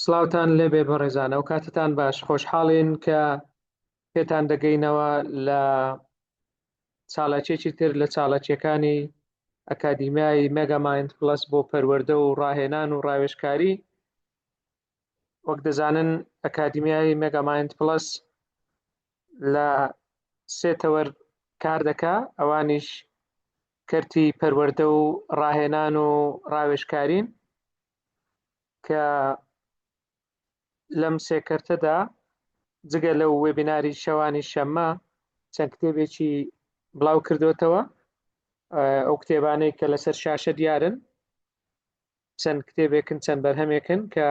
سڵاوتان لێبێ بەڕێزانە و کاتتان باش خۆشحاڵین کە پێتان دەگەینەوە لە چالاکیێکی تر لە چالاکیەکانی ئەکادیمیای مێگامایند پلس بۆ پەروەردە و ڕاهێنان و ڕاوێژکاری. وەک دەزانن ئەکادیمیای مێگامایند پلس لە سێ تەوەر کار دەکا، ئەوانیش کەرتی پەروەردە و ڕاهێنان و ڕاوێژکارین کە لەم سێ کەرتەدا جگە لەو وێبیناری شەوانی شەممە چەند کتێبێکی بڵاو کردوێتەوە. ئەو کتێبانەی کە لەسەر شاشە دیارن چەند کتێبێکن چەند بەرهەمێکن کە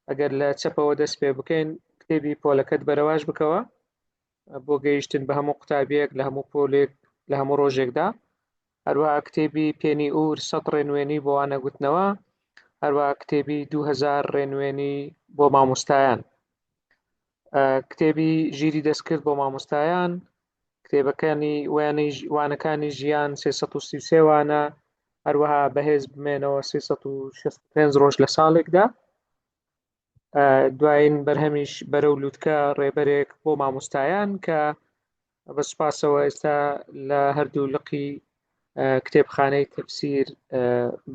ئەگەر لە چەپەوە دەست پێ بکەین کتێبی پۆلەکەت بەرەواش بکەوە بۆ گەیشتن بە هەموو قوتابیەک لە هەموو پۆلێک لە هەموو ڕۆژێکدا. هەروەها کتێبی پێنی ئور 100 ڕێنوێنی بۆ وانەگوتنەوە، هەروەها کتێبی 2000 ڕێنوێنی بۆ مامۆستایان، کتێبی ژیری دەستکرد بۆ مامۆستایان، کتێبەکانی وانەکانی ژیان 333 وانە، هەروەها بەهێز بمێنەوە 365 ڕۆژ لە ساڵێکدا. دوایین بەرهەمیش بەرەو لووتکە ڕێبەرێک بۆ مامۆستایان کە بەسوپاسەوە ئێستا لە هەردوو لقی کتێبخانەی تەفسیر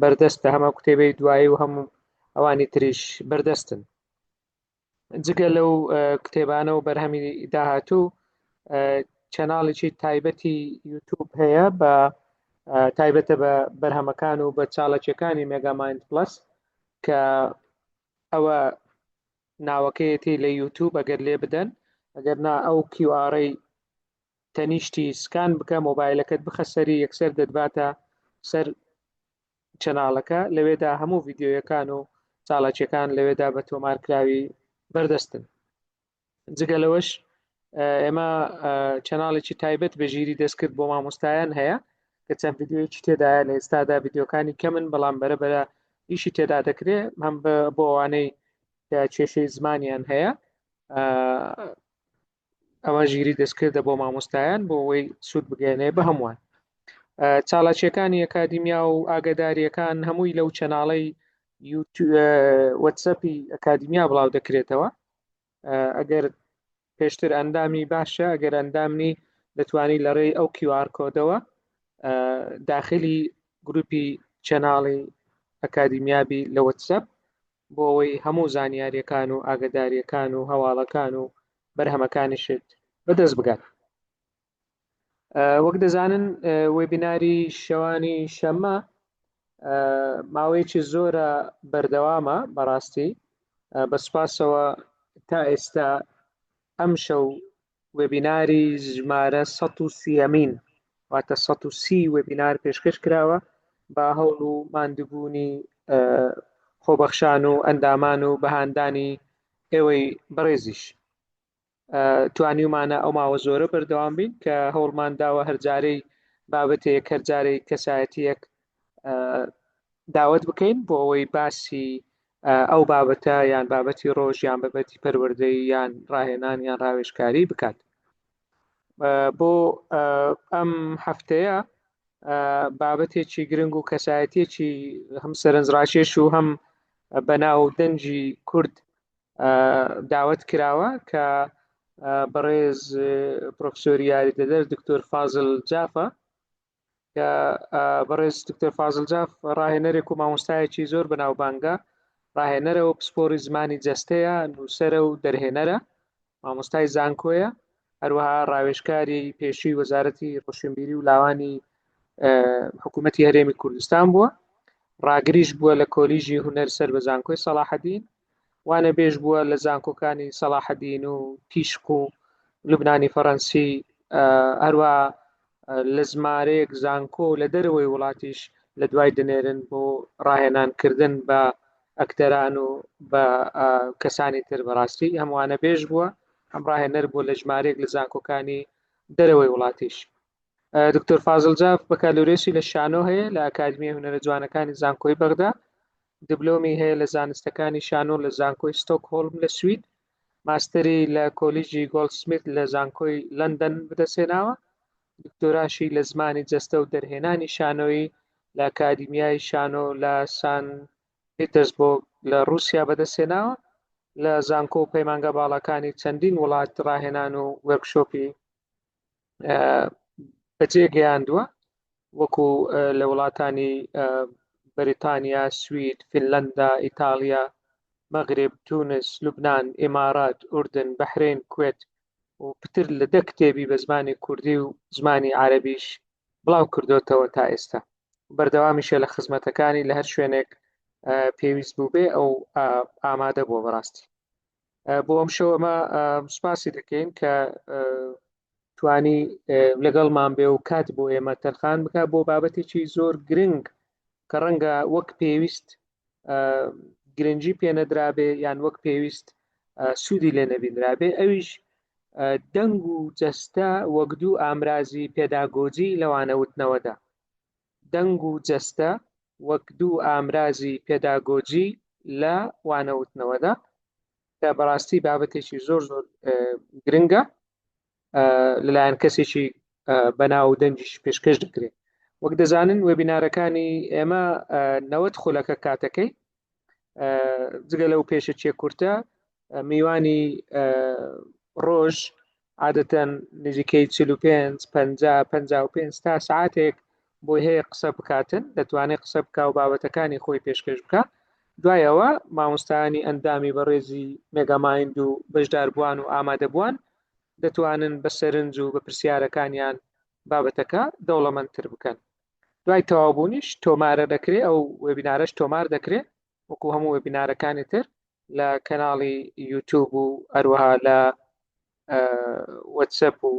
بەردەستە، هەمە کتێبەی دوایی و هەموو ئەوانی تریش بەردەستن. جگە لەو کتێبانە و بەرهەمی داهاتوو چەناڵێکی تایبەتی یوتیوب هەیە بە تایبەتە بە بەرهەمەکان و بە چاڵەکیەکانی مێگامایند پلس کە ئەوە ناوەکەیەتی لە یوتیوب ئەگەر لێ بدەن، ئەگەر نا ئەو کیوارەی تەنیشتی سکان بکە مۆبایلەکەت بخە سەری یەکسەر دەدباتە سەر چەناڵەکە، لەوێدا هەموو ڤیدیۆیەکان و چاڵەکیەکان لەوێدا بە تۆمارکراوی بەردەستن. جگە لەوەش ئێمە چەناڵێکی تایبەت بە ژیری دەستکرد بۆ مامۆستایان هەیە کە چەند ڤیدیۆیەکی تێدایە، لە ئێستادا ڤیدیۆکانی کەمن بەڵام بەرەبەرە ئیشی تێدا دەکرێت هەم بۆ ئەوانەی کێشەی زمانیان هەیە. ئەمە ژیری دەستکردە بۆ مامۆستایان بۆ ئەوەی سوود بگەێنێ بە هەمووان. چاڵاکیەکانی ئەکادیمیا و ئاگداریەکان هەمووی لەو چەناڵەی وەتسەپی ئەکادیمیا بڵاو دەکرێتەوە. ئەگەر پێشتر ئەندامی باشە، ئەگەر ئەندامنی دەتوانی لەڕێی ئەو QR کۆدەوە داخلی گروپی چەناڵی ئەکادیمیابی لە وەتسەپ بۆ ئەوەی هەموو زانیاریەکان و ئاگداریەکان و هەواڵەکان و بەرهەمەکانیشت بەدەست بگات. وەک دەزانن وێبیناری شەوانی شەممە ماوەیەکی زۆرە بەردەوامە، بەڕاستی بەسوپاسەوە تا ئێستا ئەم شەو وێبیناری ژمارە 130مین واتە 130 وێبینار پێشکەش کراوە با هەوڵ و ماندووبوونی خۆبەخشان و ئەندامان و بەهاندانی ئێوەی بەڕێزیش. توانیومانە ئەو ماوە زۆرە بەردەوام بین کە هەوڵمان داوە هەرجارەی بابەتێک هەرجارەی کەسایەتیەک داوت بکەین بۆ ئەوەی باسی ئەو بابەتە یان بابەتی ڕۆژ یان بابەتی پەروەردەی یان ڕاهێنان یان ڕاوێژکاری بکات. بۆ ئەم هەفتەیە بابەتێکی گرنگ و کەسایەتێکی هەم سەرنجڕاکێش و هەم بەناو دەنجی کورد داوت کراوە کە بەڕێز پرۆفسۆری یاریدەدەر دکتۆر فازڵ جافە کە بەڕێز دکتۆر فازڵ جاف ڕاهێنەرێک و مامۆستایەکی زۆر بەناوبانگە، ڕاهێنەرە و پسپۆری زمانی جەستەیە، نووسەرە و دەرهێنەرە، مامۆستای زانکۆیە، هەروەها ڕاوێژکاری پێشووی وەزارەتی ڕۆشنبیری و لاوانی حکوومەتی هەرێمی کوردستان بووە، ڕاگریش بووە لە کۆلیژی هونەر سەر بە زانکۆی سەلاحەدین، وانە بێژ بووە لە زانکۆکانی سەلاحەدین و تیشق و لوبنانی فەڕەنسی، هەروە لە ژمارەیەک زانکۆ لە دەرەوەی وڵاتیش لە دوای دەنێرن بۆ ڕاهێنانکردن بە ئەکتەران و بە کەسانی تر. بەڕاستی هەمووانە بێژ بووە، هەم ڕاهێنەر بووە لە ژمارەیەک لە زانکۆکانی دەرەوەی وڵاتیش. دکتۆر فازڵ جاف بەکالۆرێسی لە شانۆ هەیە لە ئەکادمیای هونەرە جوانەکانی زانکۆی بەغدا، دیبلۆمی هەیە لە زانستەکانی شانۆ لە زانکۆی ستۆکهۆلم لە سوید، ماستەری لە کۆلیژی گۆڵدسمیت لە زانکۆی لەندەن بەدەستهێناوە، دکتۆراشی لە زمانی جەستە و دەرهێنانی شانۆیی لە ئەکادیمیای شانۆ لە سان پێتەرزبۆرگ لە رووسیا بەدەستهێناوە، لە زانکۆ و پەیمانگە باڵەکانی چەندین وڵات ڕاهێنان و وەرکشۆپی بەجێ گەیاندووە، وەکو لە وڵاتانی بەریتانیا، سوید، فینلەندا، ئیتالیا، مەغرب، تونس، لوبنان، ئێمارات، ئوردن، بەحرین، کوێت و پتر لە 10 کتێبی بە زمانی کوردی و زمانی عەرەبیش بڵاو کردوتەوە تا ئێستا. بەردەوامیشە لە خزمەتەکانی لە هەر شوێنێک پێویست بوو بێ ئەو ئامادە بووە بەڕاستی. بۆ ئەم شەو ئەمە سوپاسی دەکەین کە توانی لەگەڵمان بێ و کات بۆ ئێمە تەرخان بکە بۆ بابەتێکی زۆر گرنگ کە ڕەنگە وەک پێویست گرنگی پێنەدرابێ یان وەک پێویست سوودی لێ نەبینرابێ، ئەویش دەنگ و جەستە وەک دوو ئامرازی پێداگۆجی لەوانەوتنەوەدا. دەنگ و جەستە وەک دوو ئامرازی پێداگۆجی لە وانەوتنەوەدا کە بەڕاستی بابەتێکی زۆر زۆر گرنگە لەلایەن کەسێکی بەناو دەنجیش پێشکەش دەکرێت. وەک دەزانن وێبینارەکانی ئێمە 90 خولەکە کاتەکەی جگە لەو پێشەچیە کورتە میوانی ڕۆژ عادەتەن نزیکەی 45-50-55 تا ساعتێک بۆی هەیە قسە بکاتن، دەتوانێت قسە بکە و بابەتەکانی خۆی پێشکەش بکە. دوایەوە مامۆستایانی ئەندامی بەڕێزی مێگامایند و بەشداربووان و ئامادەبووان دەتوانن بە سەرنج و بە پرسیارەکانیان بابەتەکە دەوڵەمەندتر بکەن. دوای تەوابوونیش تۆمارە دەکرێت، ئەو وێبینارەش تۆمار دەکرێت وەکو هەموو وێبینارەکانی تر لە کەناڵی یوتیوب و هەروەها لە وەتسەپ و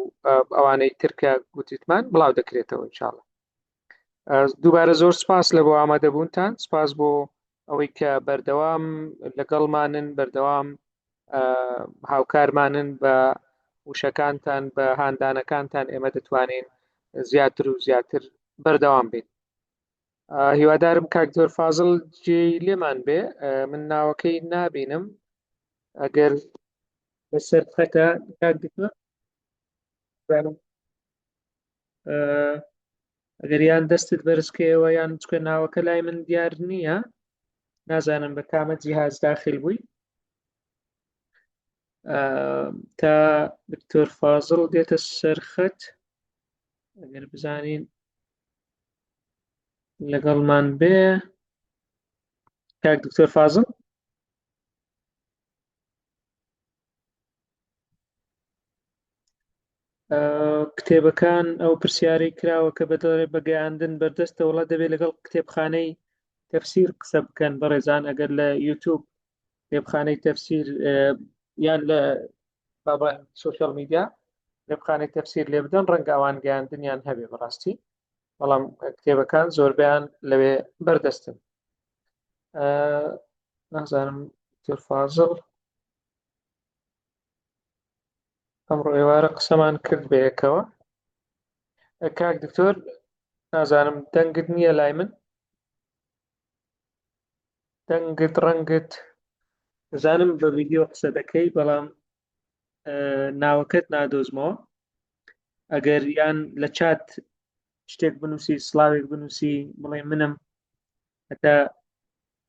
ئەوانەی ترکە گوتیتمان بڵاو دەکرێتەوە ئینشاڵڵا. دووبارە زۆر سپاس لە بۆ ئامادەبوونتان، سپاس بۆ ئەوەی کە بەردەوام لەگەڵمانن، بەردەوام هاوکارمانن بە وشەکانتان، بە هاندانەکانتان ئێمە دەتوانین زیاتر و زیاتر بەردەوام بین. هیوادارم کاکتۆر فازڵ جێی لێمان بێ، من ناوەکەی نابینم، ئەگەر بەسەر بخەتە کاک دکتۆر ئەگەر یان دەستت بەرزکەوە یان چکە ناوەکە لای من دیار نییە، نازانم بە کامە جیهاز داخل بووی. تا دکتۆر فازڵ دێتە سەرخەت ئەگەر بزانین لەگەڵمان بێ. کاک دکتۆر فازڵ کتێبەکان ئەو پرسیارەی کراوە کە بەدەڵێ بەگەیاندن بەردەستەوەڵە دەبێت لەگەڵ کتێبخانەی تەفسیر قسە بکەن بەڕێزان. ئەگەر لە یوتیوب کتێبخانەی تەفسیر یان لە سوشیال میدیا کتێبخانەی تەفسیر لێ بدەن ڕەنگە ئەوان گەیاندنیان هەبێ بەڕاستی، بەڵام کتێبەکان زۆربیان لەوێ بەردەستن. نازانم دکتۆر فازڵ ئەمڕۆ ئێوارە قسەمان کرد بەیەکەوە. کاک دکتۆر نازانم دەنگت نییە لای من، دەنگت ڕەنگت دەزانم بە ڤیدیۆ قسە دەکەی بەڵام ناوەکەت نادۆزمەوە. ئەگەر یان لە چات شتێک بنووسی سڵاوێک بنووسی بڵێ منم، هەتا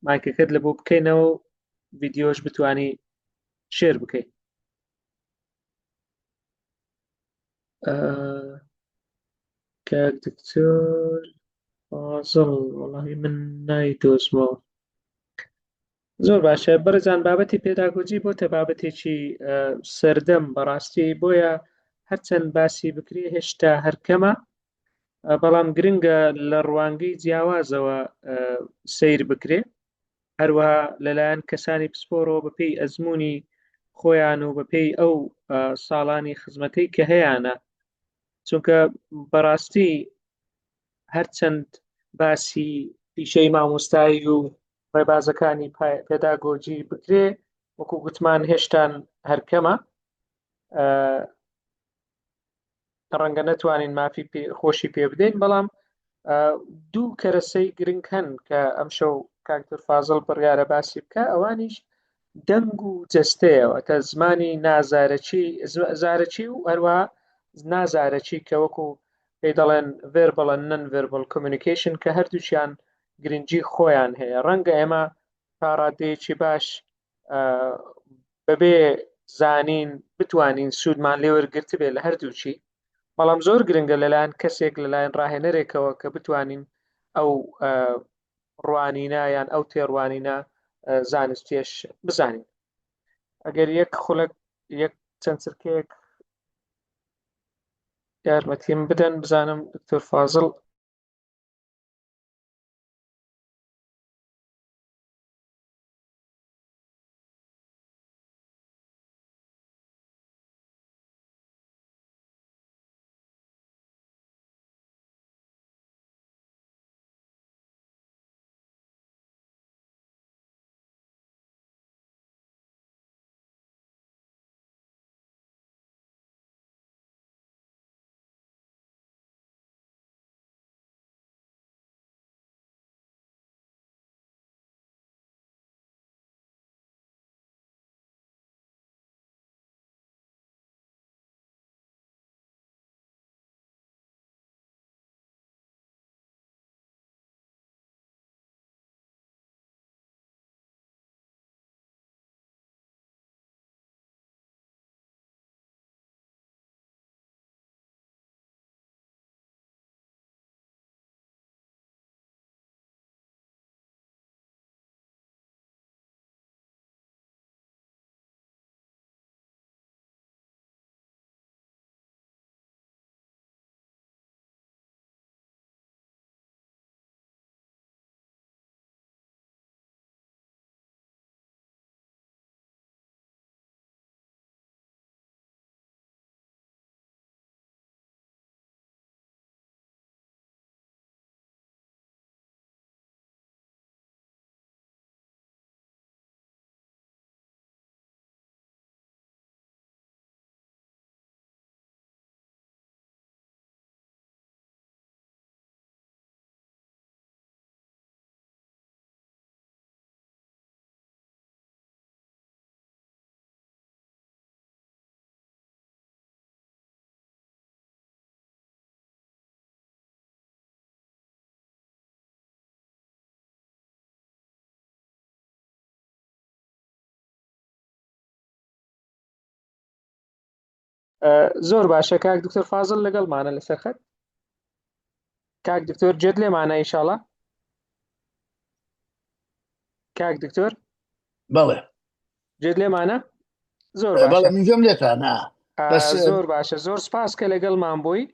مایکەکەت لە بۆ بکەینەوە ڤیدیۆش بتوانی شێر بکەیت. کاک دکتۆر فازڵ وەڵاهی من نایدۆزمەوە. زۆر باشە بەڕێزان، بابەتی پێداگۆجی بۆتە بابەتێکی سەردەم بەڕاستی، بۆیە هەرچەند باسی بکرێ هێشتا هەرکەمە، بەڵام گرنگە لە ڕوانگەی جیاوازەوە سیر بکرێ، هەروەها لەلایەن کەسانی پسپۆرەوە بەپێی ئەزمموی خۆیان و بەپێی ئەو ساڵانی خزمەتەی کە هەیەە، چونکە بەڕاستی هەرچەند باسی پیشەی مامۆستایی و ڕێبازەکانی پێداگۆجی بکرێ، وەکو گوتمان هێشتان هەرکەمە، ڕەنگە نەتوانین مافی خۆشی پێ بدەین، بەڵام دوو کەرەسەی گرنگ هەن کە ئەم شەو کاکتۆر فازڵ بڕیارە باسی بکە، ئەوانیش دەنگ و جەستەیەوە تا زمانی زارەکی و هەروە نازارەکی کە وەکو پێی دەڵێن ڤێربەڵ و نەن ڤێربەڵ کۆمیونیکیشن کە هەردووچیان گرنگی خۆیان هەیە. ڕەنگە ئێمە تا ڕادەیەکی باش بەبێ زانین بتوانین سوودمان لێ وەرگرت بێت لە هەردووچی. بەڵام زۆر گرنگە لەلایەن کەسێک لەلایەن ڕاهێنەرێکەوە کە بتوانین ئەو ڕوانینە یان ئەو تێڕوانینە زانستیش بزانین. ئەگەر یەک خولەک یەک چەند چرکەیەک یارمەتیم بدەن بزانم دکتۆر فازڵ. زۆر باشە کاک دکتۆر فازڵ لەگەڵمانە لەسەر خەت. کاک دکتۆر جێت لێمانە ئینشاڵا. کاک دکتۆر بەڵێ جێت لێمانە. زۆر بەڵێ باشە، من گوێم لێتانە بەس زۆر باشە، زۆر سپاس کە لەگەڵمان بووی.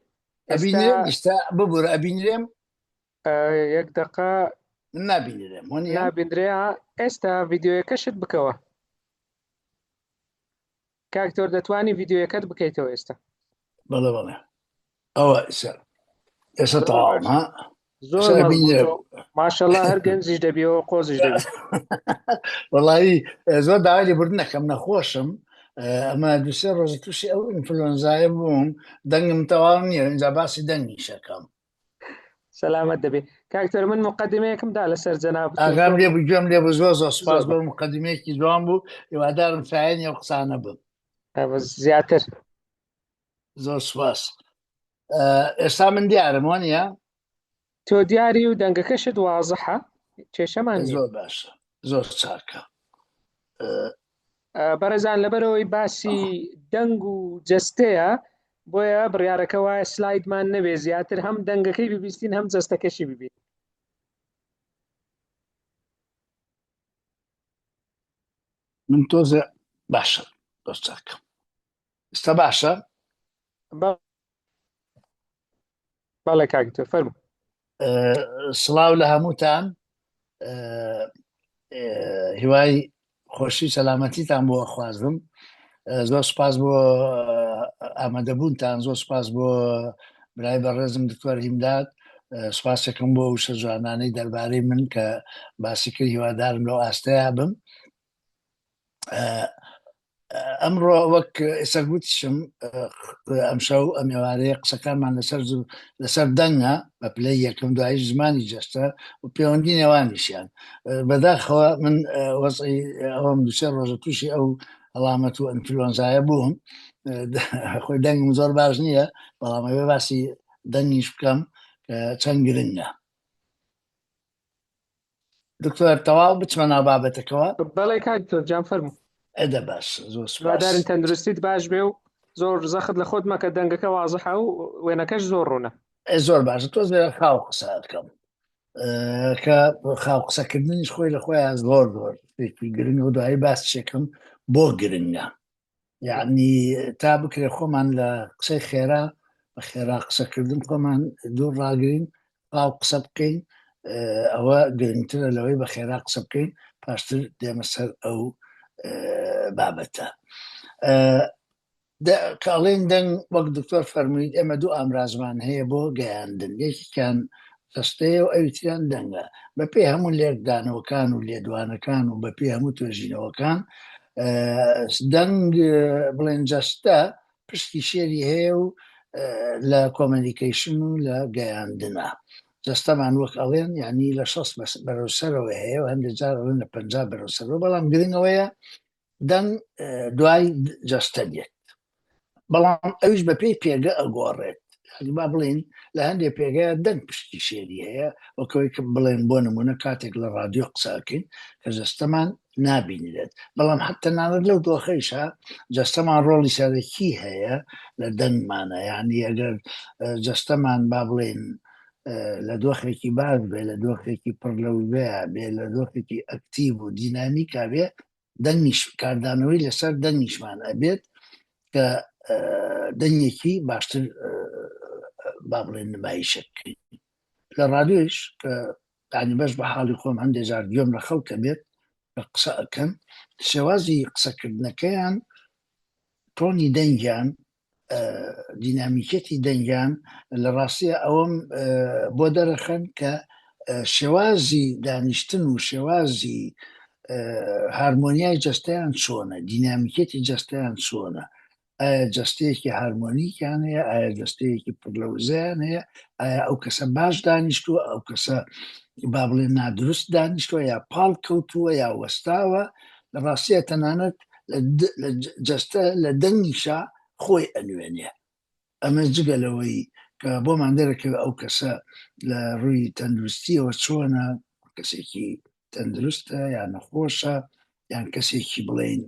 ئەبینێم ئێستا ببوورە ئەبینرێم یەک دقە من نابینرێم وەنیە نابیندرێ. ئێستا ڤیدیۆیەکەشت بکەوە. کاکتۆر دەتوانی ڤیدیۆیەکەت بکەیتەوە ئێستا. بەڵێ بەڵێ ئەوە ئێستا تەواوم ها زۆر مەزبوط و ماشەڵڵا هەر گەنجیش دەبیەوە قۆزیش دەبێت. وەڵایی زۆر داوای لێبوردن نەکەم نەخۆشم ئەمە دوسێ ڕۆژ تووشی ئەو ئینفلۆنزایە بووم دەنگم تەواو نییە اینجا باسی دەنگی شەکەم. سەلامەت دەبێت کاکتۆر. من مقدمەیەکمدا لەسەر جەناب ئاغام لێ بوو گوێم لێ بوو زۆر زۆر سوپاس بۆ مقدمەیەکی جوان بوو هیوادارم شایەنی ئەو قسانە بم. زیاتر زۆر سوپاس. ئێستا من دیارم وانە تۆ دیاری و دەنگەکەشت وازەحە کێشەمان زۆر باشە زۆر چاکە. بەڕێزان لەبەرەوەی باسی دەنگ و جەستەیە بۆیە بڕیارەکە وایە سلایدمان نەبێ زیاتر هەم دەنگەکەی ببیستین هەم جەستەکەشی ببین. من تۆزە باشە زۆر چاکە. ئێستا باشە. بەڵێ کاکتۆر فەرموو. سڵاو لە هەمووتان، هیوای خۆشی سەلامەتیتان بۆ خوازم. زۆر سپاس بۆ ئامادەبوونتان، زۆر سپاس بۆ برای بەڕێزم دکتۆر هیمداد، سپاسێکم بۆ وشە جوانانەی دەربارەی من کە باسی کرد. هیوادارم لەو ئاستەیە بم. ئەمڕۆ وەک ئێستا گوتیشم ئەمشەو ئەم ئێوارەیە قسەکانمان لەسەر دەنگە بە پلەی یەکەم دوایی زمانی جەستە و پەیوەندی نێوانیشیان. بەداخەوە من وەزعی ئەوەم دووسێ ڕۆژە تووشی ئەو هەڵامەت و ئەنفلۆنزایە بووم. خۆی دەنگم زۆر باش نییە، بەڵام ئەوێ باسی دەنگیش بکەم کە چەند گرنگە. دکتۆر تەواو بچمە ناو بابەتەکەوە. بەڵێ کاکتۆر جان فەرموو. ئەدە باش زۆر سوپاس. هیوادارین تەندروستیت باش بێ و زۆر زەخت لە خۆت مەکە، دەنگەکە واضحە و وێنەکەش زۆر ڕوونە. زۆر باشە تۆ خاو قسە دەکەم کە خاو قسەکردنیش خۆی لە خۆیان زۆر زۆر گرنگ و دوایی باس شێکم بۆ گرنگە، یعنی تا بکرێ خۆمان لە قسەی خێرا بە خێرا قسەکردن خۆمان دوور ڕاگرین، خاو قسە بکەین، ئەوە گرنگترە لەوەی بە خێرا قسە بکەین پاشتر دێمە سەر ئەو بابەتە. کاڵین دەنگ وەک دکتۆر فەرموویت ئێمە دوو ئامرازمان هەیە بۆ گەیاندن، یەکیان دەستەیە و ئەویتریان دەنگە بە پێی هەموو لێکدانەوەکان و لێدوانەکان و بە پێی هەموو توێژینەوەکان. دەنگ بڵێن جەستە پشتی شێری هەیە و لە کۆمەنیکیشن و لە گەیاندنە جەستەمان وەک ئەڵێن یعنی لە 6 بەرەوسەرەوە هەیە و هەندێک جار ئەڵێن لە 50 بەرەوسەرەوە، بەڵام گرنگەوەیە دەنگ دوای جەستە دێت، بەڵام ئەویش بە پێی پێگە ئەگۆڕێت. با بڵین لە هەندێک پێگەیە دەنگ پشتی شێری هەیە وەکەوەی کە بڵێن بۆ نمونە کاتێک لە ڕادیۆ قساکەین کە جەستەمان نابینێت، بەڵام حتى نانت لەو دۆخەیشە جەستەمان ڕۆڵی سەرەکی هەیە لە دەنگمانە، یعنی ئەگەر جەستەمان با بڵێن لە دۆخێکی باش بێ، لە دۆخێکی پڕ لەوبەیە بێ، لە دۆخێکی ئەکتیڤ و دینامیکا بێ، دەنگیش کاردانەوەی لەسەر دەنگیشمان ئەبێت کە دەنگێکی باشتر با بڵێن نمایشەکەین. لە ڕادیۆیش کە ینی بەش بە حاڵی خۆم هەندێک جار گوێم لە خەڵکە بێت کە قسە ئەکەن، شێوازی قسەکردنەکەیان، تۆنی دەنگیان، دینامیکەتی دەنگیان لە ڕاستیە ئەوەم بۆ دەرەخەن کە شێوازی دانیشتن و شێوازی هارمۆنیای جەستەیان چۆنە، دینامیکەتی جەستەیان چۆنە، ئایا جەستەیەکی هارمۆنیکیان هەیە، ئایا جەستەیەکی پڕلەوزیان هەیە، ئایا ئەو کەسە باش دانیشتووە، ئەو کەسە با بڵێن نادروست دانیشتووە یا پاڵ کەوتووە یا وەستاوە. لە ڕاستیە تەنانەت جەستە لە دەنگیشا خۆی ئەنوێنێ. ئەمە جگەلەوەی کە بۆمان دەرەکەوێت ئەو کەسە لە ڕووی تەندروستیەوە چۆنە، کەسێکی تەندروستە یان نەخۆشە، یان کەسێکی بڵێن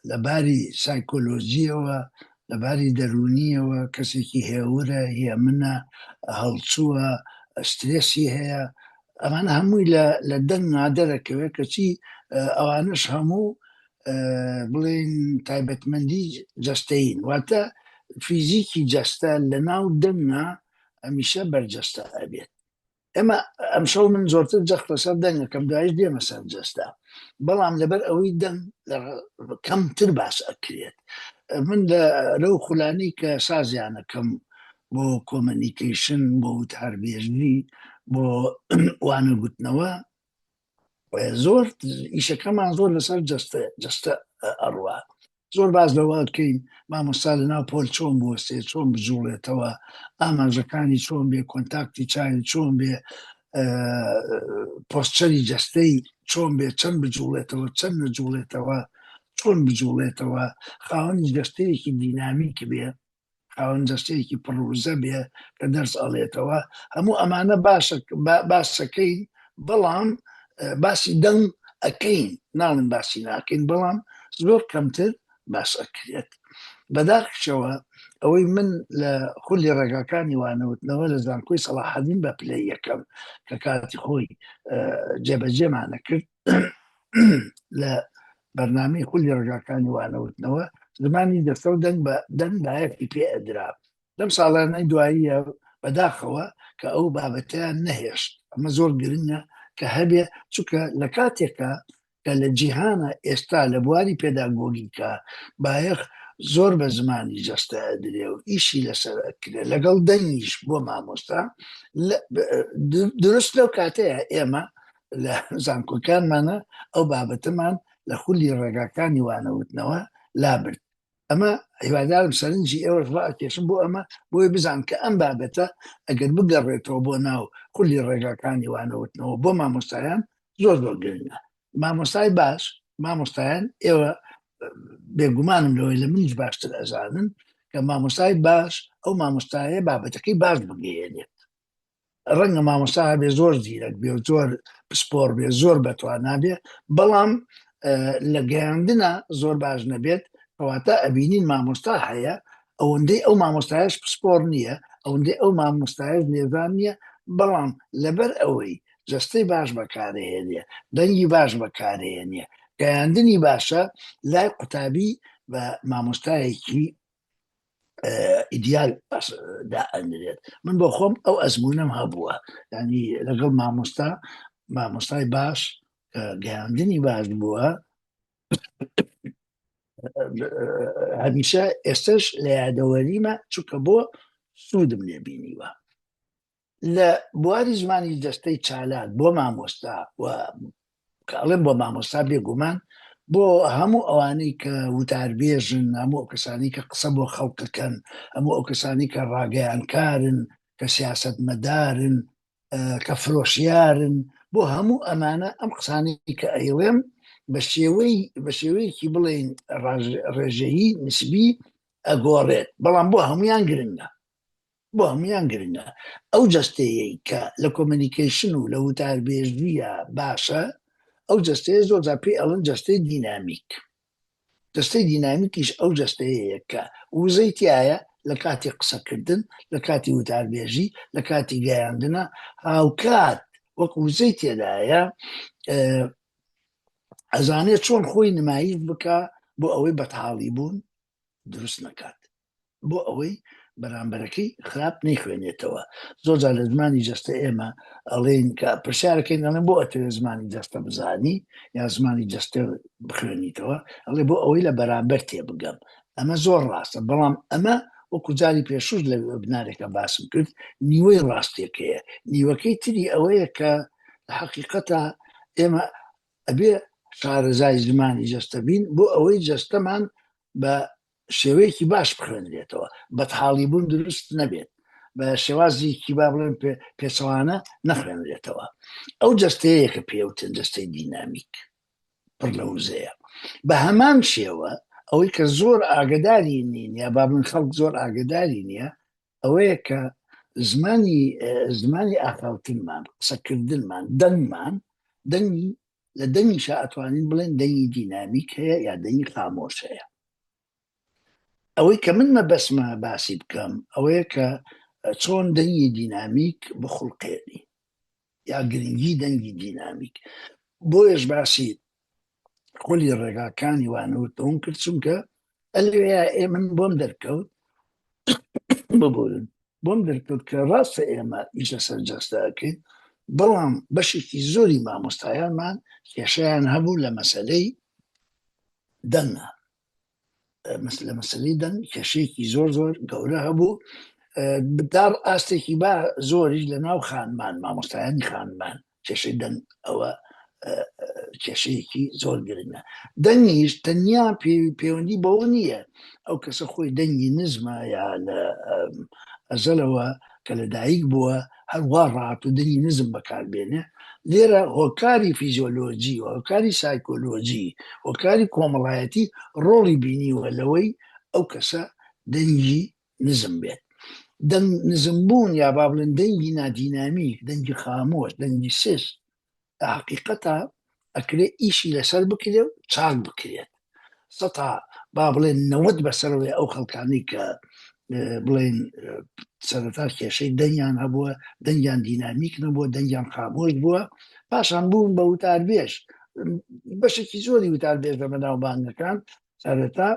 لەباری سایکۆلۆژیەوە، لەباری دەرونیەوە کەسێکی هێورە، هێمنە، هەڵچووە، ئەسترێسی هەیە. ئەمانە هەمووی لە دەنگا دەرەکەوێت کەچی ئەوانش هەموو بڵێن تایبەتمەندی جەستەین، واتە فیزیکی جەستە لە ناو دەنگا ئەمیشە بەرجەستە ئەبێت. ئێمە ئەمشەو من زۆرتر جەخت لەسەر دەنگەکەم، دوایش دێمە سەر جەستە، بەڵام لەبەر ئەوەی دەنگ کەمتر باس ئەکرێت. من لەو خولانی کە سازیانەکەم بۆ کۆمەنیکیشن، بۆ وتاربێژنی، بۆ وانەگوتنەوە، زۆر ئیشەکەمان زۆر لەسەر جەستە ئەڕوا. زۆر باز لەوە بکەین مامۆستا لە ناو پۆل چۆن بوەستێ، چۆن بجوڵێتەوە، ئاماژەکانی چۆن بێ، کۆنتاکتی چاوی چۆن بێ، پۆستچەری جەستەی چۆن بێ، چەند بجوڵێتەوە، چەند نەجوڵێتەوە، چۆن بجوڵێتەوە، خاوەنی جەستەیەکی دینامیک بێ، خاوەن جەستەیەکی پڕوزە بێ کە دەرس ئەڵێتەوە. هەموو ئەمانە باسەکەین، بەڵام باسی دەنگ ئەکەین، ناڵن باسی ناکەین، بەڵام زۆر کەمتر باس ئەکرێت. بەداخشەوە ئەوەی من لە خولی ڕێگاکانی وانەوتنەوە لە زانکۆی سەلاحەدین بە پلەی یەکەم کە کاتی خۆی جێبەجێمانە کرد لە بەرنامەی خولی ڕێگاکانی وانەوتنەوە، زمانی دەستە و دەنگ بایەکی پێ ئەدرا. لەم ساڵانەی دواییە بەداخەوە کە ئەو بابەتیان نەهێشت. ئەمە زۆر گرنگە کە هەبێ، چونکە لە کاتێکە کە لە جیهانە ئێستا لە بواری پێداگۆگیکە بایەخ زۆر بە زمانی جەستە ئەدرێ و ئیشی لەسەر ئەکرێ لەگەڵ دەنگیش بۆ مامۆستا. دروست لەو کاتەیە ئێمە لە زانکۆکانمانە ئەو بابەتەمان لە خولی ڕێگاکانی وانەوتنەوە لابرد. ئەمە هیوادارم سەرنجی ئێوەش ڕائکێشم بۆ ئەمە بۆی بزان کە ئەم بابەتە ئەگەر بگەڕێتەوە بۆ ناو خولی ڕێگاکانی وانەوتنەوە بۆ مامۆستایان زۆر زۆر گرنگە. مامۆستای باش، مامۆستایان ئێوە بێگومانم لەوەی لە منیش باشتر ئەزانن کە مامۆستای باش ئەو مامۆستایە بابەتەکەی باش بگەیەنێت. ڕەنگە مامۆستا بێ زۆر زیرەک بێ زۆر پسپۆر بێ زۆر بەتواننا بێ بەڵام لە گەیاندنە زۆر باش نەبێت کەواتە ئەبینین مامۆستا هەیە ئەوەندەی ئەو مامۆستایش پسپۆر نییە ئەوەندەی ئەو مامۆستایش لێزان نییە بەڵام لەبەر ئەوەی جستەی باش بەکارهێنێ دەنگی باش بەکارهێنێ گەیاندنی باشە لای قوتابی بە مامۆستایەکی ئیدیال دائەنرێت من بۆ خۆم ئەو ئەزمونم هەبووە ینی لەگەڵ مامۆستای باش گەیاندنی باش بووە هەمیشە ئێستش لە یادەوەریمە چونکە بۆ سوودم لێبینیوە لە بواری زمانی دەستەی چالاک بۆ مامۆستا کاڵێن بۆ مامۆستا بێگومان بۆ هەموو ئەوانەی کە وتاربێژن هەموو ئەو کەسانی کە قسە بۆ خەڵکەکەن هەموو ئەو کەسانی کە ڕاگەیانکارن کە سیاست مەدارن کە فرۆشیارن بۆ هەموو ئەمانە ئەم قسانی کە ئەیڵێم بە شێوەیەکی بڵێن ڕێژەیی نسبی ئەگۆڕێت بەڵام بۆ هەمویان گرنگە ئەو جستەیە کە لە کۆمنیکیشن و لە وتاربێژیە باشە ئەو جستەیە زۆر پێی ئەڵەن جستەی دینامیک جستەی دینامیکیش ئەو جستەیە کە وزەی تایە لە کاتی قسەکردن لە کاتی وتاربێژی لە کاتی گەیاندنە هاوکات وەک وزەی تێدایە ئەزانێت چۆن خۆی نمایش بکە بۆ ئەوەی بەتحاڵی بوون دروست نەکات بۆ ئەوەی بەرامبەرەکەی خراپ نەیخوێنێتەوە زۆرجار لە زمانی جەستە ئێمە ئەڵێن کە پرسیارەکەین ئەڵێن بۆ ئەتوێت زمانی جەستە بزانی یا زمانی جەستە بخوێنیتەوە ئەڵێ بۆ ئەوەی لە بەرامبەر تێبگەم ئەمە زۆر ڕاستە بەڵام ئەمە وەکو جاری پێشوش لە بنارێکە باسم کرد نیوەی ڕاستێکەیە نیوەکەی تری ئەوەیە کە لە حەقیقەتە ئێمە ئەبێ شارەزای زمانی جەستە بین بۆ ئەوەی جەستەمان بە شێوەیەکی باش بخوێنرێتەوە بەتحاڵی بوون دروست نەبێت بە شێوازێکی با بڵێن پێچەوانە نەخوێنرێتەوە ئەو جەستەیە کە پێوتن جەستەی دینامیک پڕ لە وزەیە بە هەمان شێوە ئەوەی کە زۆر ئاگداری نین یا با بڵێن خەڵک زۆر ئاگداری نییە ئەوەیە کە زمانی ئاخاوتنمان قسەکردنمان دەنگمان دەنگی لە دەنگیشە ئەتوانین بڵێن دەنگی دینامیک هەیە یا دەنگی خامۆش هەیە ئەوەی کە من مەبەسمە باسی بکەم ئەوەیە کە چۆن دەنگی دینامیک بخڵقێنی یا گرنگی دەنگی دینامیک بۆیش باسی قولی ڕێگاکانی وانەوتەوەم کرد چونکە ئەلێ من بۆم دەرکەوت ببورن بۆم دەرکەوت کە ڕاستە ئێمە ئیشە سەرجەستەکەین بەڵام بەشێکی زۆری مامۆستایانمان کێشەیان هەبوو لە مەسەلەی دەنگە لە مەسەلەی دەنگ کێشەیەکی زۆر گەورە هەبوو دار ئاستێکی با زۆریش لە ناو خانمان مامۆستایانی خانمان کێشەی دەنگ ئەوە کێشەیەکی زۆر گرنگە دەنگیش تەنیا پەیوەندی بەوە نییە ئەو کەسە خۆی دەنگی نزمە یا لە ئەزەلەوە کە لە دایک بووە هەروە ڕات و دەنگی نزم بەکاربێنێ لێرە هۆکاری فیزیۆلۆجی و هۆکاری سایکۆلۆجی هۆکاری کۆمەڵایەتی ڕۆڵی بینیوە لەوەی ئەو کەسە دەنگی نزم بێت دەنگ نزمبوون یا با بڵێن دەنگی نادینامیک دەنگی خامۆش دەنگی سس حقیقەتە ئەکرێ ئیشی لەسەر بکرێ و چاک بکرێت سەتا با بڵێن 90 بەسەرەوەی ئەو خەڵکانی کە بڵێن سەرەتا کێشەی دەنگیان هەبووە دەنگیان دینامیک نەبووە دەنگیان خامۆش بووە پاشان بوون بە وتاربێژ بەشێکی زۆری وتاربێژ لە بەناوبانگەکان سەرەتا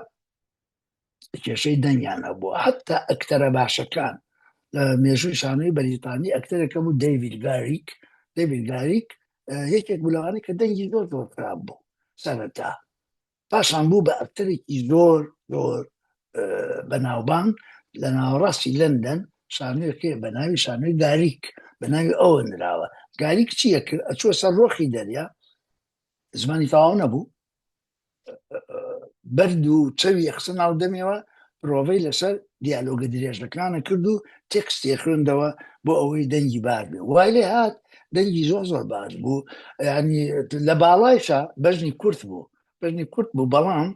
کێشەی دەنگیان هەبووە حتا ئەکتەرە باشەکان لە مێژووی شانۆی بەریتانی ئەکتەرێکە بوو دەیڤید گاریک یەکێک بولەوانی کە دەنگی زۆر خراپ بوو سەرەتا پاشان بوو بە ئەکتەرێکی زۆر بەناوبانگ لە ناوەڕاستی لەندەن شانۆیەکەیە بە ناوی شانۆی گاریک بە ناوی ئەوە نراوە گاریک چیە کرد ئەچووە سەر ڕۆخی دەریا زمانی تەواو نەبوو بەرد و چەوی قسە ناو دەمێەوە پرۆڤەی لەسەر دیالۆگە درێژەکانە کرد و تێکستی خوێندەوە بۆ ئەوەی دەنگی بار بێ وای لێ هات دەنگی زۆر باش بوو ینی لە باڵایشە بەژنی کورت بوو بەڵام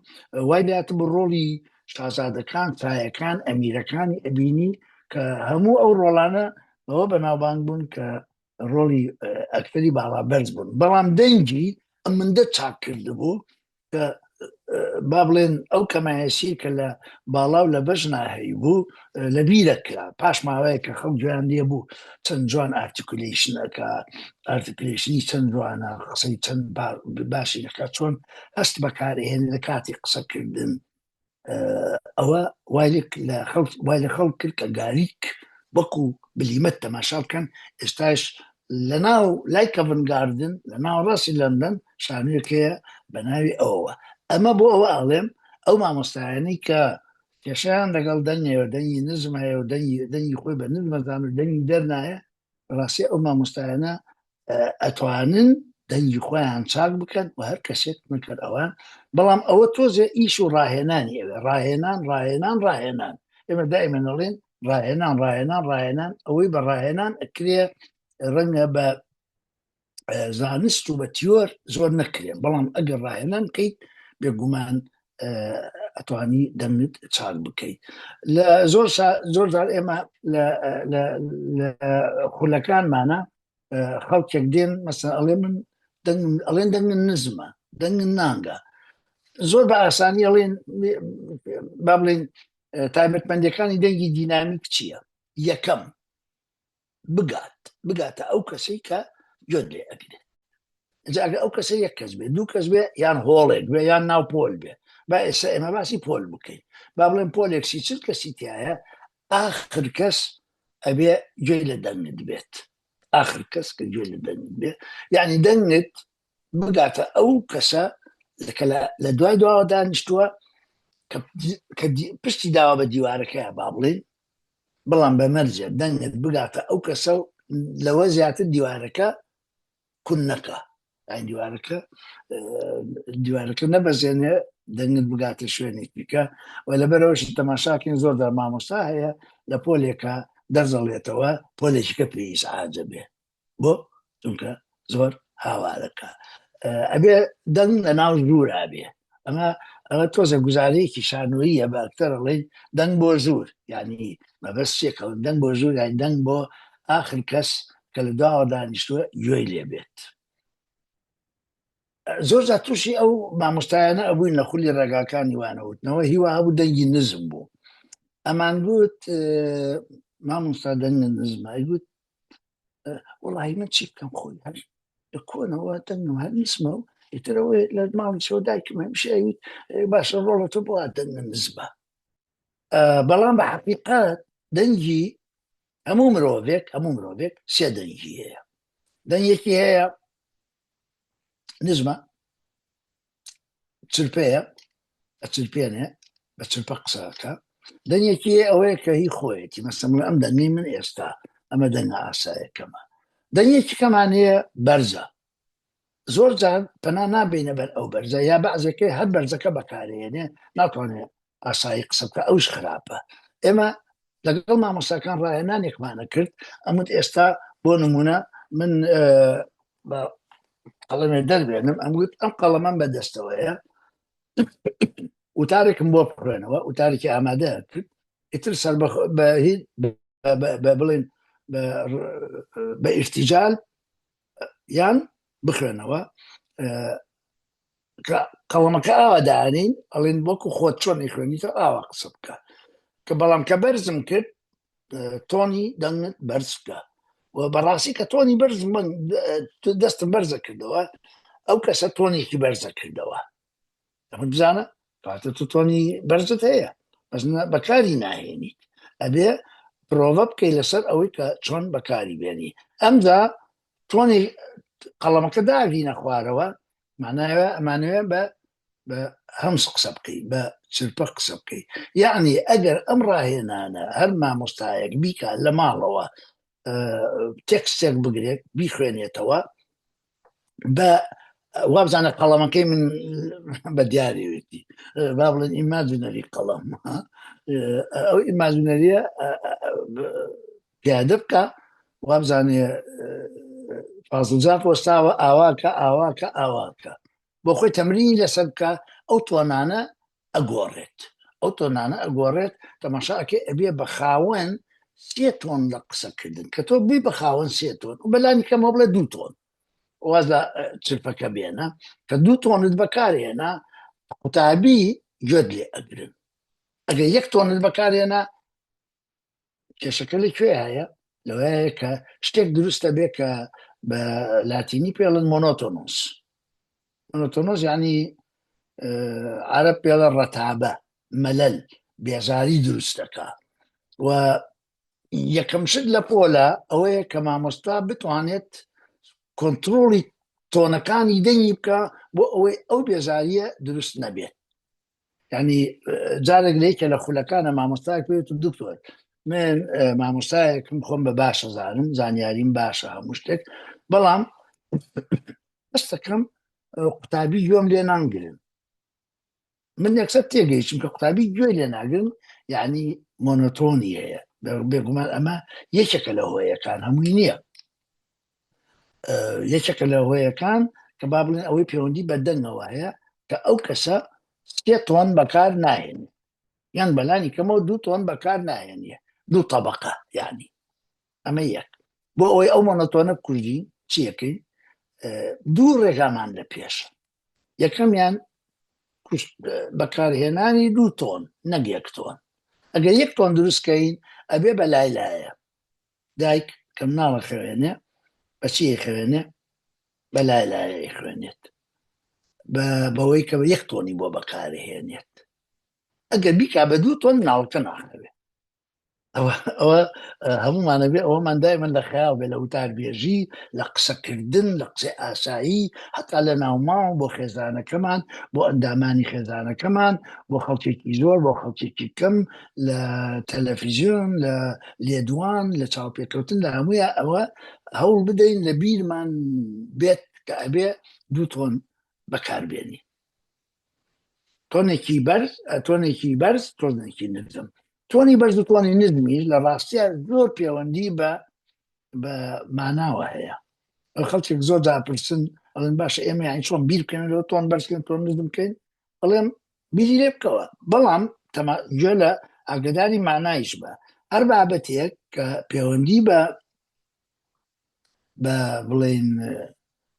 وای لاتە بۆ ڕۆڵی شازادەکان تایەکان ئەمیرەکانی ئەبینی کە هەموو ئەو ڕۆڵانە ئەوە بەناوبانگ بوون کە ڕۆڵی ئەکتەری باڵا بەرز بوون بەڵام دەنگی ئەم مندە چاک کردبوو کە با بڵێن ئەو کەمایەسی کە لە باڵاو لە بەش ناهەی بوو لە بیرەکرا پاش ماوەیە کە خەڵک گویان لێ بوو چەند جوان ئارتیکولیشنەکە ئارتیکلیشنی چەند جوانە قسەی چەند باشی دەکات چۆن هەست بەکارهێن لە کاتی قسەکردن ئەوە وای لە خەڵک کرد کە گاریک وەکو بلیمەت تەماشا بکەن ئێستاش لە ناو لای کەڤنگاردن لە ناو ڕاستی لەندەن شانوێکەیە بە ناوی ئەوە ئەمە بۆ ئەوە ئاڵێم ئەو مامۆستایانی کە کێشیان لەگەڵ دەنگەوە دەنگی نزم هەیە و دەنگی خۆی بە نزمەزان و دەنگی دەرنایە ڕاستی ئەو مامۆستایانە ئەتوانن دەنگی خۆیان چاک بکەن و هەر کەسێک نکرد ئەوان بەڵام ئەوە تۆزێ ئیش و ڕاهێنانی ئەوێ ڕاهێنان ئێمە دائیمە نەڵێن ڕاهێنان ئەوەی بە ڕاهێنان ئەکرێ ڕەنگە بە زانست و بە تیۆر زۆر نەکرێن بەڵام ئەگەر ڕاهێنان بکەیت بێگومان ئەتوانی دەنگت چاک بکەیت لە زۆر جار ئێمە لە خولەکانمانە خەڵکێک دێن مەسەڵەن ئەڵێن دەنگن نزمە دەنگن نانگە زۆر بە ئاسانی ئەڵێن با بڵێن تایبەتمەندیەکانی دەنگی دینامیک چییە؟ یەکەم بگاتە ئەو کەسەی کە گوێت لێ ئەگرێت ئەگەر ئەو کەسە یەک کەس بێ دوو کەس بێ یان هۆڵێک بێ یان ناو پۆل بێ با ئێستا ئێمە باسی پۆل بکەین با بڵێن پۆلێکسی چ کەسی تایە ئاخر کەس ئەبێ گوێی لە دەنگت بێت آخر کەس کە گوێ لە دەنگت بێ یعنی دەنگت بگاتە ئەو کەسە لە دوای دواوە دانیشتووە کە پشتی داوا بە دیوارەکەیە با بڵێن بەڵام بە مەرجە دەنگت بگاتە ئەو کەسە و لەوە زیاتر دیوارەکە کون نەکە دیوارەکە نەبەزێنێ دەنگت بگاتە شوێنێک بکە و لەبەرەوەشی تەماشاکەین زۆر دەر مامۆستا هەیە لە پۆلێکە دەرزەڵێتەوە پۆلێکیکە پێویست عاجە بێ بۆ چونکە زۆر هاوارەکە ئەبێ دەنگ لە ناو ژوورا بێ ئەمە تۆزە گوزارەیەکی شانۆییە بە ئەکتەرەڵێ دەنگ بۆ ژوور یعنی مەبەست چێکەوە دەنگ بۆ ژوور یان دەنگ بۆ ئاخر کەس کە لە داوە دانیشتووە گوێی لێ بێت زۆر جا تووشی ئەو مامۆستایانە ئەبووین لە خولی ڕێگاکانی وانەوتنەوە هیوا هەبوو دەنگی نزم بوو ئەمان گوت مامۆستا دەنگە نزمای گوت وەڵی من چی بکەم خۆی هەر کۆنەوە دەنگم هەر نیسمە و ئیترەوە لە ماڵی شەوە دایکم هەمیشەویت باشە ڕۆڵە تۆ بۆ دەنگە نزمە بەڵام بە حەقیقەت دەنگی هەموو مرۆڤێک سێ دەنگی هەیە دەنگێکی هەیە نزمە چرپەیە ئەچرپێنێ بە چرپە قسەکە دەنگێکی ئەوەیە کە هی خۆیەتی مەسەڵەن ئەم دەنگی من ئێستا ئەمە دەنگە ئاسایەکەمە دەنگێکی کەمانەیە بەرزە زۆر جار پەنا نابینە بەر ئەو بەرزە یا بەعزەکەی هەر بەرزەکە بەکارێنێ ناتوانێت ئاسایی قسە بکە ئەوش خراپە ئێمە لەگەڵ مامۆستاکان ڕاهێنانێکمانە کرد ئەمت ئێستا بۆ نمونە من قەڵەمێ دەربێنم ئەم قەڵەمەم بەدەستەوەیە وتارێکم بۆ بخوێنەوە وتارێکی ئامادە کرد ئیتر سەر بڵێن بە ئیرتیجال یان بخوێنەوە قەڵەمەکە ئاوا دانین ئەڵێن وەکو خۆت چۆنی خوێنیتە ئاوا قسە بکە کە بەڵام کە بەرزم کرد تۆنی دەنگت بەرز بکە و بەڕاستی کە تۆنی بەرز دەستم بەرزە کردەوە ئەو کەسە تۆنێکی بەرزە کردەوە ئەمە بزانە کاتە تو تۆنی بەرزت هەیە بەس بەکاری ناهێنیت ئەبێ پرۆڤە بکەی لەسەر ئەوەی کە چۆن بەکاری بێنی ئەمدا تۆنی قەڵەمەکە داگینە خوارەوە ئەمانەوێ بە هەمس قسە بکەی بە چرپە قسە بکەی یعنی ئەگەر ئەم ڕاهێنانە هەر مامۆستایەک بیکە لە ماڵەوە تێکستێک بگرێت بیخوێنێتەوە بە وابزانە قەڵەمەکەی من بە دیارێتی با بڵێن ئیماجنەری قەڵەم ئەو ئیماجنەریە پیادە بکە وابزانێ فازڵجار پۆستاوە ئاواکە بۆ خۆی تەمرینی لەسەر بکە ئەو تۆنانە ئەگۆڕێت تەماشاکە ئەبێ بە خاوەن سێ تۆن لە قسەکردن کە تۆ بی بەخاوەن سێ تۆن و بەلانی کەمە بڵێ 2 تۆن واز لە چرپەکە بێنە کە 2 تۆنت بەکارهێنا قوتابی گوێت لێ ئەگرن ئەگەر 1 تۆنت بەکارهێنا کێشەکە لەکوێ هەیە لەوەیە کە شتێک دروستە بێ کە بە لاتینی پێڵن مۆنۆتۆنۆس مۆنۆتۆنۆس یعنی عرب پێڵە ڕەتابە مەلەل بێزاری دروستەکە و یەکەم شت لە پۆلە ئەوەیە کە مامۆستا بتوانێت کۆنتڕۆڵی تۆنەکانی دەنگی بکە بۆ ئەوەی ئەو بێزاریە دروست نەبێت یعنی جارێک لەیکە لە خولەکانە مامۆستایەک پێوێت و دکتۆر من مامۆستایەکم خۆم بە باشە زانم زانیاریم باشە هەموو شتێک بەڵام هەستەکەم قوتابی گوێم لێ نانگرن من یەکسەر تێگەیشتم کە قوتابی گوێ لێ ناگرن یعنی مۆنۆتۆنی هەیە بێگومان ئەمە یەکێکە لە هۆیەکان هەمووی نییە یەکێکە لە هۆیەکان کە با بڵێن ئەوەی پەیوەندی بە دەنگەوە هەیە کە ئەو کەسە 3 تۆن بەکار ناهێنێ یان بەلانی کەمەوە 2 تۆن بەکار ناهێنیە 2 طەبەقە یعنی ئەمە یەک بۆ ئەوەی ئەو مۆنۆتۆنە کوردی چیەکەی 2 ڕێگامان لە پێشە یەکەمیان بەکارهێنانی 2 تۆن نەک 1 تۆن ئەگەر 1 تۆن دروستکەین ئەبێ بە لای لایە دایک کە مناڵە خوێنێ بەچی خوێنێ بە لای لایە خوێنێت بەوەی کە 1 تۆنی بۆ بەکارهێنێت ئەگەر بیکا بە 2 تۆن ناڵکە ناخەوێت ئەوە هەمومانە بێ ئەوەمان دایمەن لە خەیاڵ بێ لە وتاربێژی لە قسەکردن لە قسەی ئاسایی هەتا لە ناوماڵ بۆ خێزانەکەمان بۆ ئەندامانی خێزانەکەمان بۆ خەڵکێکی زۆر بۆ خەڵکێکی کەم لە تەلەڤیزیۆن لە لێدوان لە چاوپێکەوتن لە هەموویە ئەوە هەوڵ بدەین لە بیرمان بێت کە ئەبێ 2 تۆن بەکاربێنی تۆنێکی بەرز تۆنێکی نزم تۆنی بەرز و تۆنی نزمیش لە ڕاستیە زۆر پەیوەندی بە ماناوە هەیە خەڵکێک زۆر داپرسن ئەڵێن باشە ئێمە یانی چۆن بیر بکەین لەوە تۆن بەرزکەین تۆن نزم بکەین بەڵێم بیری لێ بکەوە بەڵام گوێ لە ئاگداری مانایش بە هەر بابەتێک کە پەیوەندی بە بڵێن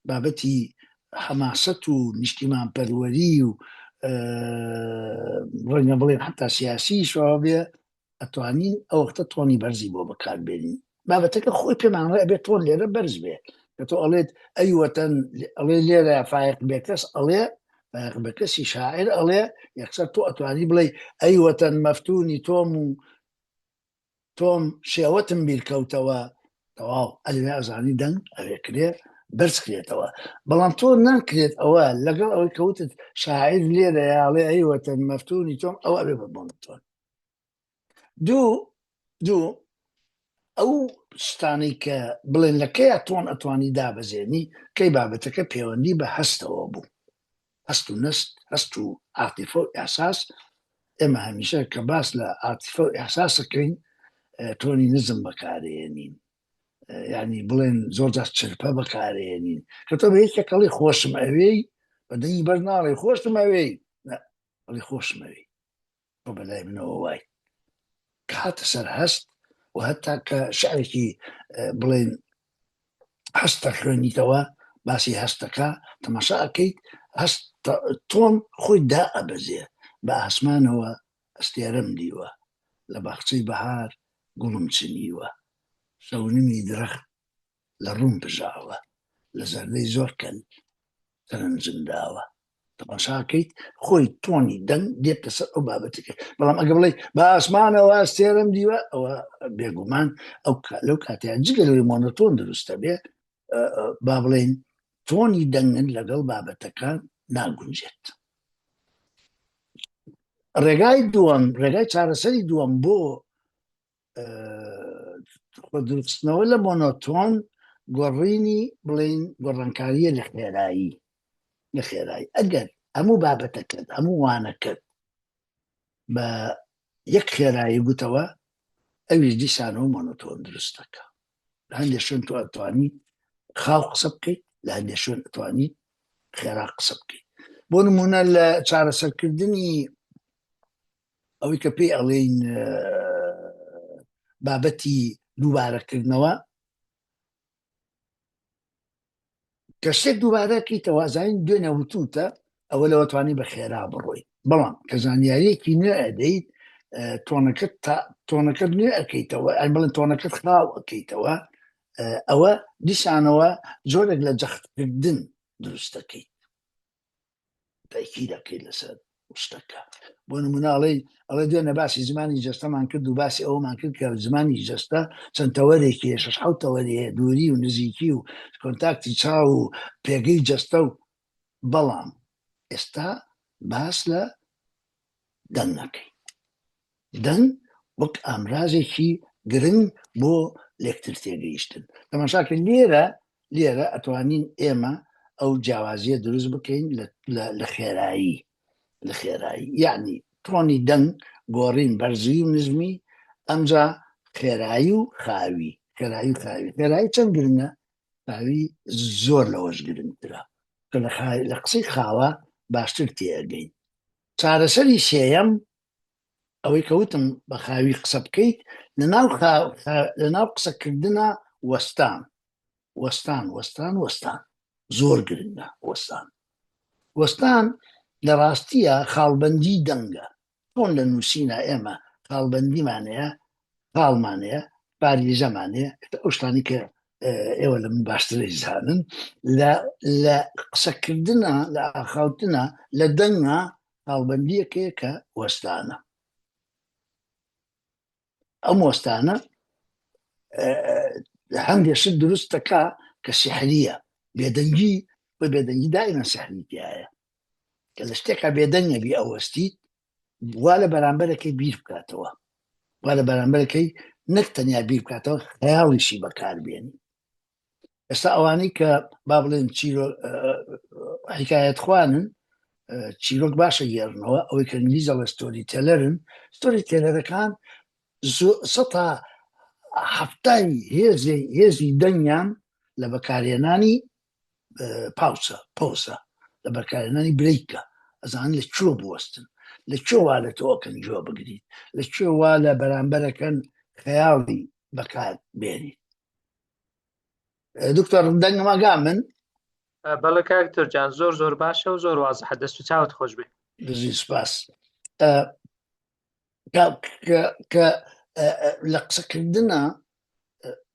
بابەتی حەماسەت و نیشتیمان پەروەری و ڕەنگە بڵێن حتا سیاسیشەوە بێ ئەتوانین ئەو وەختە تۆنی بەرزی بۆ بەکاربێنین بابەتەکە خۆی پێمان ئەبێت تۆن لێرە بەرز بێ کە تۆ ئەڵێت ئەیوەتەن ئەڵێ لێرە فایق بێکەس ئەڵێ فایق بەکەسی شاعر ئەڵێ یەکسەر تۆ ئەتوانی بڵێ ئەیوەتەن مەفتونی تۆم و تۆم شێوەتم بیرکەوتەوە تەواو ئەلوێ ئەزانی دەنگ ئەوێکرێ بەرزکرێتەوە بەڵام تۆ ناکرێت ئەوە لەگەڵ ئەوەی کەوتت شاعر لێرە یاڵێ ئەیوەتەن مەفتونی تۆم ئەو ئەبێ ببڵێ تۆن دوو ئەو شتانەی کە بڵێن لە کەیە تۆن ئەتوانی دابەزێنی کەی بابەتەکە پەیوەندی بە هەستەوە بوو هەست و نەست هەست و عاتیفە و ئیحساس ئێمە هەمیشە کە باس لە عاتیفە و ئیحساسەکەین تۆنی نزم بەکارهێنین یعنی بڵێن زۆر جار چرپە بەکارهێنین کە تۆ بە یەکێکەڵی خۆشم ئەوەی بە دەنگی بەر ناڵێ خۆشم ئەوەی ئەڵێ خۆشم ئەوەی تۆ بەلای منەوە وای کە هاتە سەر هەست و هەتا کە شعرێکی بڵێن هەستە خوێنیتەوە باسی هەستەکە تەماشا ئەکەیت هەست تۆن خۆی دائەبەزێ بە ئاسمانەوە ئەستێرەم دیوە لە باخچەی بەهار گوڵم چنیوە شەونمی درەخت لە ڕوون بژاوە لە زەردەی زۆر کەن سەرنجم داوە تەماشاکەیت خۆی تۆنی دەنگ دێتە سەر ئەو بابەتەکە بەڵام ئەگە بڵێ بە ئاسمانەوە ئەستێرەم دیوە ئەوە بێگومان ئەو لەو کاتیان جگە لەوەی مۆنۆتۆن دروستە بێ با بڵێن تۆنی دەنگن لەگەڵ بابەتەکان ناگونجێت ڕێگای چارەسەری دووەم بۆ خۆدروستنەوە لە مۆنۆتۆن گۆڕینی بڵێن گۆڕانکاریە لە خێرایی ئەگەر هەموو بابەتەکەت هەموو وانەکەت بە یەک خێرایی گوتەوە ئەویش دیسانەوە مۆنۆتۆن دروستەکە لە هەندێک شوێن تۆ ئەتوانیت خاو قسە بکەیت لە هەندێک شوێن ئەتوانیت خێرا قسە بکەیت بۆ نمونە لە چارەسەرکردنی ئەوەی کە پێی ئەڵێین بابەتی دووبارەکردنەوە کە شتێک دووبارەکەیتەوە زانین دوێنێ وتوتە ئەوە لەوە توانی بە خێرا بڕۆی بەڵام کە زانیاریەکی نوێ ئەدەیت تۆنەکەت نوێ ئەەکەیتەوە ئەن بڵێن تۆنەکەت خاو ئەەکەیتەوە ئەوە دیسانەوە زۆرێک لە جەختکردن دروستەکەیت تاکی دەکەیت لەسەر شتەکە بۆ نموناڵی ئەڵێ دوێنە باسی زمانی جەستەمان کرد و باسی ئەومان کرد کە زمانی جەستە چەند تەوەرێکی شش حەوت تەوەریە دووری و نزیکی و کۆنتاکتی چاو و پێگەی جەستە و بەڵام ئێستا باس لە دەنگەکەی دەنگ وەک ئامرازێکی گرنگ بۆ لێکتر تێگەیشتن تەماشاکە لێرە ئەتوانین ئێمە ئەو جیاوازیە دروست بکەین لە خێرایی یعنی تۆنی دەنگ گۆڕین بەرزی و نزمی ئەمجا خێرایی و خاوی خێرایی چەند گرنگە خاوی زۆر لەوەش گرنگترە کە لە قسەی خاوە باشتر تێگەین چارەسەری سێیەم ئەوەی کەوتم بە خاوی قسە بکەیت لەناو قسەکردنە وەستان زۆر گرنگە وەستان لە ڕاستیە خاڵبەندی دەنگە چۆن لە نووسینە ئێمە خاڵبەندیمانەیە خاڵمانەیە پاریزەمانەیە ئەو شتانی کە ئێوە لە من باشترە زانن لە قسەکردنە لە ئاخاوتنە لە دەنگە خاڵبەندیەکەیە کە وەستانە ئەم وەستانە هەندێشت دروستەکە کە سحریە بێدەنگی بە بێدەنگی دائما سحریتیایە کە لە شتێکە بێدەنگە بی ئەوەستیت وا لە بەرامبەرەکەی بیر بکاتەوە وا لە بەرامبەرەکەی نەک تەنیا بیر بکاتەوە خەیاڵیشی بەکاربێنی ئێستا ئەوانەی کە با بڵێن حکایەت خوانن چیرۆک باشە گێڕنەوە ئەوەی کە ئینگلیزە لە ستۆری تێلەرن ستۆری تێلەرەکان سەتا هەفتای هێزی دەنگیان لە بەکارهێنانی پەوسە لە بەکارهێنانی برەیکە ئەزان لە کوێ بوەستن لە کوێوا لە تۆکەن جۆ بگریت لە کوێوا لە بەرامبەرەکەن خەیاڵی بەکار بێنیت دکتۆر دەنگماگا من بەڵێ کاکتۆر جان زۆر باشە و زۆر وازەحە دەست و چاوت خۆش بێ بزی سپاس کە لە قسەکردنە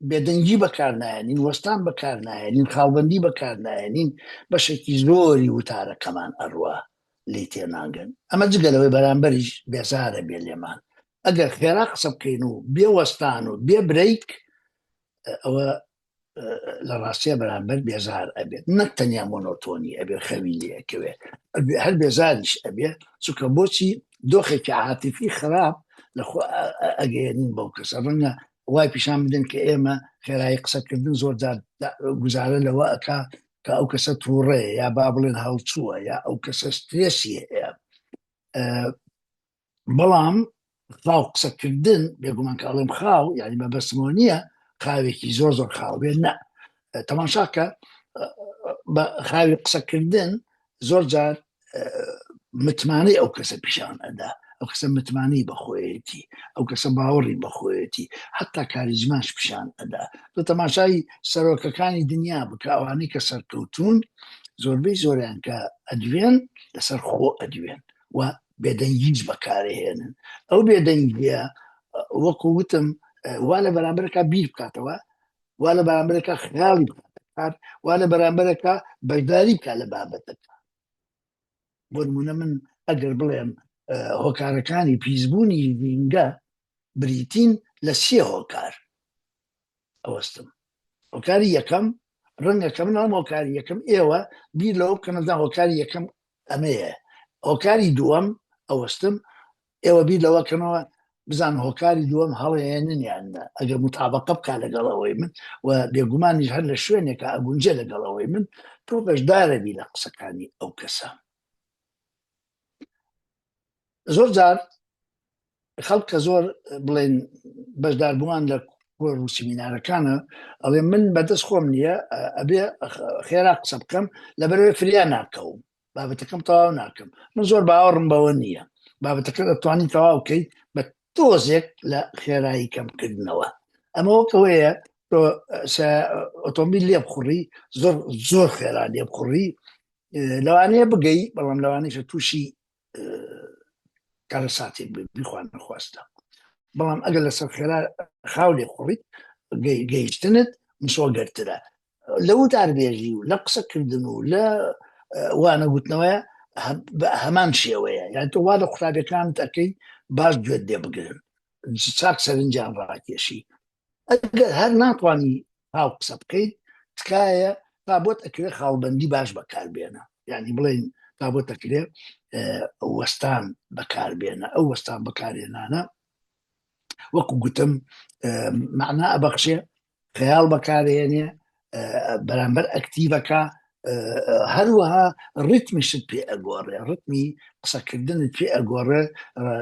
بێدەنگی بەکارنایەنین وەستان بەکارنایەنین خاڵبەندی بەکارنایەنین بەشێکی زۆری وتارەکەمان ئەڕوا لی تێناگەن ئەمە جگەلەوەی بەرامبەریش بێزارە بێ لێمان ئەگەر خێرا قسە بکەین و بێ وەستان و بێ برەیک ئەوە لە ڕاستیە بەرامبەر بێزار ئەبێت نەک تەنیا مۆنۆتۆنی ئەبێ خەوی لێکەوێ هەر بێزاریش ئەبێ چونکە بۆچی دۆخێکی عاتیفی خراپ لەخۆ ئەگەێنین بەو کەسە ڕەنگە وای پیشان بدەن کە ئێمە خێرایی قسەکردن زۆر گوزارە لەوە ئەکا کە ئەو کەسە تووڕێ یا با بڵێن هەڵچووە یا ئەو کەسە سترێسی هەیە بەڵام خاو قسەکردن بێگومان کە ئەڵێم خاو یعنی بە بەسمۆ نییە خاوێکی زۆر خاو بێت نە تەماشاکە بە خاوی قسەکردن زۆر جار متمانەی ئەو کەسە پیشان ئەدا ئەو کەسە متمانی بەخۆیەتی ئەو کەسە باوەڕی بەخۆیەتی حتا کاریزماش پیشان ئەدا تۆ تەماشای سەرۆکەکانی دنیا بکە ئەوانەی کە سەرکەوتون زۆربەی زۆریان کە ئەدوێن لەسەر خۆ ئەدوێن و بێدەنگیش بەکارهێنن ئەو بێدەنگیە وەکو وتم وا لە بەرامبەرەکە بیر بکاتەوە وا لە بەرامبەرەکە خیاڵی بکات وا لە بەرامبەرەکە بەشداری بکات لە بابەتەکە بۆ نمونە من ئەگەر بڵێم هۆکارەکانی پیسبوونی ڤینگە بریتین لە سێ هۆکار ئەوەستم هۆکاری یەکەم ڕەنگەکە منەوەم هۆکاری یەکەم ئێوە بیر لەوە بکەنەدا هۆکاری یەکەم ئەمەیە هۆکاری دووەم ئەوەستم ئێوە بیر لەوەکەنەوە بزان هۆکاری دووەم هەڵێننیاندا ئەگەر متابقە بکە لەگەڵەوەی من و بێگومانیش هەر لە شوێنێکە ئەگونجێ لەگەڵەوەی من تۆ بەشدارەبی لە قسەکانی ئەو کەسە زۆر جار خەڵکە زۆر بڵێن بەشداربووان لە کۆر و سیمینارەکانە ئەڵێ من بەدەست خۆم نییە ئەبێ خێرا قسە بکەم لەبەرەوەی فریا ناکەوم بابەتەکەم تەواو ناکەم من زۆر باوەڕم بەوە نییە بابەتەکە دەتوانی تەواو بکەیت بە تۆزێک لە خێرایی کەمکردنەوە ئەمە وەکەوەیە تۆ ئۆتۆمبیل لێ بخوڕی زۆر خێرا لێ بخوڕی لەوانەیە بگەی بەڵام لەوانەیە تووشی کارەساتێک بیخوان نەخواستە بەڵام ئەگەر لەسەر خێرا خاو لێ خوڕیت گەیشتنت مسۆگەرترە لەو داربێژی و لە قسەکردن و لە وانەگوتنەوەیە هەمان شێوەیە یان تۆ وا لە قوتابیەکان دەکەی باش گوێت لێ بگرن چاک سەرنجیان ڕاکێشی ئەگەر هەر ناتوانی هاو قسە بکەیت تکایە تا بۆت ئەکرێ خاڵبەندی باش بەکاربێنە یعنی بڵێن تا بۆ تەکرێ وەستان بەکاربێنە ئەو وەستان بەکارێنانە وەکو گوتم معنا ئەبەخشێ خەیاڵ بەکارێنێ بەرامبەر ئەکتیڤەکە هەروەها ڕیتمیشت پێ ئەگۆڕێ ڕتمی قسەکردنت پێ ئەگۆڕێ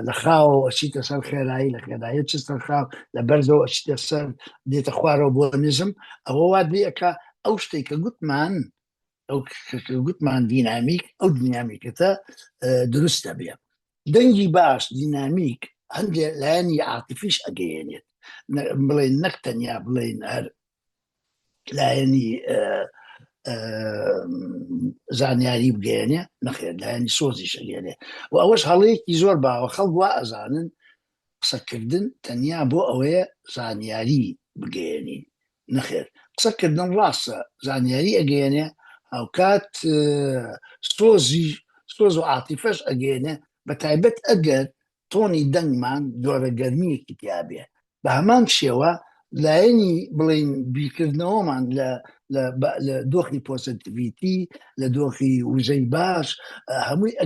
لە خاوەوە ئەچیتە سەر خێرایی لە خێرایی چستە خاو لە بەرزەوە ئەچیتە سەر دێتە خوارەوە بۆ نزم ئەوە وات بێکە ئەو شتێک کە گوتمان ئەو گوتمان دینامیک ئەو دینامیکەتە دروستە بێ دەنگی باش دینامیک هەندێک لایەنی عاتیفیش ئەگەیێنێت بڵێن نەک تەنیا بڵێن هەر لایەنی زانیاری بگەێنێ نەخێر لایەنی سۆزی شەگەێنێ و ئەوەش هەڵەیەکی زۆر باوە خەڵک وا ئەزانن قسەکردن تەنیا بۆ ئەوەیە زانیاری بگەێنی نەخێر قسەکردن ڕاستە زانیاری ئەگەێنێ هاوکات سۆز و عاتیفەش ئەگەێنێ بە تایبەت ئەگەر تۆنی دەنگمان دۆرە گەرمیەکی تیابێ بە هەمان شێوە لایەنی بڵین بیرکردنەوەمان لە دۆخی پۆزیتیڤیتی لە دۆخی وزەی باش هەمووی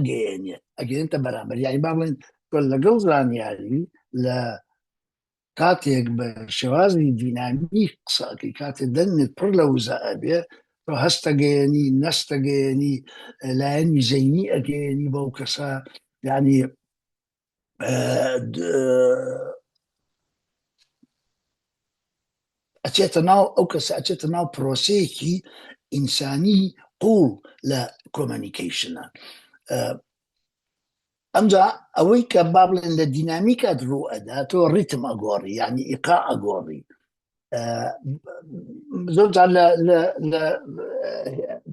ئەگەێنێتە بەرامبەر یانی با بڵێن تۆ لەگەڵ زانیاری لە کاتێک بە شێوازی دینامیک قسەکەی کاتێک دەنگت پڕ لە وزە ئەبێ تۆ هەستەگەێنی نەستەگەێنی لایەنی زەینی ئەگەێنی بەو کەسە یعنی ئەچێتە ناو ئەو کەسە ئەچێتە ناو پرۆسەیەکی ئینسانی قوڵ لە کۆمەنیکیشنە ئەمجا ئەوەی کە با بڵێن لە دینامیکات ڕوو ئەدا تۆ ڕیتم ئەگۆڕی یعنی ئیقا ئەگۆڕی زۆر جار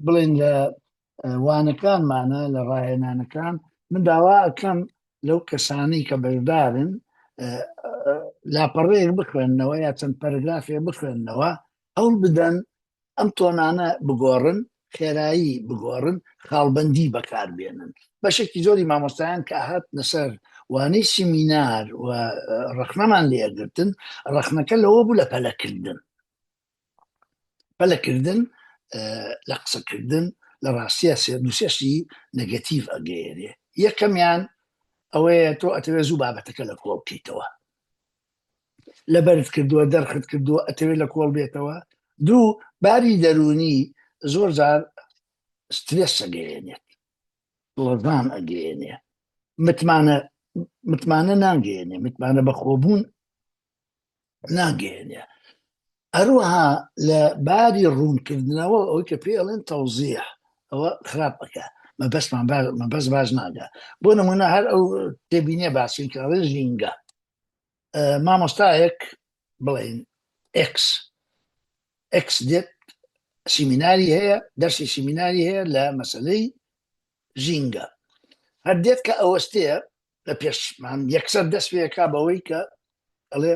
بڵێن لە وانەکانمانە لە ڕاهێنانەکان من داوا ئەکەم لەو کەسانی کە بەشدارن لاپەڕەیەک بخوێننەوە یا چەند پەرگرافێک بخوێننەوە هەوڵ بدەن ئەم تۆنانە بگۆڕن خێرایی بگۆڕن خاڵبەندی بەکاربێنن بەشێکی زۆری مامۆستایان کە هات لەسەر وانەی سیمینار و ڕەخنەمان لێگرتن ڕەخنەکە لەوە بوو لە پەلەکردن لە قسەکردن لە ڕاستیە دووسێشی نەگەتیڤ ئەگەێنێ یەکەمیان ئەوەیە تۆ ئەتەوێت زوو بابەتەکە لە کۆڵ بکەیتەوە لەبەرت کردووە دەرخت کردووە ئەتەوێت لە کۆڵ بێتەوە دوو باری دەرونی زۆر جار سترێس ئەگەێنێت لەزان ئەگەێنێ متمانە ناگەێنێ متمانە بەخۆبوون ناگەێنێ هەروەها لە باری ڕوونکردنەوە ئەوەی کە پێڵێن تەوزیح ئەوە خراپ بکە مەبەست باش ناگە بۆ نمونە هەر ئەو تێبینێ باسی کەڵێ ژینگە مامۆستایەک بڵێن ئەکس دێت سیمیناری هەیە دەرسی سیمیناری هەیە لە مەسەلەی ژینگە هەر دێت کە ئەوەستەیە لە پێشمان یەکسەر دەست پێەکا بەوەی کە ئەڵێ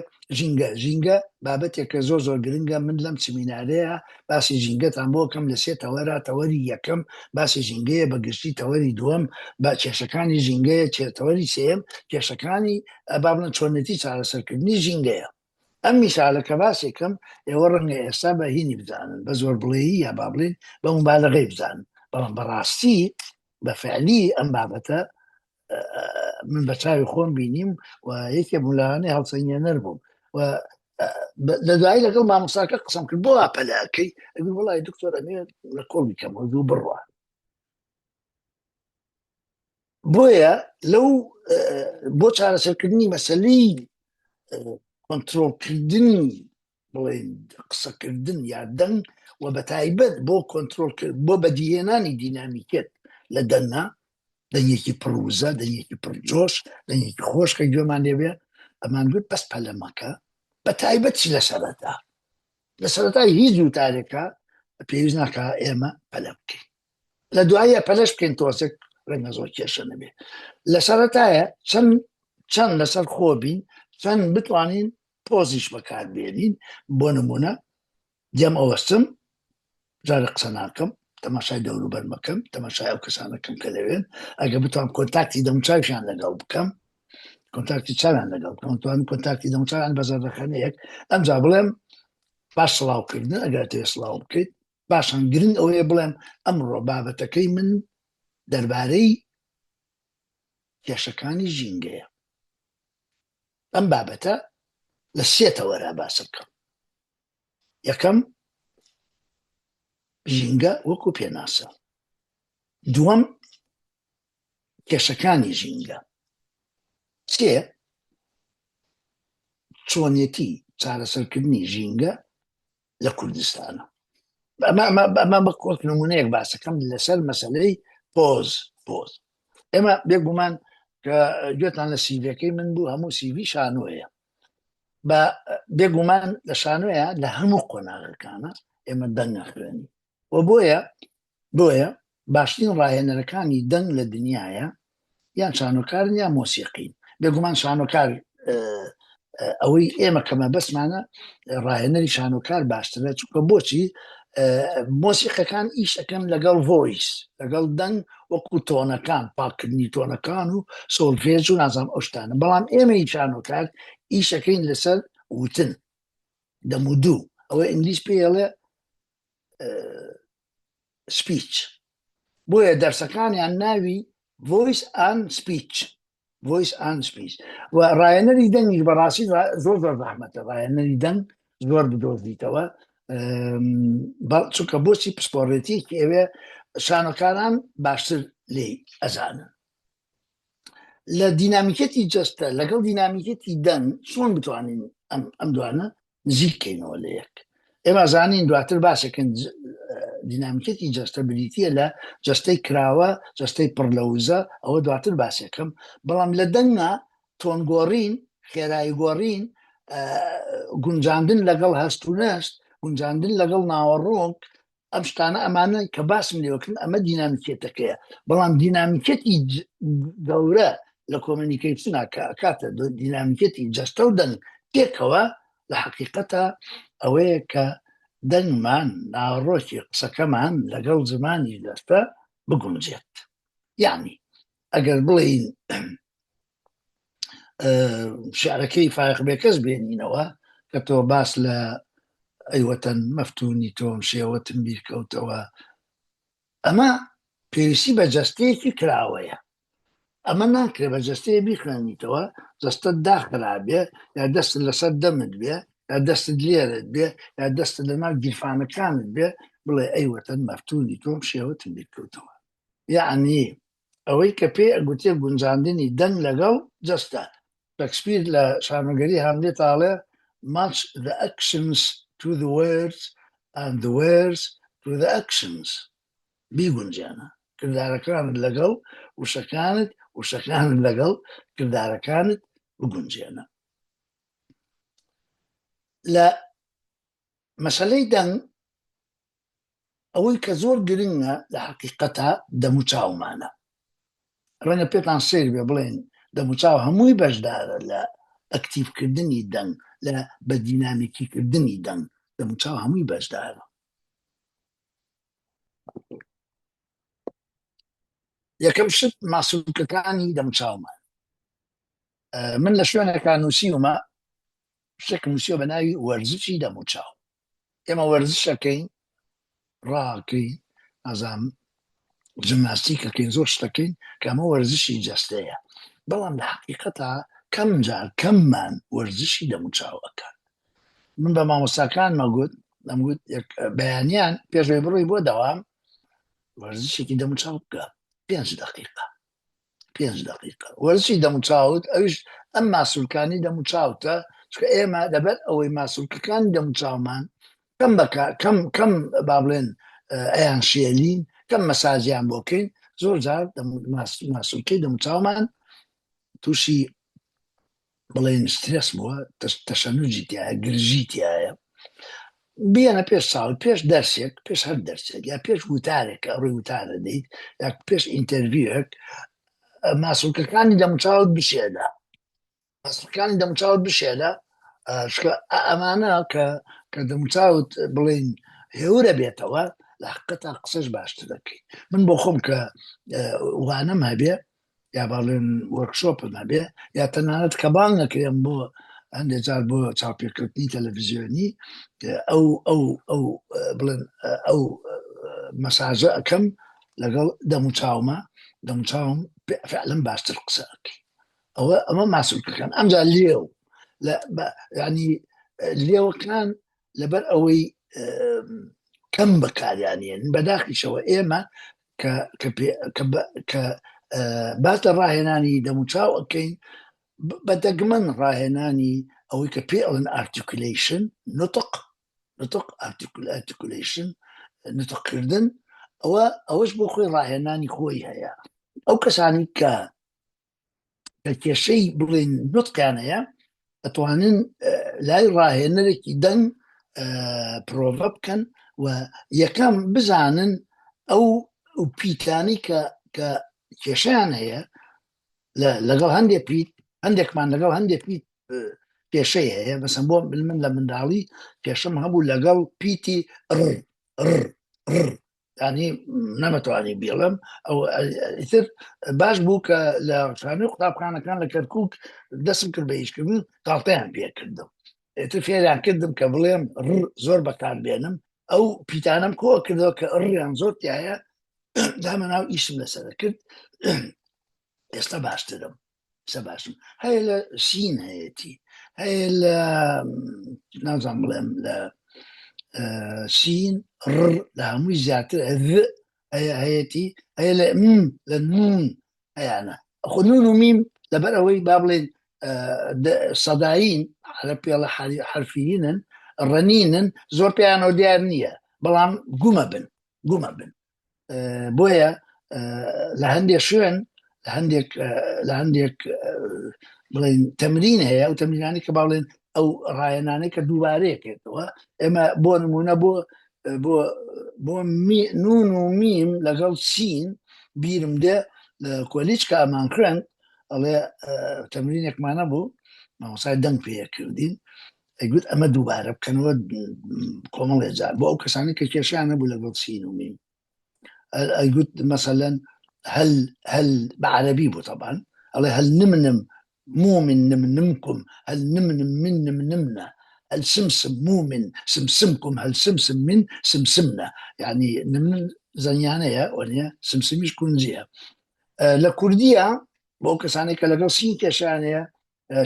ژینگە بابەتێکە زۆر گرنگە من لەم سیمینارەیە باسی ژینگەتان بۆکەم لە سێ تەوەرە تەوەری یەکەم باسی ژینگەیە بەگشتی تەوەری دووەم با کێشەکانی ژینگەیە تەوەری سێم کێشەکانی با بڵێن چۆنەتی چارەسەرکردنی ژینگەیە ئەم میسالەکە باسێکم ئێوە ڕەنگە ئێستا بە هینی بزانن بە زۆر بڵێیی یا با بڵێن بە مبالغەی بزانن بەڵام بەڕاستی بە فعلی ئەم بابەتە من بە چاوی خۆم بینیم و یەکێ مولانەی هەڵسەنگێنەر بووم و لە دوایی لەگەڵ مامۆستاکە قسەم کرد بۆ ئاپەلاکەی ئەگوڵ وەڵای دکتۆر ئەمێ لە کۆڵ بیکەم وەدوو بڕوە بۆیە لەو بۆ چارەسەرکردنی مەسەلەی کۆنترۆڵکردنی بڵێن قسەکردن یا دەنگ و بە تایبەت بۆ کۆنترۆڵکرد بۆ بەدیهێنانی دینامیکێت لە دەنگە دەنگێکی پڕوزە دەنگێکی پڕجۆش دەنگێکی خۆش کە گوێمان لێبێ ئەمان گوت بەس پەلەمەکە بە تایبەتی لە سەرەتای هیچ وتارێکە پێویست ناکە ئێمە پەلە بکەین لە دوایە پەلەش بکەین تۆزێک ڕێنە زۆر کێشە نەبێ لە سەرەتایە چەند لەسەر خۆ بین چەند بتوانین پۆزیش بەکاربێنین بۆ نمونە دێم ئەوەستم جارە قسە ناکەم تەماشای دەوروبەر مەکەم تەماشای ئەو کەسانەکەم کە لەوێن ئەگە بتوان کۆنتاکتی دەموچاویان لەگەڵ بکەم کۆنتاکتی چاویان لەگەڵ بکەم توانم کۆنتاکتی دەموچاویان بە زەردەخانەیەک ئەمجا بڵێم باش سڵاوکردن ئەگەر تێ سڵاو بکەیت باشان گرنگ ئەوەیە بڵێم ئەمڕۆ بابەتەکەی من دەربارەی کێشەکانی ژینگەیە ئەم بابەتە لە سێتەوەرا باس بکەم یەکەم ژینگە وەکو پێناسە دووەم کێشەکانی ژینگە سێ چۆنیەتی چارەسەرکردنی ژینگە لە کوردستانە ئەمە بە کۆک نمونەیەک باسەکەم لەسەر مەسەلەی پۆز ئێمە بێگومان کە گوێتان لە سیڤەکەی من بوو هەموو سیڤی شانۆیە بە بێگومان لە شانۆیە لە هەموو قۆناغەکانە ئێمە دەنگ نەخوێنی و بۆیە باشترین ڕاهێنەرەکانی دەنگ لە دنیاە یان شانۆکارن یان مۆسیقین بێگومان شانۆکار ئەوەی ئێمە کەمە بەسمانە ڕاهێنەری شانۆکار باشترە چونکە بۆچی مۆسیقەکان ئیش ئەەکەن لەگەڵ ڤۆیس لەگەڵ دەنگ وەکو تۆنەکان پاکردنی تۆنەکان و سۆڵفێج و نازام ئەو شتانە بەڵام ئێمەی شانۆکار ئیشەکەین لەسەر وتن دەمودوو ئەوە ئینگلیس پێڵێ سپیچ بۆیە دەرسەکانیان ناوی ڤۆیس ئان سپیچ و ڕاهێنەری دەنگیش بەڕاستی زۆر ڕەحمەتە ڕاهێنەری دەنگ زۆر بدۆزیتەوە چونکە بۆچی پسپۆڕێتیکی ئەوێ شانۆکاران باشتر لێ ئەزانن لە دینامیکەتی جەستە لەگەڵ دینامیکەتی دەنگ چۆن بتوانین ئەم دوانە نزیک بکەینەوە لە یەک ئێمە زانین دواتر باسەکەن دینامیکەتی جەستە بریتیە لە جەستەی کراوە جەستەی پڕلەوزە ئەوە دواتر باسەکەم بەڵام لە دەنگە تۆنگۆڕین خێرایی گۆڕین گونجاندن لەگەڵ هەست و نەست گونجاندن لەگەڵ ناوەڕۆک ئەم شتانە ئەمانە کە باسم لێوەکردن ئەمە دینامیکێتەکەیە بەڵام دینامیکەتی گەورە لە کۆمەنیکەیشنە کاتە دینامیکەتی جەستە و دەنگ تێکەوە لە حقیقەتە ئەوەیە کە دەنگمان ناوەڕۆکی قسەکەمان لەگەڵ زمانی دەستە بگونجێت یعنی ئەگەر بڵین شعرەکەی فایق بێکەس بێنینەوە کە تۆ باس لە ئەیوەتەن مەفتونی تۆم شێوەتم بیرکەوتەوە ئەمە پێویستی بە جەستەیەکی کراوەیە ئەمە ناکرێت بە جەستەیە بیخوێنیتەوە جەستت داخرابێ یا دەست لەسەر دەمت بێ یا دەستت لێرت بێ یا دەست لەناو گیرفانەکانت بێ بڵێ ئەیوەتەن مەفتونی تۆم شێوەتم بیرکەوتەوە یعنی ئەوەی کە پێ ئەگوتێ گونجاندنی دەنگ لەگەڵ جەستە شەکسپیر لە شانۆگەری هاملێت ئاڵێ match the actions to the words and the words to the actions بیگونجانە کردارەکانت لەگەڵ وشەکانت وشەکانت لەگەڵ کردارەکانت بگونجێنە لە مەسەلەی دەنگ ئەوەی کە زۆر گرنگە لە حقیقەتە دەموچاومانە ڕەنگە پێتان سیر بێ بڵێن دەموچاو هەمووی بەشدارە لە ئەکتیڤکردنی دەنگ لە بە دینامیکیکردنی دەنگ دەموچاو هەمووی بەشدارە یەکەم شت ماسوولکەکانی دەموچاومان من لە شوێنێکان نووسیومە شتێک نووسیوە بە ناوی وەرزشی دەموچاو ئێمە وەرزشەکەین ڕاکەین ئازام جمناستیکەکەین زۆر شتەکەین کە ئەمە وەرزشی جەستەیە بەڵام لە حقیقەتە کەم جار کەممان وەرزشی دەموچاوەکان من بە مامۆستاکان مەگوت بەیانیان پێشوەی بڕۆی بۆ دەوام وەرزشێکی دەموچاو بکە 5 دقیقە وەرزشی دەموچاوت ئەوش ئەم ماسوولکانی دەموچاوتە چکە ئێمە لەبەر ئەوەی ماسوولکەکانی دەموچاومان کەم با بڵێن ئەیان شێلین کەم مەساجیان بۆکەین زۆر جار ماسوولکەی دەموچاومان تووشی بڵێن سترێس بووە تەشەنوجی تایە گرژی تایە بێنە پێش ساڵ پێش دەرسێک پێش هەر دەرسێک یا پێش وتارێک ڕووی وتارە دەیت یا پێش ئینتەرویوێک ماسوولکەکانی دەموچاوت بشێدا ماسوولەکانی دەموچاوت بشێدا ئەمانە کە دەموچاوت بڵێن هێورە بێتەوە لە حقیقەتا قسەش باشتر دەکەی من بۆ خۆم کە وانەم هەبێ یا باڵێن وەرکشۆپم هەبێ یا تەنانەت کە بانگ نەکرێم بۆ هەندێک جار بۆ چاپێکردنی تەلەڤیزیۆنی ئەو بڵێن ئەو مەساژە ئەەکەم لەگەڵ دەموچاوم فعلەن باشتر قسە ئەەکەی ئەمە ماسوولکەکان ئەمجا لێو ینی لێوەکان لەبەر ئەوەی کەم بەکاریانیان بەداخلیشەوە ئێمە کە باتە ڕاهێنانی دەموچاو ئەەکەین بەدەگمەن ڕاهێنانی ئەوەی کە پێ ئەڵێن ئارتیکولیشن نوتق ئارتیکولیشن نوتقکردن ئەوەش بۆ خۆی ڕاهێنانی خۆی هەیە ئەو کەسانی کە کێشەی بڵێن نوتقیان هەیە ئەتوانن لای ڕاهێنەرێکی دەنگ پرۆڤە بکەن و یەکەم بزانن ئەو پیتانی کە کێشیان هەیە لەگەڵ هەندێکمان لەگەڵ هەندێک پیت کێشەی هەیە بەسم بۆ من لە منداڵی کێشەم هەبوو لەگەڵ پیتی ینی نەمەتوانی بێڵم ئەو ئیتر باش بوو کە لە شانوی قوتابخانەکان لە کەرکووک دەستم کرد بە ئیشکردن تاڵتەیان پێکردم ئیتر فێریان کردم کە بڵێم زۆر بەکاربێنم ئەو پیتانم کۆ کردەوە کە ڕیان زۆر تایە دامە ناو ئیشم لەسەر کرد ئێستا باشترم باشم هەیە لە سین هەیەی هەیە لە نازان بڵێم لە سین لە هەمووی زیاتر هەیەی هەیە لە نون هەیەە خۆ نون و میم لەبەر ئەوەی با بڵێن سەداین لە پێڵە حرفینن ڕەنینن زۆر پێیانەوە دیار نییە بەڵام گومە بن بۆیە لە هەندێک شوێن لە هەندێک بڵێن تەمرین هەیە و تەمرینانی کە باڵێن ئەو ڕاهێنانەی کە دووبارەیەکێتەوە ئێمە بۆ نمونە بۆ نون و میم لەگەڵ سین بیرم دێ لە کۆلیج کە ئەمان خوێند ئەڵێ تەمرینێکمانە بوو مامۆسای دەنگ پێکردین ئەیگوت ئەمە دووبارە بکەنەوە کۆمەڵێ جار بۆ ئەو کەسانی کە کێشیان نەبوو لەگەڵ سین و میم ئەیگوت مەسەلەن هل بعربي بو طبعا الله هل نمنم مؤمن نمنمكم هل نمنم من نمنمنا هل سمسم مؤمن سمسمكم هل سمسم من سمسمنا يعني نمن زنيانية ونيا سمسميش كونزيا لكردية بو كساني كالقل سين كشانية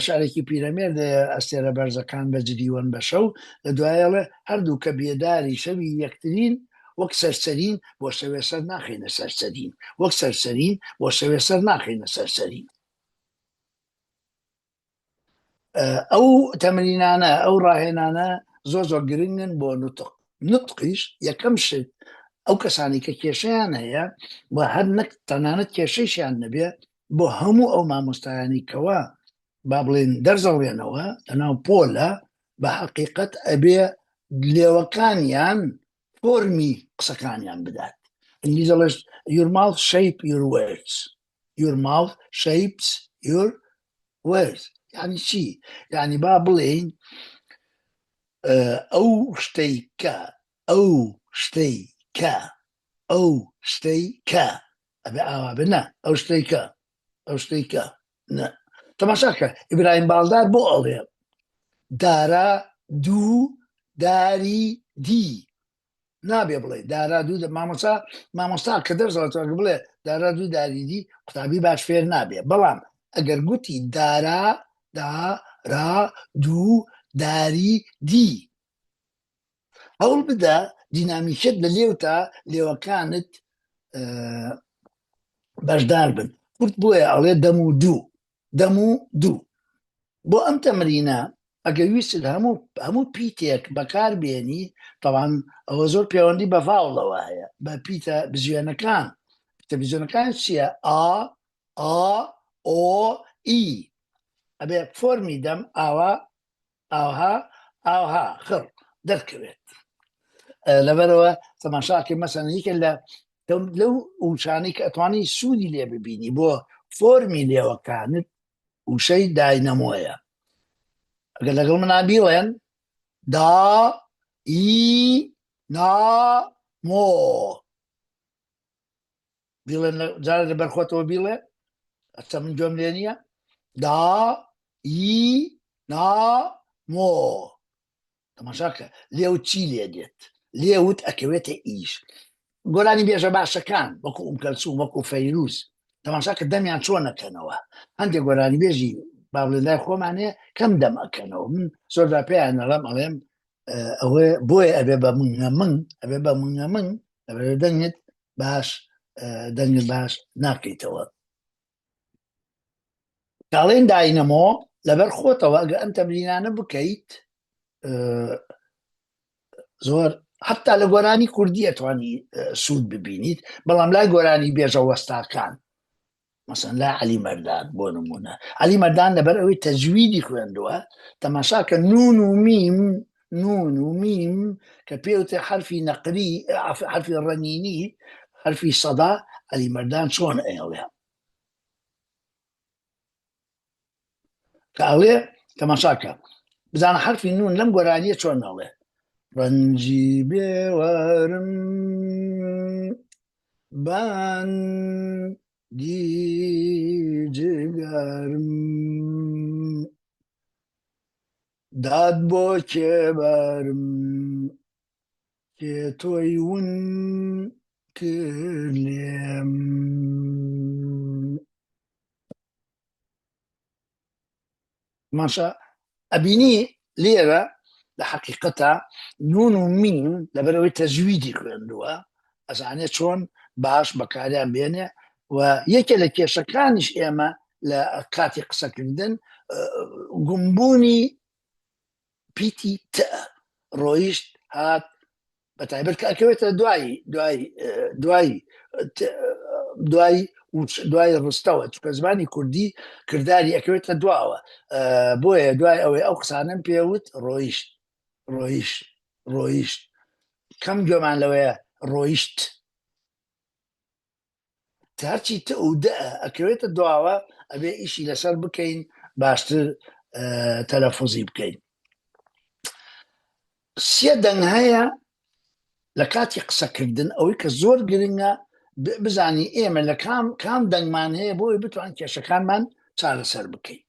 شارێکی پیرەمێر ئەستێرە بەرزەکان بەجددیوەن بەشەو لە دوایەڵێ هەردوو کە بێداری شەوی یەکترین وەک سەرسەرین بۆ شەوێسەر ناخینە سەرسەرین وەک سەرسەرین بۆ شەوێسەر ناخینە سەرسەرین ئەو تەمرینانە ئەو ڕاهێنانە زۆر گرنگن بۆ نوتقیش یەکەم شت ئەو کەسانی کە کێشەیان هەیە بۆ هەر نەک تەنانەت کێشەیشیان نەبێ بۆ هەموو ئەو مامۆستایانی کەوە با بڵێن دەرزەڵێنەوە لەناو پۆلە بە حەقیقەت ئەبێ لێوەکانیان فۆرمی قسەکانیان بدات ئینگلیزی دەڵێت your mouth shape your words your mouth shapes your words یعنی چی؟ یعنی با بڵێن ئەو شتەی کە ئەبێ ئاوا بنە ئەو شتەی کە نە تەماشاکە ئیبراهیم باڵدار بۆ ئەڵێ دارا دوو داری دی نابێ بڵێ دارا دوو مامۆستا کە دەرزەڵێتەوە بڵێ دارا دوو داری دی قوتابی باش فێر نابێ بەڵام ئەگەر گوتی دارا دوو داری دی هەوڵ بدە دینامیکت لە لێو تا لێوەکانت بەشدار بن قورت بۆیە ئەڵێ دەم و دوو بۆ ئەم تەمرینە ئەگەر ویست هەموو پیتێک بەکار بێنی تەوان ئەوە زۆر پەیوەندی بە ڤاوڵەوە هەیە بە پیتە بزوێنەکان پیتە بزوێنەکان چییە ئا ئۆ ئی ئەبێ فۆرمی دەم ئاوها خڕ دەرکەوێت لەبەرەوە تەماشاکە مەسەن یەکێ لەو وشانەی کە ئەتوانی سوودی لێ ببینی بۆ فۆرمی لێوەکانت وشەی داینەمۆیە ئەگەر لەگەڵ منا بیڵێن دا ئی نا مۆ بیڵێن جارە لەبەرخۆتەوە بیڵێ ئەچە من جۆم لێ نییە دا ئی نا مۆ تەماشاکە لێوت چی لێ دێت لێوت ئەکەوێتە ئیش گۆرانی بێژە باشەکان وەکو ئومکەلسوم وەکو فەیروز تەماشاکە دەمیان چۆنەکەنەوە هەندێک گۆرانی بێژی باڵێدای خۆمانەیە کەم دەمەکەنەوە من زۆردا پێیان نەڵەم ئەڵێم ئەوە بۆیە ئەبێ بە منە ئەبێ بە منە ئەبێ دەنگت باش دەنگت باش ناکەیتەوە کاڵێن داینەمۆ لەبەر خۆتەوە ئەگە ئەم تەمرینانە بکەیت زۆر حتا لە گۆرانی کوردی ئەتوانی سوود ببینیت بەڵام لای گۆرانی بێژە وەستاکان مەسەن لا عەلی مەردان بۆ نمونە عەلی مەردان لەبەر ئەوەی تەجویدی خوێندووە تەماشاکە نون و میم کە پێوتە حرفی نەقلی حرفی ڕەنینی حرفی سەدا عەلی مەردان چۆن ئێڵێ کاڵێ تەماشاکە بزانە حرفی نون لەم گۆرانیە چۆن نەڵێ ڕەنجی بێوارم بانگی جگارم داد بۆ کێبارم کێ تۆی ون کرد لێم ماشا ئەبینی لێرە لە حقیقەتە نون و میم لەبەرەوەی تەجویدی خوێندووە ئەزانێت چۆن باش بەکاریان بێنێ و یەکێ لە کێشەکانیش ئێمە لە کاتی قسەکردن گومبوونی پیتی ت ڕۆیشت هات بەتایبەت کە ئەکەوێتە دوای ڕستەوە چکە زمانی کوردی کردداری ئەکەوێتە دواوە بۆیە دوای ئەوەی ئەو قسانم پێوت ڕۆیشت کەم گوێمان لەوەیە ڕۆیشت هەرچی ت و دە ئەکەوێتە دواوە ئەبێ ئیشی لەسەر بکەین باشتر تەلەفوزی بکەین سێ دەنگ هەیە لە کاتی قسەکردن ئەوەی کە زۆر گرنگە بزانی ئێمە لە کام دەنگمان هەیە بۆی بتوان کێشەکانمان چارەسەر بکەین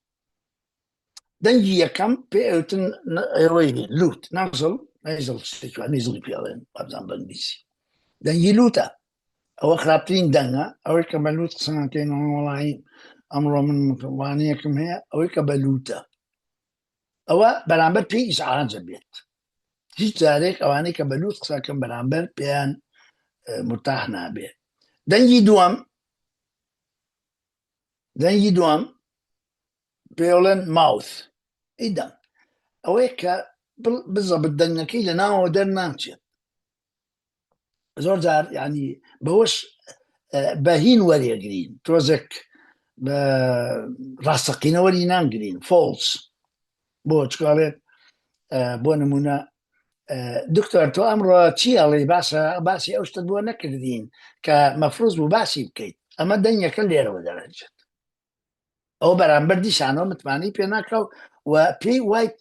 دەنگی یەکەم پێوتن ئەوەی لوت نەیزڵی پێڵێن بابزان بەنگلیسی دەنگی لوتە ئەوە خراپترین دەنگە ئەوەی کە بە لوت قسەکەین وڵی ئەمڕۆ من وانەیەکم هەیە ئەوەی کە بە لوتە ئەوە بەرامبەر پێی ئیزعاجە بێت هیچ جارێک ئەوانەی کە بە لوت قسەکەم بەرامبەر پێیان مرتاح نابێت دەنگی دووەم پێڵێن ماوث ئیدەم ئەوەیە کە بزەبت دەنگەکەی لە ناوەوە دەرناچێت زۆر جار ینی بەوەش بەهین وەرێگرین تۆزێک بە ڕاستەقینەوەری نانگرین فۆلس بۆ چکڵێت بۆ نمونە دکتۆر تۆ ئەمڕۆ چی ئەڵێ باشە باسی ئەو شتت بۆ نەکردین کە مەفروض بوو باسی بکەیت ئەمە دەنگەکە لێرەوە دەرەنجێت ئەو بەرامبەر دیشانەوە متمانی پێ ناکەو و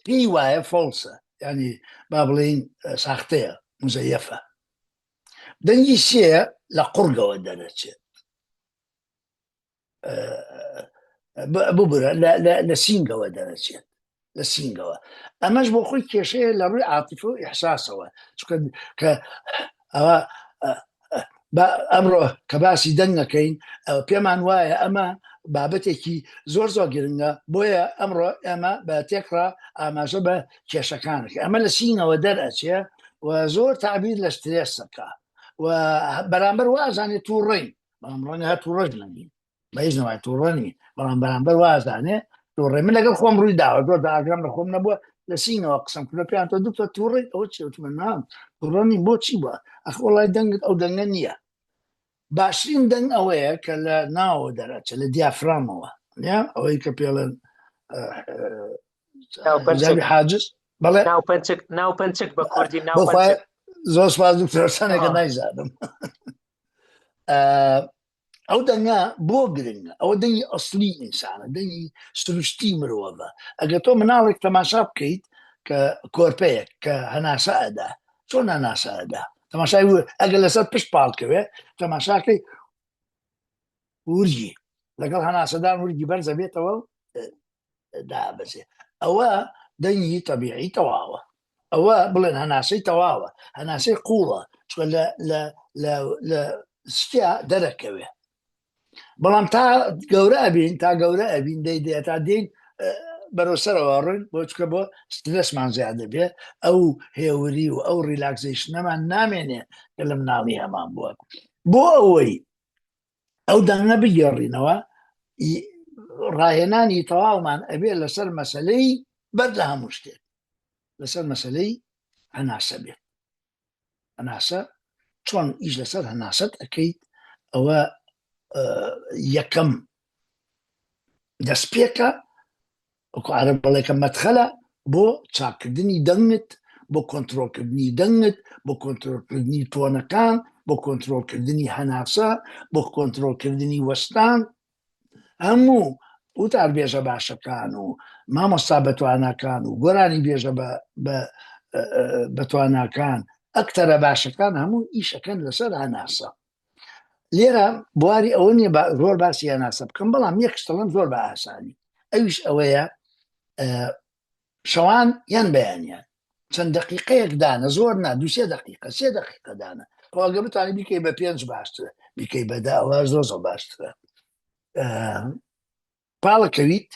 پێی وایە فۆلسە ینی با بڵین ساختەیە مزەیەفە دەنگی سێ لە قورگەوە دەرەچێت ببرە لە سینگەوە دەرەچێت لە سینگەوە ئەمەش بۆ خۆی کێشەیە لە ڕووی عاتیفە و ئیحساسەوە کە ئەوە ئەمڕۆ کە باسی دەنگەکەین پێمان وایە ئەمە بابەتێکی زۆر گرنگە بۆیە ئەمڕۆ ئێمە بە تێکڕا ئاماژە بە کێشەکانەکە ئەمە لە سینەوە دەرئەچێ و زۆر تعبیر لە سترێسەکە و بەرامبەر وازانێت تووڕین بەڵام ڕەنگە هەر تووڕەش نەبین بەهیچ نەوای تووڕەنی بەڵام بەرامبەر وازانێ تووڕێ من لەگەڵ خۆم ڕووی داوە زۆر ئاگرام لە خۆم نەبووە لە سینەوە قسەم کردە پێیان تۆ دوکتۆ تووڕی ئەوە چێتمە نام تووڕەنی بۆچی بووە ئەخ وەڵای دەنگت ئەو دەنگە نییە باشترین دەنگ ئەوەیە کە لە ناوە دەرەچێت لە دیافرامەوە ئەوەی کە پێڵێن حجابی حاجز بەڵێ ناوپەنچک بە کوردی بۆ خوای ناوپەنچک. زۆر سپاس دکتۆر سەنێکە نایزانم. ئەو دەنگا بۆ گرنگە، ئەوە دەنگی ئەسلی ئینسانە، دەنگی سروشتی مرۆڤە. ئەگەر تۆ مناڵێک تەماشا بکەیت کە کۆرپەیەک کە هەناسە ئەدا، چۆن هەناسە ئەدا، تەماشای ئەگەر لەسەر پشت پاڵکەوێ تەماشاکەی ورگی لەگەڵ هەناسەدان ورگی بەرزە بێتەوە دابەزێ. ئەوە دەنگی تەبیعی تەواوە، ئەوە بڵێن هەناسەی تەواوە، هەناسەی قوڵە، چکە لە سیا دەرەکەوێ. بەڵام تا گەورە ئەبین تا گەورە ئەبین دەیدێت تا دێن بەرەوسەرەوە ڕۆین بۆ چکە بۆ سترسمان زیادە بێ، ئەو هێوری و ئەو ریلاکزیشنەمان نامێنێ کە لە مناڵی هەمان بووە. بۆ ئەوەی ئەو دەنگە بگێڕینەوە ڕاهێنانی تەواومان ئەبێ لەسەر مەسەلەی بەر لە هەموو شتێک، لەسەر مەسەلەی هەناسە بێت. هەناسە چۆن ئیش لەسەر هەناسەت ئەەکەیت، ئەوە یەکەم دەستپێکە وەکو عەرەب بەڵێکە مەدخەلە بۆ چاکردنی دەنگت، بۆ کۆنتڕۆلکردنی دەنگت، بۆ کۆنتڕۆلکردنی تۆنەکان، بۆ کۆنتڕۆلکردنی هەناسە، بۆ کۆنتڕۆلکردنی وەستان. هەموو وتار بێژە باشەکان و مامۆستا بەتواناکان و گۆرانی بێژە بەتواناکان، ئەکتەرە باشەکان هەموو ئیشەکەن لەسەر هەناسە. لێرە بواری ئەوە نییە زۆر باسی هەناسە بکەم، بەڵام یەکشتەڵم زۆر بە ئاسانی، ئەویش ئەوەیە شەوان یان بەیانیان چەند دقیقەیەک دانە، زۆر نا، 2-3 دقیقە 3 دقیقە دانە، ئەگە بتوانانی بیکەی بە 5 باشترە، بیکەی بەدا ئەوە زۆر باشترە. پاڵەکەویت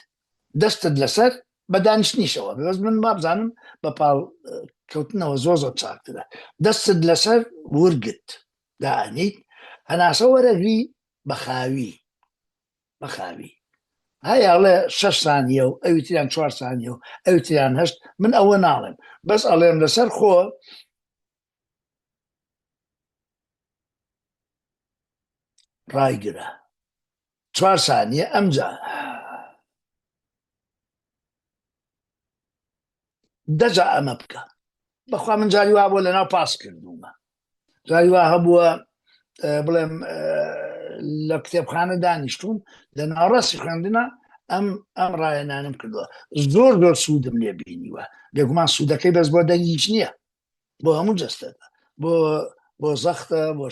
دەستت لەسەر بە دانیشتنیشەوە، بەس من بابزانم بە پاڵ کەوتنەوە زۆر چاکترە، دەستت لەسەر ورگت دانیت، هەناسە وەرەگری بەخاوی هەیەڵێ 6 سانیە و ئەویتریان 4 سانیە و ئەویتریان 8، من ئەوە ناڵێم، بەس ئەڵێم لەسەر خۆ ڕایگرە 4 سانیە ئەمجا 10 ئەمە بکە. بەخوا من جاری وا بۆ لەناو پاس کردومە، جاری وا هەبووە بڵێم لە کتێبخانە دانیشتوم لە ناوڕاستی خوێندنە ئەم ڕایەنانم کردووە، زۆر سوودم لێ بینیوە، بێگومان سوودەکەی بەس بۆ دەنگیش نییە، بۆ هەموو جەستەدا، بۆ زەختە، بۆ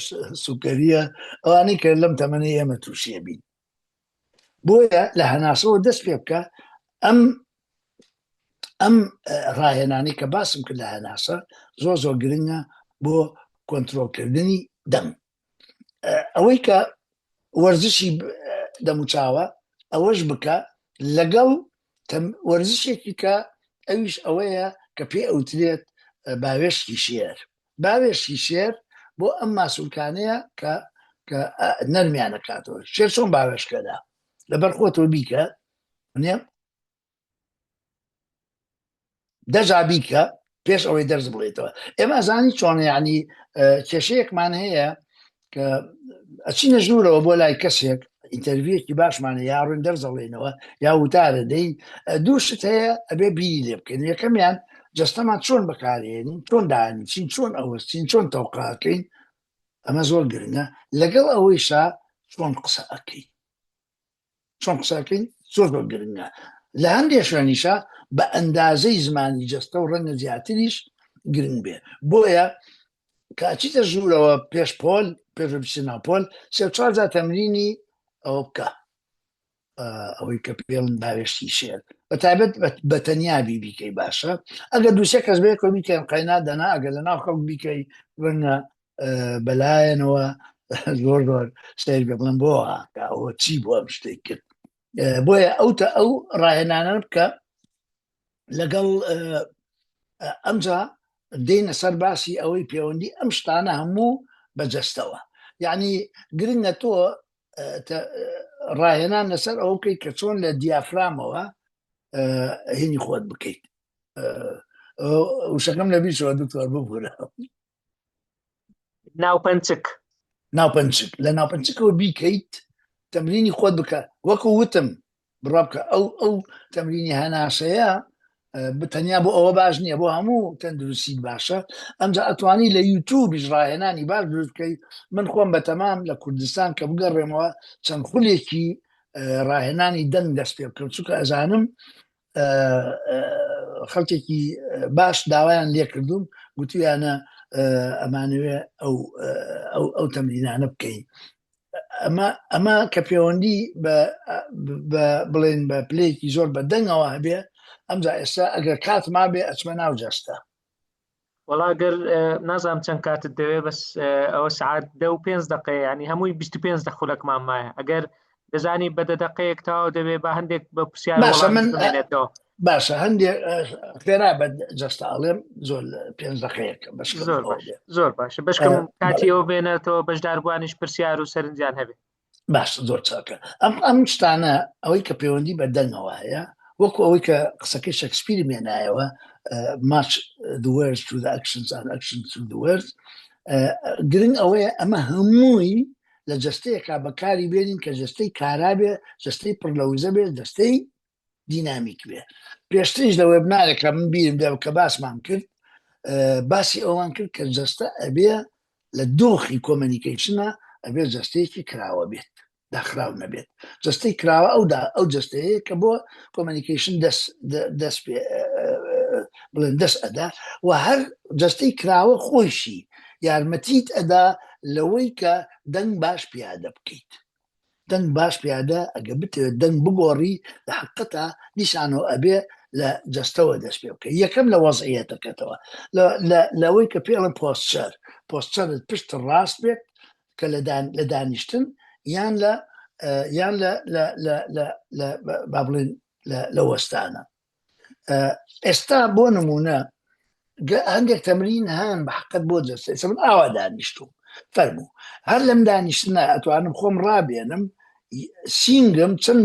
سوکەریە، ئەوانەی کە لەم تەمەنەی ئێمە تووشیە بین. بۆیە لە هەناسەوە دەست پێ بکە ئەم ڕاهێنانی کە باسم کرد لە هەناسە زۆر گرنگە بۆ کۆنتڕۆلکردنی دەم. ئەوەی کە وەرزشی دەموچاوە ئەوەش بکە لەگەڵ وەرزشێکی کە ئەویش ئەوەیە کە پێ ئەوترێت باوێشکی شێر. باوێشکی شێر بۆ ئەم ماسوولکانەیە کە نەرمیانە کاتەوە. شێر چۆن باوێشکەدا لەبەر خۆتەوە بیکە دەجا بیکە پێش ئەوەی دەرز بڵێتەوە. ئێمە زانی چۆن یعنی کێشەیەکمان هەیە کە ئەچینە ژوورەوە بۆ لای کەسێک ئینتەرویوێکی باشمانە یا ڕوون دەرزەڵێنەوە یا وتارە دەین دووشت هەیە ئەبێ بیری لێ بکەین. یەکەمیان جەستەمان چۆن بەکارێنین، چۆن دانیچین، چۆن ئەوەستین، چۆن تەوقعەکەین، ئەمە زۆر گرنگە. لەگەڵ ئەوەیشا چۆن قسە ئەەکەین زۆر گرنگە. لە هەندێک شوێنیشە بە ئەندازەی زمانی جەستە و ڕەنگە زیاتریش گرنگ بێ. بۆیە کاچیتە ژوورەوە پێش پۆل پێش ناوپۆل 3-4 جار تەمرینی ئەوە بکە، ئەوەی کە پێڵن باوێشتی شێر، بەتایبەت بە تەنیا بیکەی باشە. ئەگەر 2-3 کەس بێ کۆ بیکەن قەینا دەنا، ئەگەر لە ناو خەڵک بیکەی ڕەنگە بەلایەنەوە زۆر سیر بێ بڵێن بۆ ئەوە چی بۆ ئەم شتێک کرد. بۆیە ئەو ڕاهێنانە بکە لەگەڵ ئەمجا دێنە سەر باسی ئەوەی پەیوەندی ئەم شتانە هەموو بەجەستەوە. یعنی گرنگە تۆ ڕاهێنان لەسەر ئەو بکەیت کە چۆن لە دیافرامەوە هێنی خۆت بکەیت. وشەکەم لە بیرەوە دکتۆر ببوورە. ناوپەنچک لە ناوپەنچکەوە بیکەیت تەمرینی خۆت بکە. وەکو وتم بڕابکە ئەو تەمرینی هەناسەیە بتەنیا بۆ ئەوە باش نییە، بۆ هەموو تەندروستی باشە. ئەمجا ئەتوانی لە یوتیوبیش ڕاهێنانی باش دروست بکەی. من خۆم بە تەمام لە کوردستان کە بگەڕێمەوە چەند خولێکی ڕاهێنانی دەنگ دەست پێ بکەم، چونکە ئەزانم خەڵکێکی باش داوایان لێ کردوم، گوتیانە ئەمانوێ ئەو تەمرینانە بکەین. ئەمە کە پەیوەندی بڵێن بە پلەیەکی زۆر بە دەنگەوە هەبێ، ئەمجا ئێستا ئەگەر کات ما بێ ئەچمە ناو جەستە. وەڵا گەر نازانم چەند کاتت دەوێ، بەس ئەوە سعات 15 دقەیە، ینی هەمووی 25 دەخولەکمان مایە. ئەگەر دەزانی بە 10 دقەیەک تاوا دەبێ با هەندێک بە پرسیار وەڵام بمێنێتەوە. باشە هەندێک خێرا بە جەستە ئاڵێم زۆر 5 دقەیەک زۆر باشە بەشکەم کاتی ئەوە بێنێتەوە، بەشداربوانیش پرسیار و سەرنجیان هەبێ. باش زۆر چاکە. ئەم شتانە ئەوەی کە پەیوەندی بە دەنگەوە هەیە، وەکو ئەوەی کە قسەکەی شەکسپیری مێنایەوە match the words to the actions and actions to the words. گرنگ ئەوەیە ئەمە هەمووی لە جەستەیەکا بەکاری بێنین کە جەستەی کارا بێ، جەستەی پڕلەوزە بێ، جەستەی دینامیک بێ. پێشترش لە وێبنارێکە من بیرم بێ کە باسمان کرد، باسی ئەوان کرد کە جەستە ئەبێ لە دۆخی کۆمەنیکیشنە ئەبێ جەستەیەکی کراوە بێت، داخراو نەبێت. جەستەی کراوە ئەو جەستەیە کە بۆ کۆمەنیکیشن دەست پێ بڵێن دەست ئەدا، و هەر جەستەی کراوە خۆشی یارمەتیت ئەدا لەوەی کە دەنگ باش پیادە بکەیت. دەنگ باش پیادە ئەگە بتوێت دەنگ بگۆڕی لە حقیقەتە نیشانەوە ئەبێ لە جەستەوە دەست پێ بکەیت. یەکەم لە وەزعیەتەکەتەوە لەوەی کە پێڵم پۆستچەرت پشت ڕاست بێت کە لە دانیشتن یان با بڵێن لە وەستانە. ئێستا بۆ نمونە هەندێک تەمرین هەن بە حقیقەت بۆ جەستە. من ئاوا دانیشتوم، فەرموو هەر لەم دانیشتنە ئەتوانم خۆم ڕابێنم سینگم چەند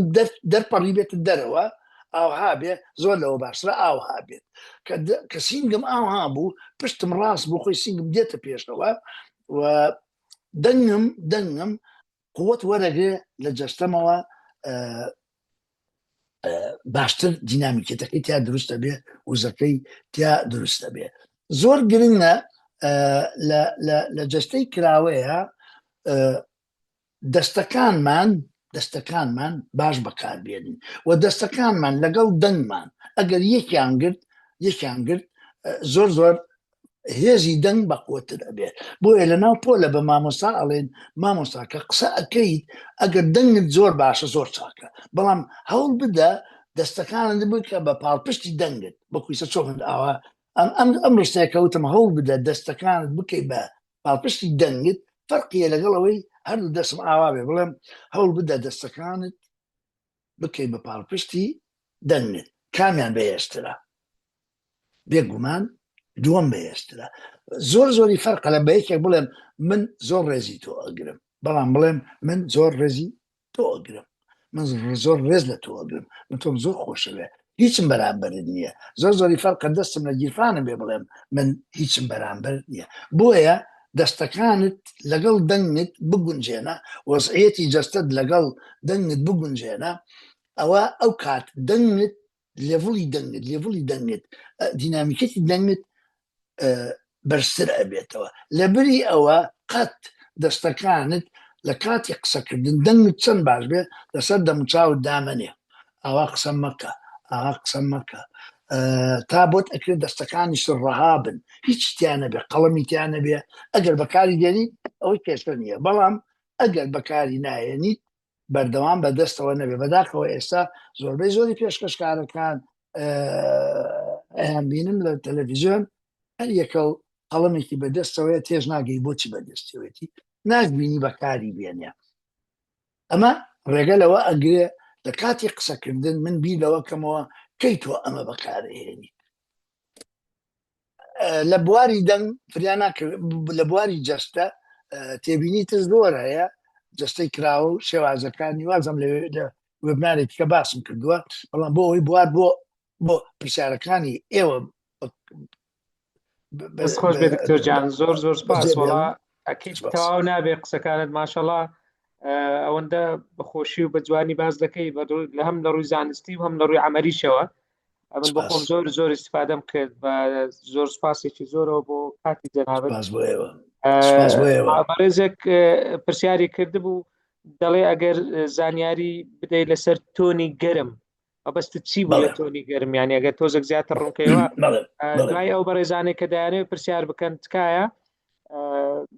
دەرپەڕی بێتە دەرەوە، ئاوها بێ زۆر لەوە باشترە ئاوها بێت. کە سینگم ئاوها بوو، پشتم ڕاست بوو، خۆی سینگم دێتە پێشەوە و دەنگم قووەت وەرەگێ لە جەستەمەوە باشتر دینامیکێتەکەی تیا دروستە بێ، وزەکەی تیا دروستە بێ. زۆر گرنگە لە جەستەی کراوەیە دەستەکانمان باش بەکاربێنین و دەستەکانمان لەگەڵ دەنگمان ئەگەر یەکیان گرت زۆر هێزی دەنگ بەقوتر ئەبێت. بۆیە لە ناو پۆلە بە مامۆستا ئەڵێن مامۆستاکە قسە ئەەکەیت ئەگەر دەنگت زۆر باشە زۆر چاکە، بەڵام هەوڵ بدە دەستەکانت بکە بە پاڵپشتی دەنگت بەکویسە چۆند ئاوا ئەم ڕستەیەکەوتم هەوڵ بدە دەستەکانت بکەیت بە پاڵپشتی دەنگت، فەرقیە لەگەڵەوەی هەردوو دەستم ئاوا بێ. بڵێم هەوڵ بدە دەستەکانت بکەیت بە پاڵپشتی دەنگت، کامیان بەهێشترە؟ بێگومان دووەم بەهێشترە. زۆری فەرقە لە بەیەکێک بڵێم من زۆر ڕێزی تۆ ئەگرم، بەڵام بڵێم من زۆر ڕێزی تۆ ئەگرم، من زۆر ڕێز لە تۆ ئەگرم، من تۆم زۆر خۆشەوێ، هیچم بەرامبەرت نییە. زۆری فەرقە دەستم لە گیرفانم بێ بڵێم من هیچم بەرامبەر نییە. بۆیە دەستەکانت لەگەڵ دەنگت بگونجێنە، وەزعیەتی جەستەت لەگەڵ دەنگت بگونجێنە، ئەوە ئەو کات دەنگت لێڤڵی دەنگت دینامیکەتی دەنگت بەرزتر ئەبێتەوە. لەبری ئەوە قەت دەستەکانت لە کاتی قسەکردن دەنگت چەند باش بێ لەسەر دەموچاوت دامەنێ، ئاوا قسە مەکە تا بۆت ئەکرێت دەستەکانی ڕەها بن، هیچ تیانە بێ، قەڵەمی تیانە بێ. ئەگەر بەکاری دێنیت ئەوەی کێشە نییە، بەڵام ئەگەر بەکاری نایێنیت بەردەوام بەدەستەوە نەبێ. بەداخەوە ئێستا زۆری پێشکەشکارەکان ئەیان بینم لە تەلەڤیزیۆن هەر یەکە قەڵەمێکی بەدەستەوەیە تێژ ناگەی بۆچی بەدەستەوەێتی ناگبینی بەکاری بێنێ. ئەمە ڕێگە لەوە ئەگرێ لە کاتی قسەکردن من بیر لەوە کەمەوە کەی تۆ ئەمە بەکارهێنی. لە بواری دەنگ فریانە لە بواری جەستە تێبینی تر زۆر هەیە، جەستەی کراوە و شێوازەکانی وازم لە وێبنارێکی کە باسم کردووە، بەڵام بۆ ئەوی بوار بۆ پرسیارەکانی ئێوە خۆش بێ دکتۆر جان، زۆر سپاس. وەڵا ئەکید تەواو نابێ قسەکانت ماشەڵڵا ئەوەندە بەخۆشی و بە جوانی باز دەکەی لە هەم لە ڕووی زانستی و هەم لە ڕووی عمەلیشەوە. من بۆ خۆم سپاس زۆر استفادەم کرد بە زۆر سپاسێکی زۆرەوە بۆ کاتی جەنابەت. سپاس بۆ ئێوە سپاس بۆ ئێوە بەڕێزێک پرسیاری کردبوو، دەڵێ ئەگەر زانیاری بدەیت لەسەر تۆنی گەرم، ئەبەستت چی بوو لە بەڵێ تۆنی گەرم، یانی ئەگەر تۆزێک زیاتر ڕوونکەیەوە بەڵێ بەڵێ دوای ئەو بەڕێزانێک کە دەیانەوێت پرسیار بکەن تکایە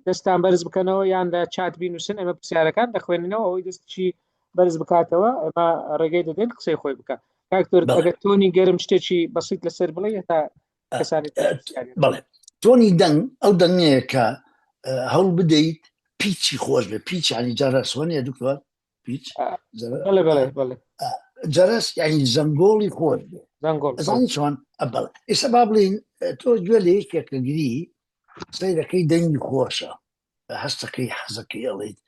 دەستان بەرز بکەنەوە یان لە چات بینوسن، ئەمە پرسیارەکان دەخوێنینەوە، ئەوەی دەستشی بەرز بکاتەوە ئەمە ڕێگەی دەدەین قسەی خۆی بکە. کاکتۆر بەڵێ ئەگەر تۆنی گەرم شتێکی بەسیط لەسەر بڵێ هێتا کەسانی بەڵێ تۆنی دەنگ ئەو دەنگەیە کە هەوڵ بدەیت پیچی خۆش بێ، پیچ ینی جەرەس وەنیە دوکتۆر پیچ بەڵێ بەڵێ بەڵێ جەرەس ینی زەنگۆڵی خۆش بێ زەنگۆڵ ئەزانی چۆن بەڵێ ئێستا با بڵین تۆ گوێ لە یەکێکە گری سەیرەکەی دەنگی خۆشە هەستەکەی حەزەکەی ئەڵێیت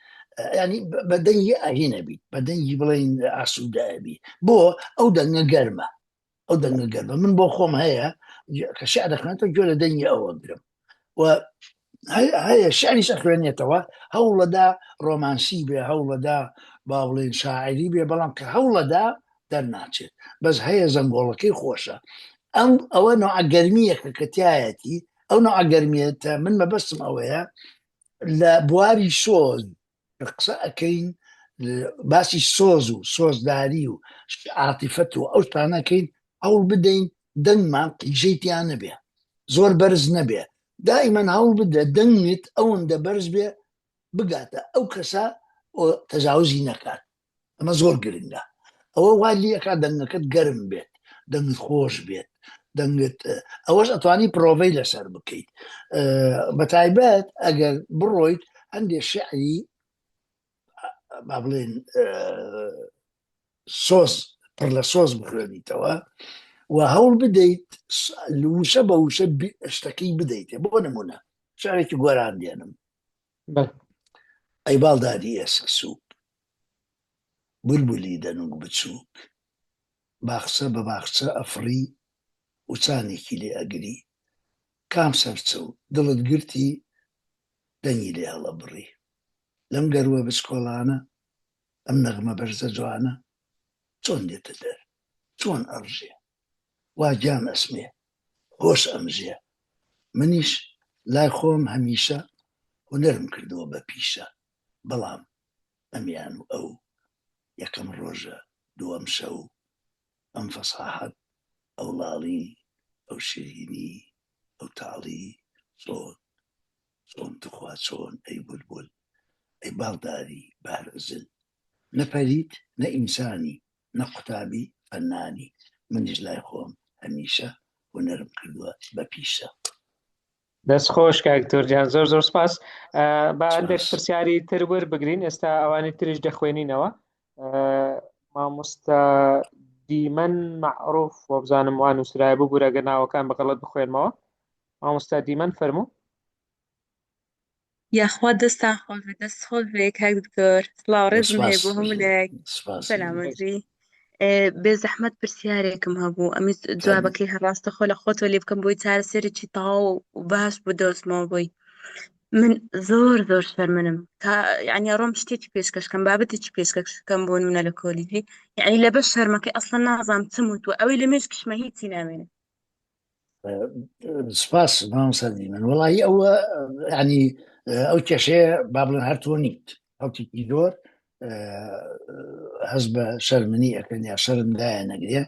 ینی بە دەنگی ئاهینە بیت بە دەنگی بڵین ئاسوودایبی بۆ ئەو دەنگە گەرمە ئەو دەنگە گەرمە من بۆ خۆم هەیە کە شع دەخوێنێتەوە گوێ لە دەنگی ئەوە گرم و هەیە شعریش ئەخوێنێتەوە هەوڵەدا ڕۆمانسی بێ هەوڵەدا با بڵێن شاعری بێ بەڵام کە هەوڵەدا دەرناچێت بەس هەیە زەنگۆڵەکەی خۆشە ئەوە نوع گەرمیەکە کە تایەتی ئەو نوع گەرمیێتە من مەبەستم ئەوەیە لە بواری سۆز قسە ئەەکەین باسی سۆز و سۆزداری و عاتیفەت و ئەو شتانەکەین هەوڵ بدەین دەنگمان قیژەیتیان نەبێ زۆر بەرز نەبێ دائیمەن هەوڵ بدە دەنگت ئەوەندە بەرز بێ بگاتە ئەو کەسە تەجاوزی نەکات ئەمە زۆر گرنگە ئەوە والی ئەکا دەنگەکەت گەرم بێت دەنگت خۆش بێت دەنگت ئەوەش ئەتوانی پرۆڤەی لەسەر بکەیت بە تایبەت ئەگەر بڕۆیت هەندێک شعری با بڵێن سۆز پڕ لە سۆز بخوێنیتەوە و هەوڵ بدەیت وشە بە وشە شتەکەی بدەیت بۆ نمونە شارێکی گۆران دێنم ئەی باڵداری ئێسک سووک بولبولی دەنوک بچووک باخچە بە باخچە ئەفری وچانێکی لێ ئەگری کام سەرچە و دڵت گرتی دەنگی لێ هەڵە بڕی لەم گەروە بچکۆڵانە ئەم نەغمە بەرزە جوانە چۆن دێتە دەر چۆن ئەڕژێ واگیان ئەسمێ خۆش ئەمژێ منیش لای خۆم هەمیشە هونەرم کردووە بە پیشە بەڵام ئەمیان و ئەو یەکەم ڕۆژە دووەم شەو ئەم فەساحەت ئەو لاڵی ئەو شیرینی ئەو تاڵی چۆن تخوا چۆن ئەی بولبول ئەی باڵداری بارەزل نەپەریت نە ئینسانی نە قوتابی فەنانی منیش لای خۆم هەمیشە هونەرم کردووە بە پیشە. دەست خۆش کاکتۆر جان زۆر سپاس. با هەندێک پرسیاری تر وەربگرین ئێستا ئەوانی تریش دەخوێنینەوە. مامۆستا دیمەن معروف وە بزانم وان وسرایە بوو بوورەگە ناوەکان بەغەڵەت بخوێنمەوە. مامۆستا دیمەن فەرموو. یاخوا دەستان خۆش بێ دەست خۆش بێ کاک دکتۆر سڵاو ڕێزم هەیە بۆ هەمولێک سەلامەتری بێ زەحمەت پرسیارێکم هەبوو ئەمی جوابەکەی هەڕاستە خۆ لە خۆتۆ لێ بکەم بۆی چارەسێرێکی تەواو و باش بدۆزمەوە بۆی من زۆر شەرمنم تا یعنی ڕۆم شتێکی پێشکەشکەم بابەتێکی پێشکەشکەم بۆ نمونە لە کۆلیژی یعنی لەبەر شەرمەکەی ئەسڵەن نازانم چ وتووە ئەوەی لە مێش کشمە هیچی نامێنێ. سپاس مامۆستا دیمەن وەڵی ئەوە ینی ئەو کێشەیە با بڵێن هەر تۆ نیت هەڵکێکی زۆر هەست بە شەرمنی ئەەکەن یا شەرمدایە نەگرێ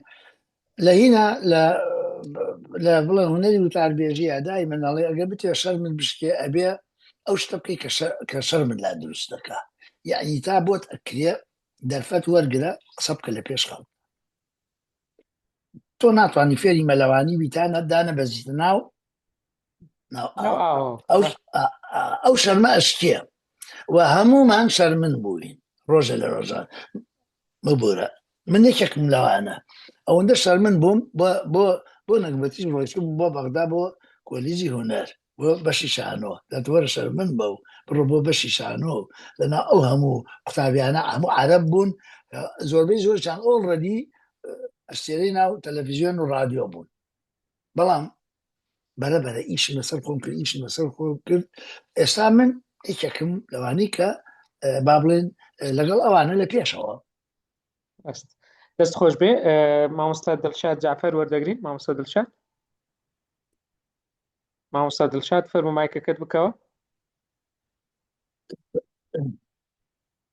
لە هینە لە بڵێن هونەری وتاربێژی ئەدای مناڵێ ئەگە بتێ شەرمت بشکێ ئەبێ ئەو شتە بکەی کە شەرمت لا دروست دەکا یعنی تا بۆت ئەکرێ دەرفەت وەرگرە قسە بکە لە پێش خەڵک تۆ ناتوانانی فێری مەلەوانی بیتانە دانە بەزیتە ناو ئەو شەرمە ئەشتێ و هەمومان شەرمن بووین ڕۆژە لە ڕۆژان مەبورە من یەکێکم لەوانە ئەوەندە شەرمن بووم بۆ نەکبەتیش ڕۆیشتم بۆ بەغدا بۆ کۆلیژی هونەر بۆ بەشی شانۆ دەتوەرە شەرمن بە و بڕۆ بۆ بەشی شانۆ لەنا ئەو هەموو قوتابیانە هەموو عەرەب بوون زۆربەی زۆرشان ئۆڵڕەدی ئەستێرەی ناو تەلەڤیزیۆن و رادیۆ بوون بەڵام بەرەبەرە ئیشم لەسەر خۆم کرد ئیشم لەسەر خۆم کرد ئێستا من یەکێکم لەوانی کە با بڵێن لەگەڵ ئەوانە لە پێشەوە. دەست خۆش بێ. مامۆستا دڵشاد جعفەر وەردەگرین. مامۆستا دڵشاد فەرموو مایکەکەت بکەوە.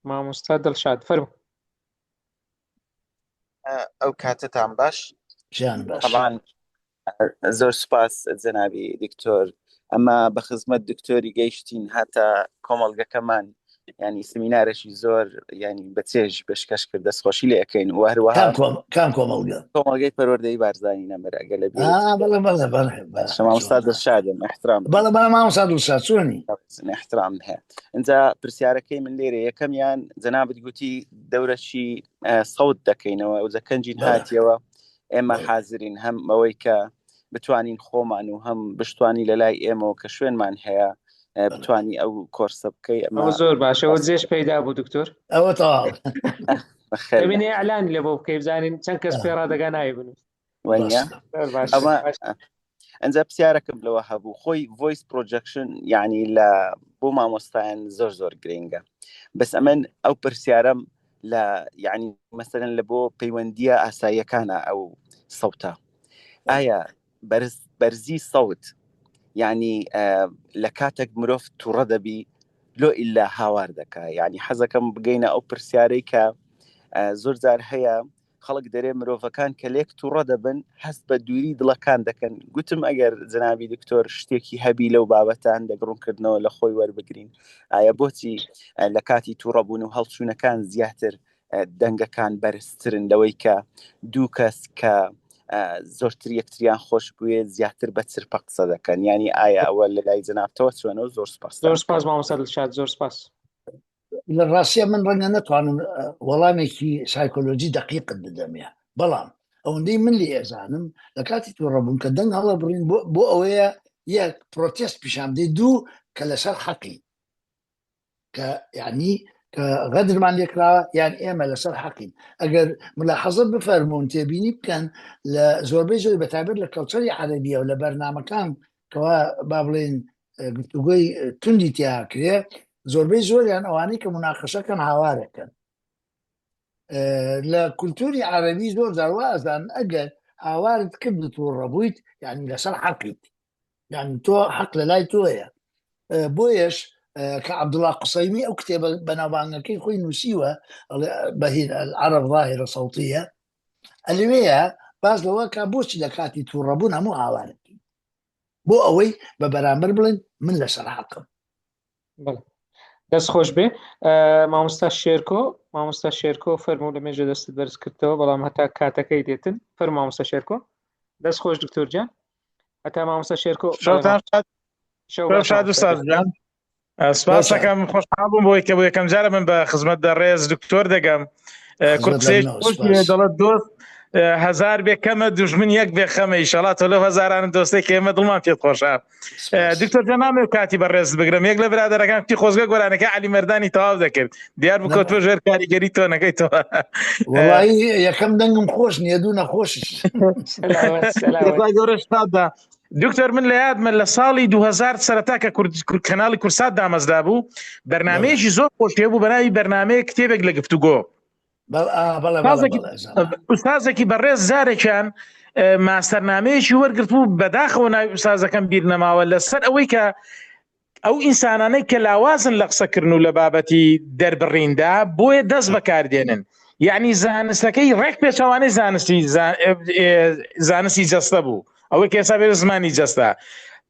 مامۆستا دڵشاد فەرموو. ئەو کاتتان باش. ژیان باش. طبعاً زۆر سوپاس جەنابی دکتۆر، ئەمە بە خزمەت دکتۆری گەیشتین هاتە کۆمەڵگەکەمان، ینی سمینارێکی زۆر ینی بەچێژ پێشکەش کرد، دەستخۆشی لێ ئەەکەین و هەروەها کام کۆمەڵگە؟ کۆمەڵگەی پەروەردەی بارزانی نەمەرەگە لە بێ. مامۆستا دڵشادم احترام. بەڵێ مامۆستا دڵشاد چۆنی؟ احترام هەیە. اینجا پرسیارەکەی من لێرە یەکەمیان جەنابەت گوتی دەورەشی سەوت دەکەینەوە و جەکەنجین هاتیەوە، ئێمە حازرین هەم ئەوەی کە بتوانین خۆمان و هەم بشتوانی لە لای ئێمەوە کە شوێنمان هەیە بتوانی ئەو کۆرسە بکەی. ئەمە زۆر باشەوە جێش پەیدا بوو دکتۆر. ئەوە تەواو ببینێ ئەعلانی لێ بۆ بکەی بزانین چەند کەس پێ ڕادەگا نایە بنووس. ئەنجا پرسیارەکەم لەوە هەبوو، خۆی ڤۆیس پرۆجەکشن یعنی لە بۆ مامۆستایان زۆر گرنگە، بەس ئەمن ئەو پرسیارەم لە یعنی مەسەرەن لە بۆ پەیوەندیە ئاساییەکانە ئەو سەوتە، ئایا بەرزی سەوت یعنی لە کاتێک مرۆڤ تووڕە دەبی لۆ ئیلا هاوار دەکا؟ یعنی حەزەکەم بگەینە ئەو پرسیارەی کە زۆر جار هەیە خەڵک دەرێ مرۆڤەکان کە لێک تووڕە دەبن هەست بە دووری دڵەکان دەکەن. گوتم ئەگەر جەنابی دکتۆر شتێکی هەبی لەو بابەتان دەگڕونکردنەوە لە خۆی وەربگرین، ئایا بۆچی لە کاتی تووڕەبوون و هەڵچوونەکان زیاتر دەنگەکان بەرزترن لەوەی کە دوو کەس کە زۆرتر یەکتریان خۆش بووێ زیاتر بە چرپە قسە دەکەن؟ ینی ئایا ئەوە لە لای جەنابتەوە چۆنەوە؟ زۆر سپاس. زۆر سپاس مامۆستا دڵشاد، زۆر سپاس. لە ڕاستیە من ڕەنگە نەتوانم وەڵامێکی سایکۆلۆجی دقیقت بدەمێ، بەڵام ئەوەندەی من لێ ئێزانم لە کاتی تووڕەبوون کە دەنگ هەڵە بڕین بۆ ئەوەیە یەک پرۆتێست پیشان بدەین، دوو کە لەسەر حەقی کە یعنی کە غەدرمان لێکراوە یان ئێمە لەسەر حەقین. ئەگەر ملاحەزە بفەرمونون تێبینی بکەن لە زۆربەی زۆری بەتابەت لە کەڵچەری عەرەبیە و لە بەرنامەکان کەوا با بڵێن گفتوگۆی توندی تیاکرێ، زۆربەی زۆریان ئەوانەی کە مناقەشەکەن هاوارەکەن. لە کولتوری عەرەبی زۆر جاروازان ئەگەر هاوارت کرد تووڕەبوویت یعنی لەسەر حەقیت، یعنی تۆ حەق لە لای تۆیە. بۆیەش کە عەبدوڵڵا قوسەیمی ئەو کتێبە بەناوبانگەکەی خۆی نووسیوە بەهین العرب ظاهرة صوتية، ئەلوەیە باز لەوە کە بۆچی لە کاتی تووڕەبوون هەموو هاوارەکەین بۆ ئەوەی بە بەرامبەر بڵێن من لەسەر حەقم. دەست خۆش بێ. مامۆستا شێرکۆ فەرموو لە مێژە دەستت بەرز کردەوە، بەڵام هەتا کاتەکەی دێتن. فەرموو مامۆستا شێرکۆ. دەست خۆش دکتۆر جان. هەتا مامۆستا شێرکۆ شاد استاد جان. سپاس دەکەم، خۆشحاڵ بووم بۆی کە بۆ یەکەم جارە من بە خزمەت دەڕێز دکتۆر دەگەم. کورسێک دەڵێت دۆست هزار بێ کەمە دوژمن یەک بێ خەمە، ئیشەڵا تۆ لەو هەزارانە دۆستێک ئێمە دڵمان پێت خۆشە. دکتۆر جان نامێ و کاتی بەڕێز بگرم، یەک لە برادەرەکان کتی خۆزگە گۆرانەکە عەلی مەردانی تەواو دەکرد، دیار بکۆ تۆ ژێر کاریگەری تۆ نەکەیتەوە. وەڵی یەکەم دەنگم خۆش نییە، دوو نەخۆشش. گەورە شتادا دکتۆر، من لە یادمە لە ساڵی 2000 سەرەتا کە کەناڵی کورسات دامەزدا بوو، بەرنامەیەکی زۆر خۆشیە بوو بە ناوی بەرنامەیە کتێبێک لە گفتوگۆ. ئوستازێکی بەڕێز زارێکیان ماستەرنامەیەکی وەرگرت بوو، بەداخەوە ناوی ئوستازەکەم بیر نەماوە، لەسەر ئەوەی کە ئەو ئینسانانەی کە لاوازن لە قسەکردن و لە بابەتی دەربڕیندا بۆیە دەست بەکاردێنن، یعنی زانستەکەی ڕێک پێچەوانەی زانستی جەستە بوو، ئەوەی کە ئێستا بێت زمانی جەستە.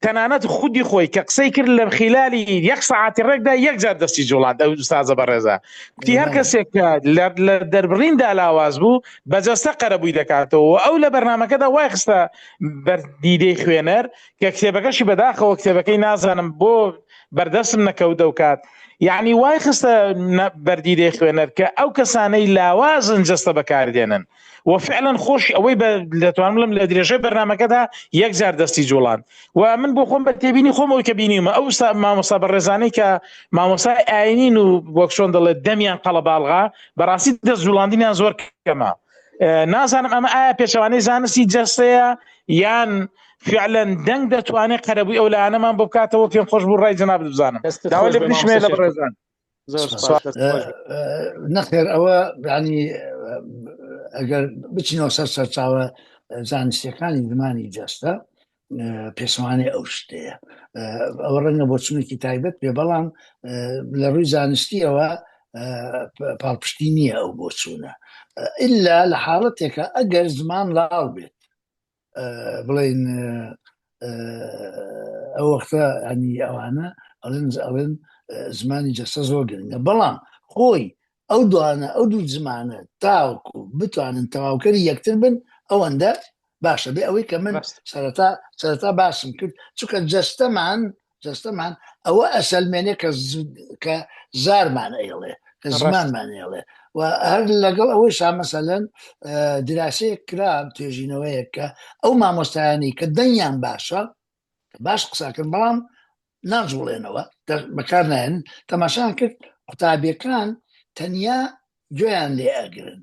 تەنانەت خودی خۆی کە قسەی کرد لە خلالی یەک سەعاتی ڕێکدا یەکجار دەستی جوڵاند. ئەو ئوستازە بەڕێزە کوتی هەر کەسێک لە دەربڕیندا لاواز بوو بەجەستە قەرەبووی دەکاتەوە. ئەو لە بەرنامەکەدا وای خستە بەردیدەی خوێنەر کە کتێبەکەشی بەداخەوە کتێبەکەی نازانم بۆ بەردەستم نەکەوت دەوکات، یعنی وای خستە بەردیدەی خوێنەر کە ئەو کەسانەی لاوازن جەستە بەکاردێنن و فعلا خۆش ئەوەی دەتوانم بڵم لە درێژەی بەرنامەکەدا یەکجار دەستی جوڵان. و من بۆ خۆم بە تێبینی خۆمەوەی کە بینیمە ئەو مامۆستا بەڕێزانەی کە مامۆستای ئاینین و وەک چۆن دەڵێت دەمیان قەڵەباڵغا، بەڕاستی دەست جوڵاندنیان زۆر کەمە. نازانم ئەمە ئایا پێچەوانەی زانستی جەستەیە یان فعلا دەنگ دەتوانێت قەرەبووی ئەو لایەنەمان بۆ بکاتەوە؟ پێم خۆش بوو ڕای جەنابەت بزانم. داوا لێ بنیشمێ لە بەڕێزان. زۆر سپاس دەست خۆش نەخێر ئەوە ینی ئەگەر بچینەوە سەر سەرچاوە زانستیەکانی زمانی جەستە پێشوانێ ئەو شتەیە ئەوە ڕەنگە بۆ چونێکی تایبەت پێ بەڵام لە ڕووی زانستیەوە پاڵپشتی نییە ئەو بۆ چوونە ئللا لە حاڵەتێکە ئەگەر زمان لاڵ بێت بڵێن ئەو وەختە ئەنی ئەوانە ئەڵێن زمانی جەستە زۆر گرنگە بەڵام خۆی ئەو دوانە ئەو دوو زمانە تاوەکو بتوانن تەواوکەری یەکتر بن ئەوەندە باشە بێ ئەوەی کە من سەرەتا باسم کرد چونکە جەستەمان ئەوە ئەسەلمێنێ کە زارمان ئێڵێ کە زمانمان ئێڵێ و هەر لەگەڵ ئەوەی شامەسەلەن دراسەیەک کرا توێژینەوەیە کە ئەو مامۆستایانی کە دەنگیان باشە باش قساکرد بەڵام ناجوڵێنەوە بەکار نایەن تەماشان کرد قوتابیەکان تەنیا گوێیان لێ ئەگرن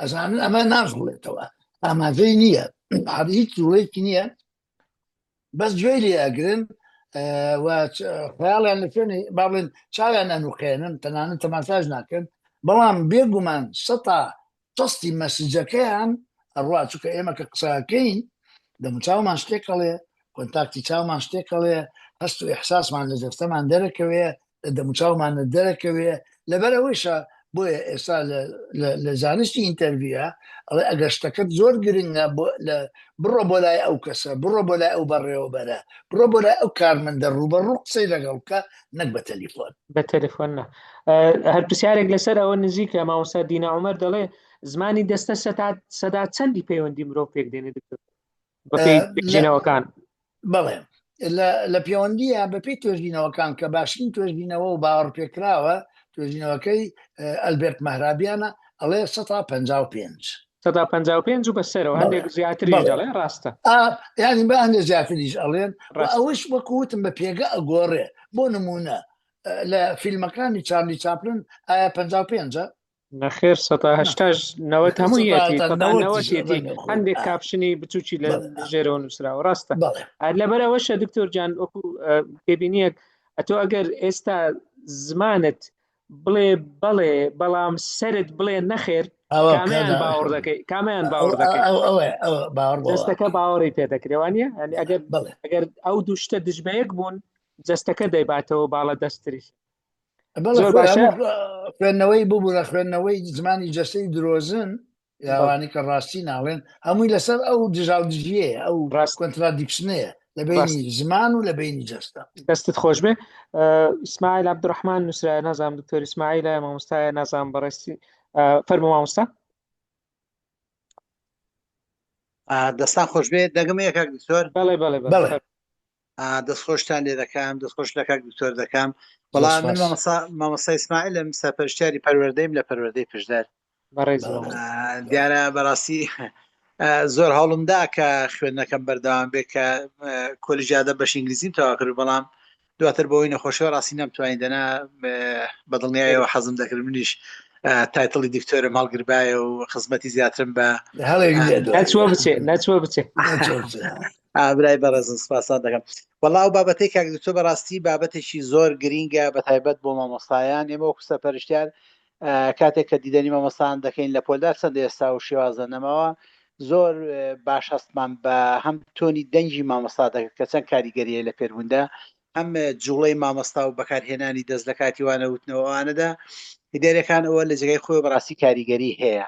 ئەزانن ئەمە ناژڵێتەوە ئاماژەی نییە هیچ جوڵێکی نییە بەس گوێی لێ ئەگرن خەیاڵیان لە فێنی با بڵێن چاویان ئەنوقێنن تەنانەت تەماشاش ناکەن بەڵام بێگومان سەتا چەستی مەسجەکەیان ئەڕوا چونکە ئێمە کە قساکەین دەموچاومان شتێکەڵێ کۆنتاکتی چاومان شتێکەڵێ هەست و ئیحساسمان لە جەستەمان دەرەکەوێ دەموچاومانە دەرەکەوێ لەبەرەوەیشە بۆیە ئێستا لە زانستی ئینتەرویە ئەڵێ ئەگەر شتەکەت زۆر گرنگە بڕۆ بۆ لای ئەو کەسە بڕۆ بۆ لای ئەو بەڕێوەبەرە بڕۆ بۆ لای ئەو کارمەندە ڕوبەڕوو قسەی لەگەڵ بکە نەک بە تەلیفۆن بە تەلیفۆن نە هەر پرسیارێک لەسەر ئەوە نزیکە مامۆستا دینا عومەر دەڵێ زمانی دەستە سەدا چەندی پەیوەندی مرۆڤ پێک دێنێ دکتۆر بە پێی توێژینەوەکان بەڵێ لە پەیوەندیە بەپێی توێژینەوەکان کە باشترین توێژینەوە و باوەڕ پێکراوە توێژینەوەکەی ئەلبێرت مەهرابیانە ئەڵێ 155 و بەسەرەوە هەندێک زیاتریش دەڵێ ڕاستە یانی بە هەندێک زیاتریش ئەڵێن ئەوەش وەکوتم بە پێگە ئەگۆڕێ بۆ نمونە لە فیلمەکانی چارلی چاپلن ئایا 55 نەخێر 180 هەموویەتی هەندێک کاپشنی بچوکی لە ژێرەوە نووسراوە ڕاستە لەبەرەوەشە دکتۆر جان وەکو پێبینیەک ئەتۆ ئەگەر ئێستا زمانت بڵێ بەڵێ بەڵام سەرت بڵێ نەخێر کامیان باوەڕ دەکەی دەستەکە باوەڕی پێدەکرێوانە ئەگەر ئەو دوو شتە دژبەیەک بوون جەستەکە دەیباتەوە باڵە دەستریش خوێندنەوەی ببوو لە خوێندنەوەی زمانی جەستەی درۆزن یاوانی کە ڕاستی ناڵێن هەمووی لەسەر ئەو دژاودژیە ئەو کۆنترادیکشنەیە لە بینی زمان و لە بینی جەستە دەستت خۆش بێ ئیسماعیل عەبدوڕەحمان نووسرایە نازانم دکتۆر ئیسماعیلە مامۆستایە نازانم بەڕاستی فەرموو مامۆستا دەستان خۆش بێ دەگەم یەکاک دکتۆر بەڵێ دەستخۆشتان لێ دەکەم دەستخۆش لە کاک دکتۆر دەکەم بەڵام من مامۆستا ئیسماعیلم سەرپەرشتیاری پەروەردەیم لە پەروەردەی پشدار دیارە بەڕاستی زۆر هەوڵمدا کە خوێندنەکەم بەردەوام بێت کە کۆلیژیادە بەش ئینگلیزیم تەوا کرد بەڵام دواتر بەوەی نەخۆشیەوە ڕاستی نەمتوانین دەنا بەدڵنیایەوە حەزم دەکرد منیش تایتڵی دکتۆرم هەڵگربایە و خزمەتی زیاترم بە نەچوە بچێ برای بەڕێزم سپاسان دەکەم وەڵاو بابەتەی کاک دکتۆر بەڕاستی بابەتێکی زۆر گرینگە بە تایبەت بۆ مامۆستایان ئێمە وەکو سەرپەرشتیار کاتێک کە دیدەنی مامۆستایان دەکەین لە پۆلدار چەندە ئێستا و شێوازە نەماوە زۆر باش هەستمان بە هەم تۆنی دەنگی مامۆستا دەکرد کە چەند کاریگەریە لە پێربووندا هەم جوڵەی مامۆستا و بەکارهێنانی دەست لە کاتی وانە وتنەوەوانەدا هیدارەکان ئەوە لە جێگای خۆی بەڕاستی کاریگەری هەیە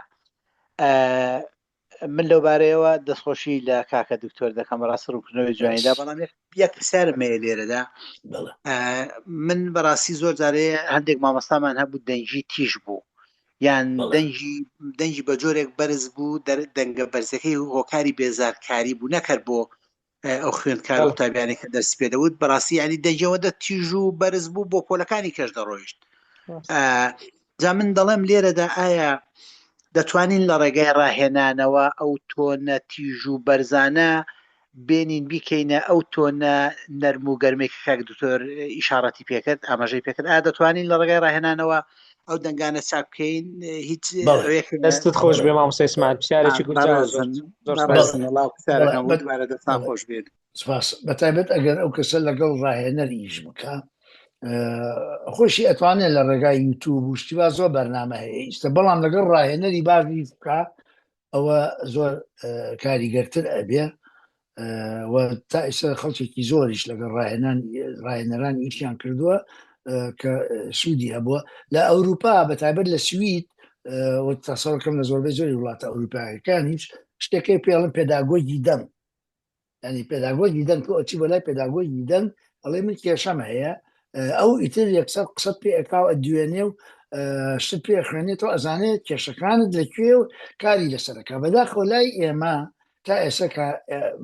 من لەو بارەیەوە دەستخۆشی لە کاکە دکتۆر دەکەم ڕاست ڕوونکردنەوەی جوانیدا بەڵام یەک پرسیارمەیە لێرەدا من بەڕاستی زۆر جارەیە هەندێک مامۆستامان هەبوو دەنگی تیژ بوو یان دەنگی بە جۆرێک بەرز بوو دەنگە بەرزەکەی هۆکاری بێزارکاری بوو نەکرد بۆ ئەو خوێندکار قوتابیانی کە دەست پێدەوت بەڕاستی ینی دەنگەوەدە تیژ و بەرز بوو بۆ پۆلەکانی کەش دەڕۆیشت جا من دەڵێم لێرەدا ئایا دەتوانین لە ڕێگای ڕاهێنانەوە ئەو تۆنە تیژ و بەرزانە بێنین بیکەینە ئەو تۆنە نەرم و گەرمێکی کاک دکتۆر ئیشارەتی پێکرد ئاماژەی پێکرد ئایا دەتوانین لە ڕێگای ڕاهێنانەوە ئەو دەنگانە چاک بکەین هیچ دەستت خۆش بێ مامۆستا ئیسماعیل پرسیارێکی دەستان خۆش بێت سپاس بەتایبەت ئەگەر ئەو کەسە لەگەڵ ڕاهێنەر ئیش بکە خۆشی ئەتوانێت لە ڕێگای یوتیوب و شتیوا زۆر بەرنامە هەیە ئیستا بەڵام لەگەڵ ڕاهێنەری باشی بکە ئەوە زۆر کاریگەرتر ئەبێ و تا ئێستا خەڵکێکی زۆریش لەگەڵ ڕاهێنەران ئیشیان کردووە کە سوودی هەبووە لە ئەوروپا بەتایبەت لە سوید تاسەڵکەم لە زۆربەی زۆری وڵاتە ئەوروپایەکانیش شتێکی پێڵم پێداگۆجی دەنگ ینی پێداگۆجی دەنگ تۆ ئەچی بەلای پێداگۆجی دەنگ ئەڵێ من کێشەم هەیە ئەو ئیتر یەکسەر قسەت پێ ئەکاو ئەدوێنێ و شت پێ خوێنێتەوە ئەزانێت کێشەکانت لەکوێ و کاری لەسەرەکە بەداخۆ لای ئێمە تا ئێستا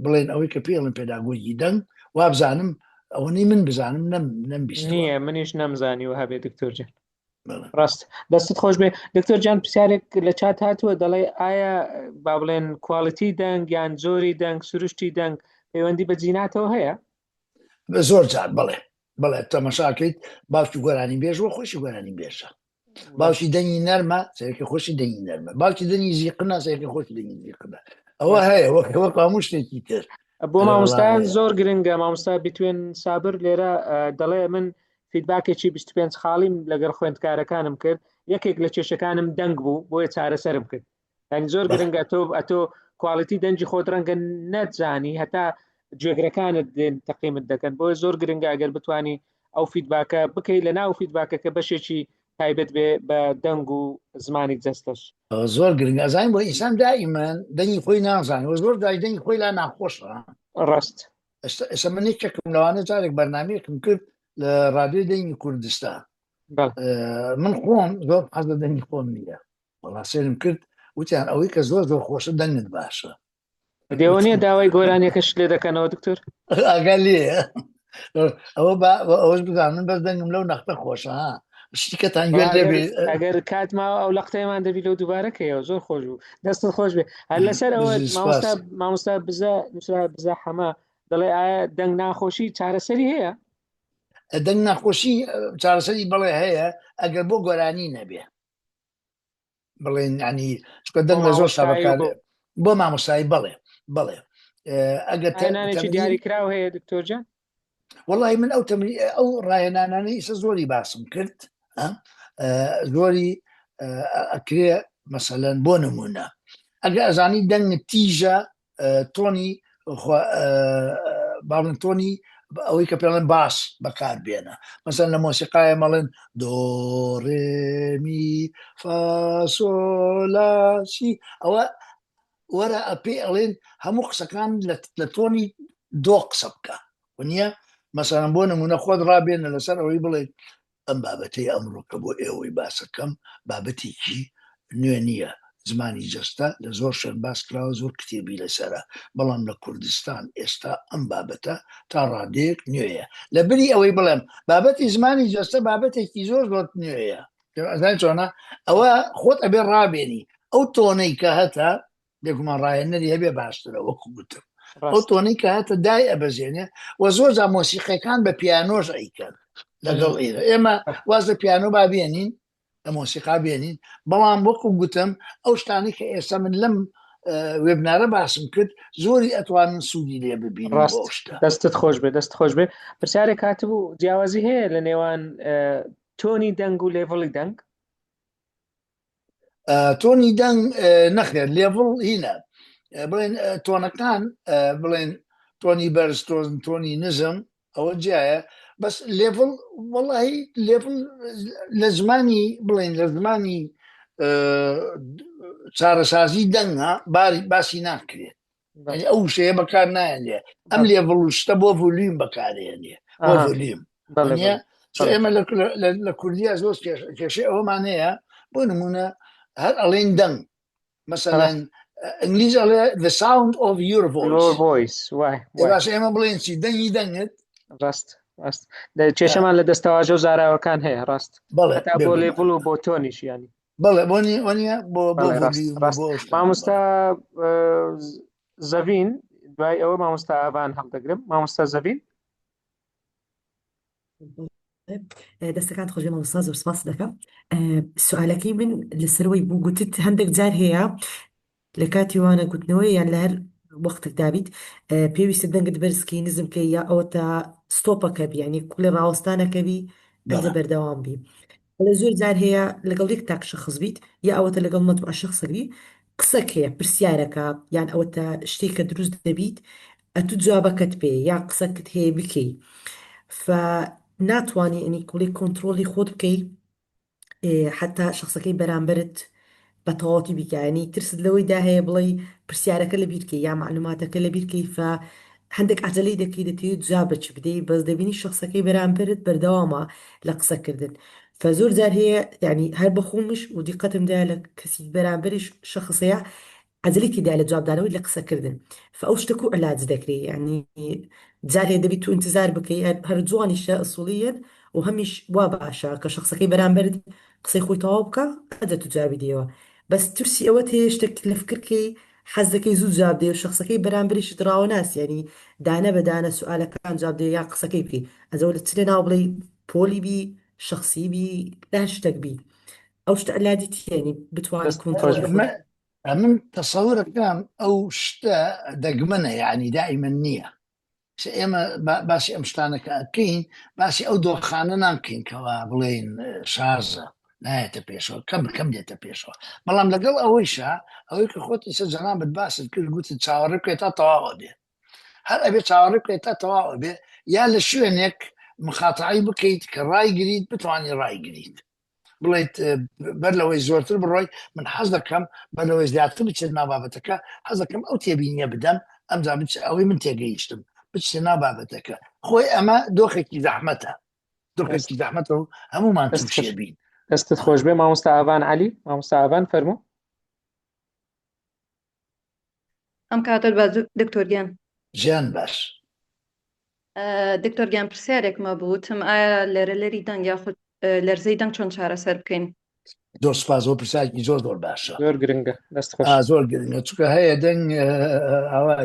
بڵێن ئەوەی کە پێڵم پێداگۆجی دەنگ وابزانم ئەوەی من بزانم نەمبیست نییە منیش نەمزانی و هەبێ دکتۆرجان ڕاست دەستت خۆش بێ دکتۆر جان پرسیارێک لە چات هاتووە دەڵێ ئایا با بڵێن کواڵیتی دەنگ یان زۆری دەنگ سروشتی دەنگ پەیوەندی بە جیناتەوە هەیە زۆر جار بڵێ تەمەشاکەیت باوکی گۆرانی بێژوە خۆشی گۆرانی بێژە باوکی دەنگی نەرمە سەرەکی خۆشی دەنگی نەرمە باوکی دەنگی زیقنا سەرەکی خۆشی دەنگی زیقنا ئەوە هەیە وەک هەموو شتێکی تر بۆ مامۆستایان زۆر گرنگە مامۆستا بتوێن سابر لێرە دەڵێ من فیدباکێکی 25 خاڵیم لەگەڵ خوێندکارەکانم کرد یەکێک لە کێشەکانم دەنگ بوو بۆیە چارەسەرم کرد یعنی زۆر گرنگە ئەتۆ کواڵیتی دەنجی خۆت ڕەنگە نەتزانی هەتا گوێگرەکانت دێن تەقیمت دەکەن بۆیە زۆر گرنگە ئەگەر بتوانی ئەو فیدباکە بکەیت لە ناو فیدباکەکە بەشێکی تایبەت بێ بە دەنگ و زمانی جەستەش زۆر گرنگ ئەزانین بۆ ئینسان دائیمەن دەنگی خۆی نازانێت و زۆر دای دەنگی خۆی لا ناخۆشە ڕاست ئێستا من یەکێکم لەوانە جارێک بەرنامەیەکم کرد لە ڕادیۆ دەنگی کوردستان من خۆم زۆر حەز لە دەنگی خۆم نییە وەڵا سێرم کرد وتیان ئەوەی کە زۆر خۆشە دەنگت باشە دێوانیە داوای گۆرانیەکەش لێ دەکەنەوە دکتۆر ئاگا لێە ئەوەش بزان من بەس دەنگم لەو نەختە خۆشە ها شتیکەتان ئەگەر کاتماوە ئەو لە قتەیمان دەبی لەو دووبارەکەیەوە زۆر خۆش بوو دەستت خۆش بێ هەر لەسەر ئەوە مامۆستا بزە حەما دەڵێ ئایا دەنگ ناخۆشی چارەسەری هەیە دەنگ ناخۆشی چارەسەری بڵێ هەیە ئەگەر بۆ گۆرانی نەبێ بڵێن ینی دەنگ لە زۆر شابکار بۆ مامۆستایی بڵێ ئەگەر دیاریکراو هەیە دکتۆر جان وەڵی من ئەو ڕاهێنانانەی ئیسە زۆری باسم کرد زۆری ئەکرێ مەسەلەن بۆ نمونە ئەگەر ئەزانی دەنگ تیژە تۆنی باڵن تۆنی ئەوەی کە پێڵێن باس بەکار بێنە مەسەن لە مۆسیقایە مەڵێن دۆڕێمی فاسۆلاسی ئەوە وەرە ئەپێ ئەڵێن هەموو قسەکان لە تۆنی دۆ قسە بکە نییە مەسەن بۆ نمونە خۆت ڕابێنە لەسەر ئەوەی بڵێت ئەم بابەتەی ئەمڕۆکە بۆ ئێوەی باسەکەم بابەتێکی نوێ نییە زمانی جەستە لە زۆر شوێن باس کراوە زۆر کتێبی لەسەرە بەڵام لە کوردستان ئێستا ئەم بابەتە تا ڕادەیەک نوێیە لە بری ئەوەی بڵێم بابەتی زمانی جەستە بابەتێکی زۆر نوێیە چۆنە ئەوە خۆت ئەبێ ڕابێنی ئەو تۆنەی کە هەتا دێکمان ڕاهێنەری هەبێ باشترە وەکو گوتم ئەو تۆنەی کە هەتە دای ئەبەزێنێ و زۆر جا مۆسیقەکان بە پیانۆژ ئەیکەن لەگەڵ ئێرە ئێمە واز لە پیانۆ با بێنین لە مۆسیقا بێنین بەڵام وەکو گوتم ئەو شتانی کە ئێستا من لەم وێبنارە باسم کرد زۆری ئەتوانن سوودی لێ ببین دەستت خۆش بێ دەست خۆش بێ پرسیارێک هاتبوو جیاوازی هەیە لە نێوان تۆنی دەنگ و لێڤڵی دەنگ تۆنی دەنگ نەخێر لێڤڵ هینە بڵێن تۆنەکان بڵێن تۆنی بەرز تۆنی نزم ئەوە جایە بەس لێڤڵ وەڵی لێڤڵ لە زمانی بڵێن لە زمانی چارەسازی دەنگە باسی ناکرێت ئەو شەیە بەکار نایەنێ ئەم لێڤڵ شتە بۆ ڤۆلیوم بەکارێنێ بۆ ڤۆلیوم ئێمە لە کوردیا زۆر کێشەی ئەوەمان هەیە بۆ نمونە هەر ئەڵێن دەنگ مەسەلەن ئینگلیز ئەڵێ the sound of your voice باش ئێمە بڵێن چی دەنگی دەنگت ڕاست کێشەمان لە دەستەواژە و زاراوەکان هەیە ڕاست بۆ لێڤڵ و بۆ تۆنیش ینی بەڵێ بۆنیە بۆ مامۆستا زەڤین دوای ئەوە مامۆستا ئاوان هەڵدەگرم مامۆستا زەڤین دەستەکان خۆش مامۆستا زۆر سپاس دەکەم سوالەکەی من لەسەرەوەی بوو گوتت هەندێک جار هەیە لە کاتی وانە گوتنەوەی یان لە هەر وەختێک دابیت پێویستە دەنگت بەرزکەی نزمکەی یا ئەوە تا ستۆپەکە بی ینی لە ڕاوەستانەکەبی ئەدە بەردەوام بی لە زۆر جار هەیە لەگەڵ یەک تاک شخص بیت یا ئەوەتە لەگەڵ مەجموعە شخصەکبی قسەک هەیە پرسیارەکە یان ئەوەتە شتێکە دروست دەبیت ئەتو جوابەکەت پێ یا قسەکت هەیە بکەی ناتوانانی ئەنی کوڵی کۆنتترۆلی خۆت بکەی حتا شخصەکەی بەرامبرت بە تەواوەتی بیکانی ترست لەوەیدا هەیە بڵێ پرسیارەکە لە بیرکەی یا معلوماتەکە لە بیرکەی هەندێک عجلەی دەکەی دەتەوێت جوابەچ بدەی بەس دەبینی شخصەکەی بەرامبرت بەردەوامە لە قسەکردن فزۆر جار هەیە ینی هەر بەخۆمش و دیقەتمدا لە کەسی بەرامبەریش شخصەیە عجلی تێدا لە جوابدانەوەی لە قسەکردن ئەو شتێک و علاج دەکرێت ینی جار هەیە دەبیت تو انتظار بکەی هەر جوانیشە ئەسوڵیت و هەمیش وا باشە کە شخصەکەی بەرامبەر قسەی خۆی تەواو بکە ئەدە تو جوابی دێەوە بەس ترسی ئەوە هەیە شتێک لە فکرکەی حەز دەکەی زوو جواب دێ و شخصەکەی بەرامبەریشت ڕاوە ناسی ینی دانە بەدانە سوالەکان جواب دێ یا قسەکەی بکەی ئەزەوە لە چرێ ناو بڵێ پۆلی بی شخصی بی لا شتێک بی ئەو شتە علاجی تێنی بتوانێت کۆنترۆل من تصورەکەم ئەو شتە دەگمەنە یعنی دائما نییە ئێمە باسی ئەم شتانەکە ئەکەین باسی ئەو دۆخانە نامکەین کەوا بڵێن شارزە نایەتە پێشەوە کەم دێتە پێشەوە بەڵام لەگەڵ ئەوەیشە ئەوەی کە خۆت ئیسە جەنابەت باست کرد گوتت چاوەڕێ بکەیت تا تەواوە بێ هەر ئەبێ چاوەڕێ بکەیت تا تەواوە بێ یا لە شوێنێک مخاتعی بکەیت کە ڕایگریت بتوانانی ڕایگریت بڵێیت بەر لەوەی زۆرتر بڕۆی من حەز دەکەم بەر لەوەی زیاتر بچێت نابابەتەکە حەز دەکەم ئەو تێبینیە بدەم ئەمجا ئەوەی من تێگەیشتم بچێ نابابەتەکە خۆی ئەمە دۆخێکی زەحمەتە دۆخێکی زەحمەتە و هەمومان تووشێ بین دەستت خۆش بێ مامۆستا ئاڤان عەلی مامۆستا ئاڤان فەرموو ئەم کاتت بە دکتۆر گیان ژیان باش دکتۆر گیان پرسیارێکمە بووتم ئایا لێرە لەری دەنگ یاخود لەرزەی دەنگ چۆن چارەسەر بکەین زۆر سپاس بۆ پرسیارێکی زۆر باشە زۆر گرنگە دەست خۆش زۆر گرنگە چونکە هەیە دەنگ ئەوە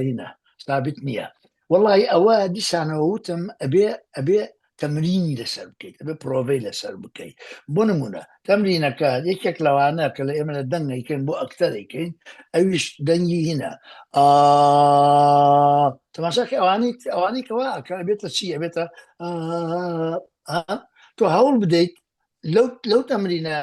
ثابت نییە وەڵی ئەوە دیسانەوە وتم ئەبێ تەمرینی لەسەر بکەیت ئەبێ پرۆڤەی لەسەر بکەیت بۆ نمونە تەمرینەکە یەکێک لەوانە کە لە ئێمە لە دەنگیکەین بۆ ئەکتەرێکین ئەویش دەنگی هینە تەماشاکە ئەوانەی کەوا ئەکە بێتە چی ئەبێتە تۆ هەوڵ بدەیت لەو تەمرینە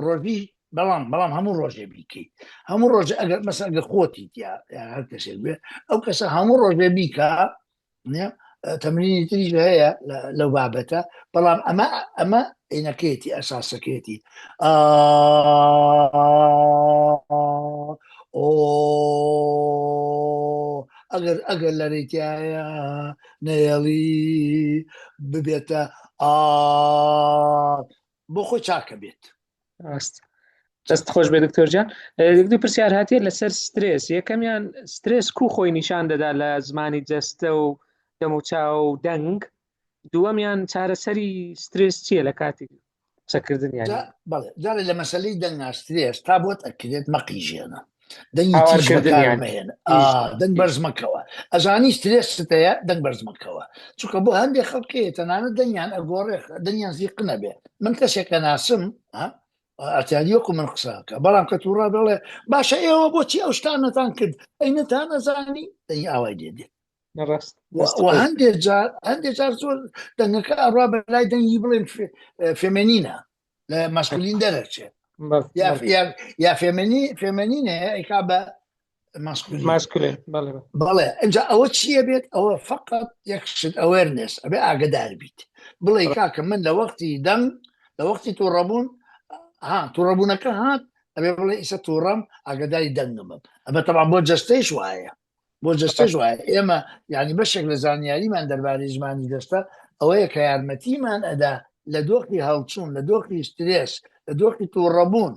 ڕۆژی بەڵام هەموو ڕۆژێ بیکەیت هەموو ڕۆژ ئەگەر مەسەن ئەگەر خۆتیت یا هەر کەسێک بێ ئەو کەسە هەموو ڕۆژێ بیکە تەمرینی تریش هەیە لەو بابەتە بەڵام ئەمە عینەکەیەتی ئەساسەکەیەتی ئەگەر لەرێتیایە نەیەڵی ببێتە بۆ خۆی چاکە بێت دەست خۆش بێ دکتۆرجان دو پرسیار هاتیە لەسەر سترێس یەکەمیان سترێس کوو خۆی نیشان دەدا لە زمانی جەستە و دەموچاو و دەنگ دووەمیان چارەسەری سترێس چییە لە کاتی قسەکردن جارێ لە مەسەلەی دەنگ سترێس تا بۆت ئەکرێت مەقیژێنە دەنگی دەنگ بەرز مەکەوە ئەزانی سترێستەیە دەنگ بەرز مەکەوە چونکە بۆ هەندێک خەڵکەیە تەنانەت دەنگیان ئەگۆڕێ دەنگیان زیق نەبێ من کەسێکە ناسم ئەتیادیۆکو من قساکە بەڵام کە تووڕا بڵێ باشە ئێوە بۆچی ئەو شتانەتان کرد ئەینەتان نەزانی دەنگی ئاوای دێدێت هەندێک جار زۆر دەنگەکە ئەڕوا بەلای دەنگی بڵێن فێمەنینە لە مەسکولین دەرەچێت یا فێمەنینە ئەیکا بە ماسکولین بەڵێ ئەنجا ئەوە چییە بێت ئەوە فقط یەکشت ئەوێرنس ئەبێ ئاگدار بیت بڵێ کاکە من لە وەختی دەنگ لە وەختی تووڕەبوون تووڕەبوونەکە هات ئەبێ بڵێ ئیسە تووڕەم ئاگداری دەنگمم ئەمە تەبان بۆ جەستەیش وایە بۆ جەستەش وایە ئێمە یعنی بەشێک لە زانیاریمان دەربارەی زمانی دەستە ئەوەیە کە یارمەتیمان ئەدا لە دۆخی هەڵچوون لە دۆخی سترێس لە دۆخی تووڕەبوون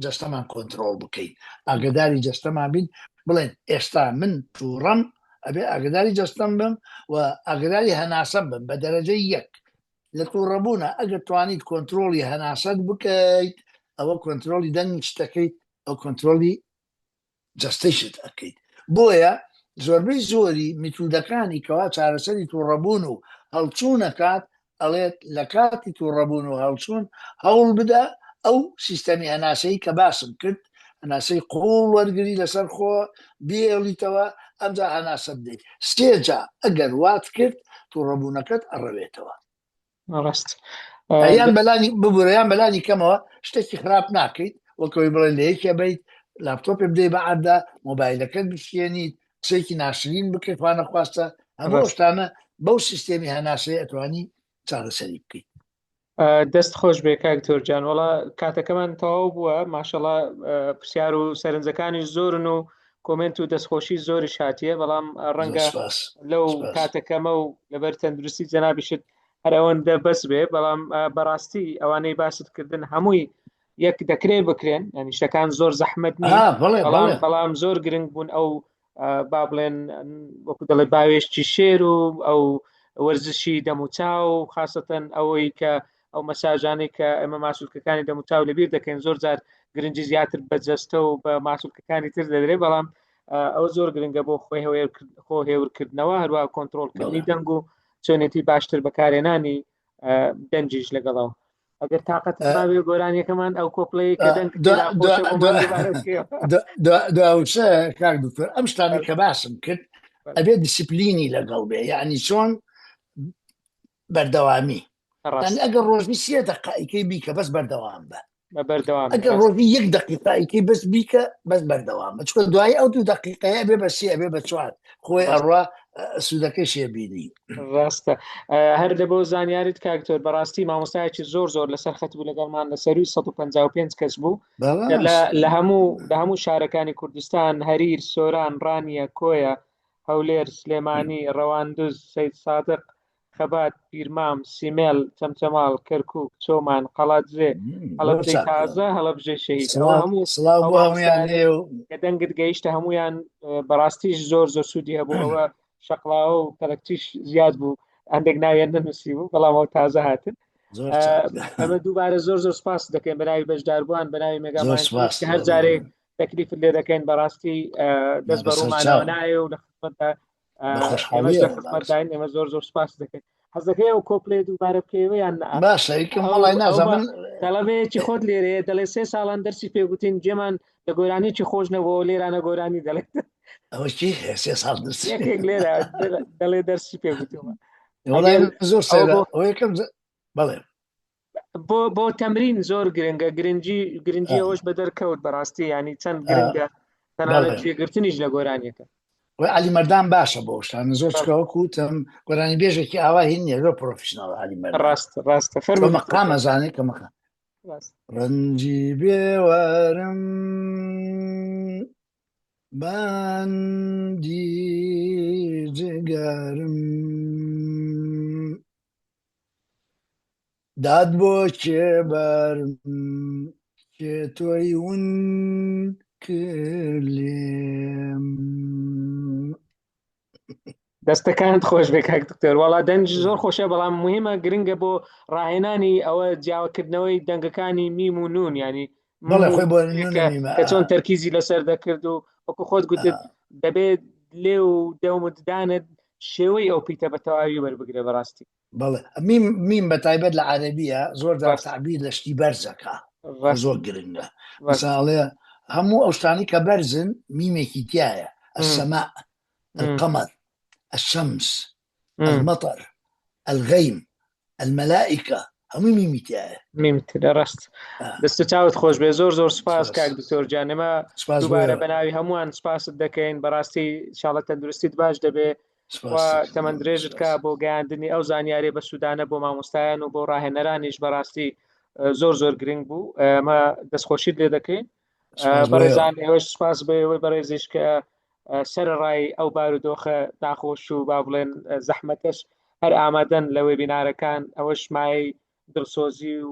جەستەمان کۆنترۆڵ بکەین ئاگداری جەستەمان بین بڵێن ئێستا من تووڕەم ئەبێ ئاگداری جەستەم بم و ئاگداری هەناسەم بم بە دەرەجەی یەک لە تووڕەبوونە ئەگەر توانیت کۆنترۆلی هەناسەت بکەیت ئەوە کۆنترۆلی دەنگ شتەکەیت ئەو کۆنترۆلی جەستەیشت ئەەکەیت بۆیە زۆربەی زۆری میتودەکانی کەوا چارەسەری تووڕەبوون و هەڵچوونەکات ئەڵێت لە کاتی تووڕەبوون و هەڵچوون هەوڵ بدە ئەو سیستەمی هەناسەی کە باسم کرد هەناسەی قوڵ وەرگری لەسەر خۆ بێڵیتەوە ئەمجا هەناسە بدەیت سێجا ئەگەر وات کرد تووڕەبوونەکەت ئەڕەوێتەوە ڕاست یان بەلانی ببوورە یان بەلانی کەمەوە شتێکی خراپ ناکەیت وەکەوەی بڵێ لە یەکێ بیت لاپتۆپێ بدەی بەعادا مۆبایلەکەت بشێنیت قسێکی ناشرین بکەیت خوا نەخواستە هەموو شتانە بەو سیستێمی هەناسەیە ئەتوانی چارەسەری بکەیت. دەست خۆش بێ کاک دکتۆر وڵا کاتەکەمان تەواو بووە ماشەڵا پرسیار و سەرنجەکانی زۆرن و کۆمنت و دەستخۆشی زۆری هاتیە بەڵام ڕەنگە لەو کاتەکەمە و لەبەر تەندروستی جەنابیشت هەر ئەوەندە بەس بێ بەڵام بەڕاستی ئەوانەی باستکردن هەمووی یەک دەکرێن بکرێن ینی شتەکان زۆر زەحمەت بەڵام زۆر گرنگ بوون ئەو با بڵێن وەکو دەڵێ باوێشتی شێر و ئەو وەرزشی دەموچاو و خاصەتەن ئەوەی کە ئەو مەساژانەی کە ئێمە ماسوولکەکانی دەموچاو لەبیر دەکەین زۆر جار گرنگی زیاتر بەجەستە و بە ماسوولکەکانی تر دەدرێ بەڵام ئەوە زۆر گرنگە بۆ خۆ هێورکردنەوە هەروە کۆنتترۆلکردنی دەنگ و چۆنێتی باشتر بەکارێنانی دەنجیش لەگەڵەوە ئەگەر تااقەت ناوێ گۆرانیەکەمان ئەو کۆپڵەیە کە دەنگ داوچە کاک دکتۆر ئەم شتانی کە باسم کرد ئەبێ دیسیپلینی لەگەڵ بێ یعنی چۆن بەردەوامی ئەگەر ڕۆژی 3 دقائقەی بیکە بەس بەردەوام بە ئەگەر ڕۆژی 1 دقیقەیەکی بەس بیکە بەس بەردەوام بە چکە دوای ئەو 2 دقیقەیە ئەبێ بە 3 ئەبێ بە 4 خۆی ئەڕوا سوودەکەی شێبینی ڕاستە هەر لە بۆ زانیاریت کاکتۆر بەڕاستی مامۆستایەکی زۆر لەسەر خەت بوو لەگەڵمان لە سەروی 155 کەس بوو لە هەموو شارەکانی کوردستان هەریر سۆران ڕانیە کۆیە هەولێر سلێمانی ڕەواندوز سەید سادق خەبات پیرمام سیمێل چەمچەماڵ کەرکووک چۆمان قەڵاتجێ هەڵەبجەی تازە هەڵەبجەی شەهید کە دەنگت گەیشتە هەمویان بەڕاستیش زۆر سوودی هەبوو ئەوە شەقڵاوە و کەلەکتیش زیاد بوو هەندێک ناویان نەنووسی بوو بەڵام ئەو تازە هاتن ئەمە دووبارە زۆر سپاس دەکەین بەناوی بەشداربووان بەناوی مێگامان کە هەر جارێک تەکلیف لێ دەکەین بەڕاستی دەست بە ڕوومانەوە نایە و لە خزمەتدا ئێمە زۆر سپاس دەکەین حەزەکەی ئەو کۆپلێ دووبارە بکەوە یان تەڵەبەیەکی خۆت لێرەیە دەڵێ 3 ساڵان دەرسی پێگوتین جێمان لە گۆرانیی خۆش نەبەوە لێرانە گۆرانی دەڵێت لێرە دەڵێ دەرسی پێگوتەوە بەڵێ بۆ تەمرین زۆر گرنگە گرنگی ئەوش بە دەرکەوت بەڕاستی ینی چەند گرنگە تەنانەت جێگرتنیش لە گۆرانیەکە علی مەردان باشە بۆ شتانە زۆر چکەوەکوتم گۆرانی بێژێکی ئاوا هین نیە زۆر پرۆفیشناڵ علی ڕاستە فەرمە مەقام ئەزانێت کە مەقام ڕەنجی بێوارم باندی جگارم داد بۆ کێبارم کێ تۆی ون کردلێم دەستەکانت خۆش بێ کاک دکتۆر وەڵا دەنج زۆر خۆشە بەڵام مهمە گرنگە بۆ ڕاهێنانی ئەوە جیاوەکردنەوەی دەنگەکانی میم و نون ینی کە چۆن تەرکیزی لەسەر دەکرد و وەکو خۆت گوتت دەبێت لێ و دەومددانت شێوەی ئەو پیتە بە تەواوی وەربگرێ بەڕاستی بەڵێ میم بە تایبەت لە عەرەبیە زۆر تعبیر لە شتی بەرزەکە زۆر گرنگە مەساڵێ هەموو ئەو شتانی کە بەرزن میمێکی تایە السەماء القمر الشمس المطر الغيم الملائكة هەمووی میمی تایە میمتە ڕاست دەستە چاوت خۆش بێ زۆر سپاس کاک دکتۆر جان ئێمە دووبارە بەناوی هەمووان سپاست دەکەین بەڕاستی ئینشاڵڵا تەندروستیت باش دەبێ تەمەند درێژت کا بۆ گەیاندنی ئەو زانیاری بە سوودانە بۆ مامۆستایان و بۆ ڕاهێنەرانیش بەڕاستی زۆر گرنگ بوو ئەمە دەستخۆشیت لێ دەکەین بەڕێزان ئێوەش سپاس بێ ئەوەی بەڕێزیش کە سەرڕای ئەو بارودۆخە ناخۆش و با بڵێن زەحمەتەش هەر ئامادەن لە وێبینارەکان ئەوەش مای دڵسۆزی و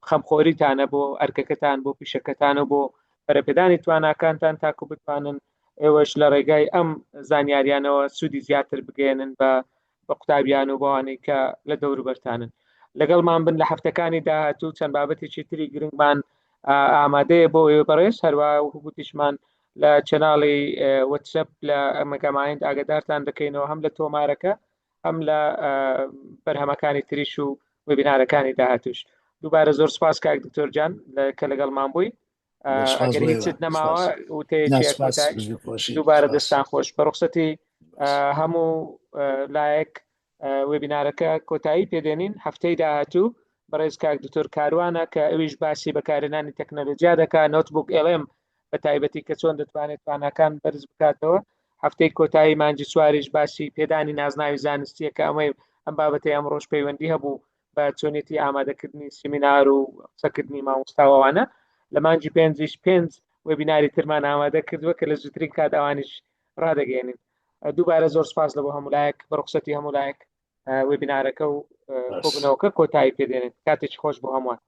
خەمخۆریتانە بۆ ئەرکەکەتان بۆ پیشەکەتان و بۆ بەرەپێدانی تواناکانتان تاکو بتوانن ئێوەش لە ڕێگای ئەم زانیاریانەوە سوودی زیاتر بگەێنن بە قوتابیان و بەوانەی کە لە دەوروبەرتانن لەگەڵمان بن لە هەفتەکانی داهاتوو چەند بابەتێکی تری گرنگمان ئامادەیە بۆ ئێوە بەڕێز هەروە گوتیشمان لە چەناڵی وەتسەپ لە ئەمەگەمایند ئاگدارتان دەکەینەوە هەم لە تۆمارەکە هەم لە بەرهەمەکانی تریش و وێبینارەکانی داهاتوش دووبارە زۆر سپاس کاک دکتۆر جان کە لەگەڵمان بووی ئەگەر هیچت نەماوە وتەیەکی دووبارە دەستان خۆش بە ڕوخسەتی هەموو لایەک وێبینارەکە کۆتایی پێدێنین هەفتەی داهاتوو بەڕێز کاک دکتۆر کاروانە کە ئەویش باسی بەکارهێنانی تەکنەلۆجیا دەکات نۆتبوک LM بە تایبەتی کە چۆن دەتوانێت تواناکان بەرز بکاتەوە. هەفتەی کۆتایی مانجی سواریش باسی پێدانی نازناوی زانستیە کە ئەم بابەتی ئەمڕۆژ پەیوەندی هەبوو بە چۆنێتی ئامادەکردنی سمینار و قسەکردنی مامۆستاوانە. لە مانجی پێنجیش 5 وێبیناری ترمان ئامادە کردووە کە لە زووترین کات ئەوانیش ڕادەگەێنین. دووبارە زۆر سپاس لە بۆ هەمولایەک بە ڕوخسەتی هەمولایەک وێبینارەکە و کۆبنەوەکە کۆتایی پێدێنێت. کاتێکی خۆش بۆ هەمووان.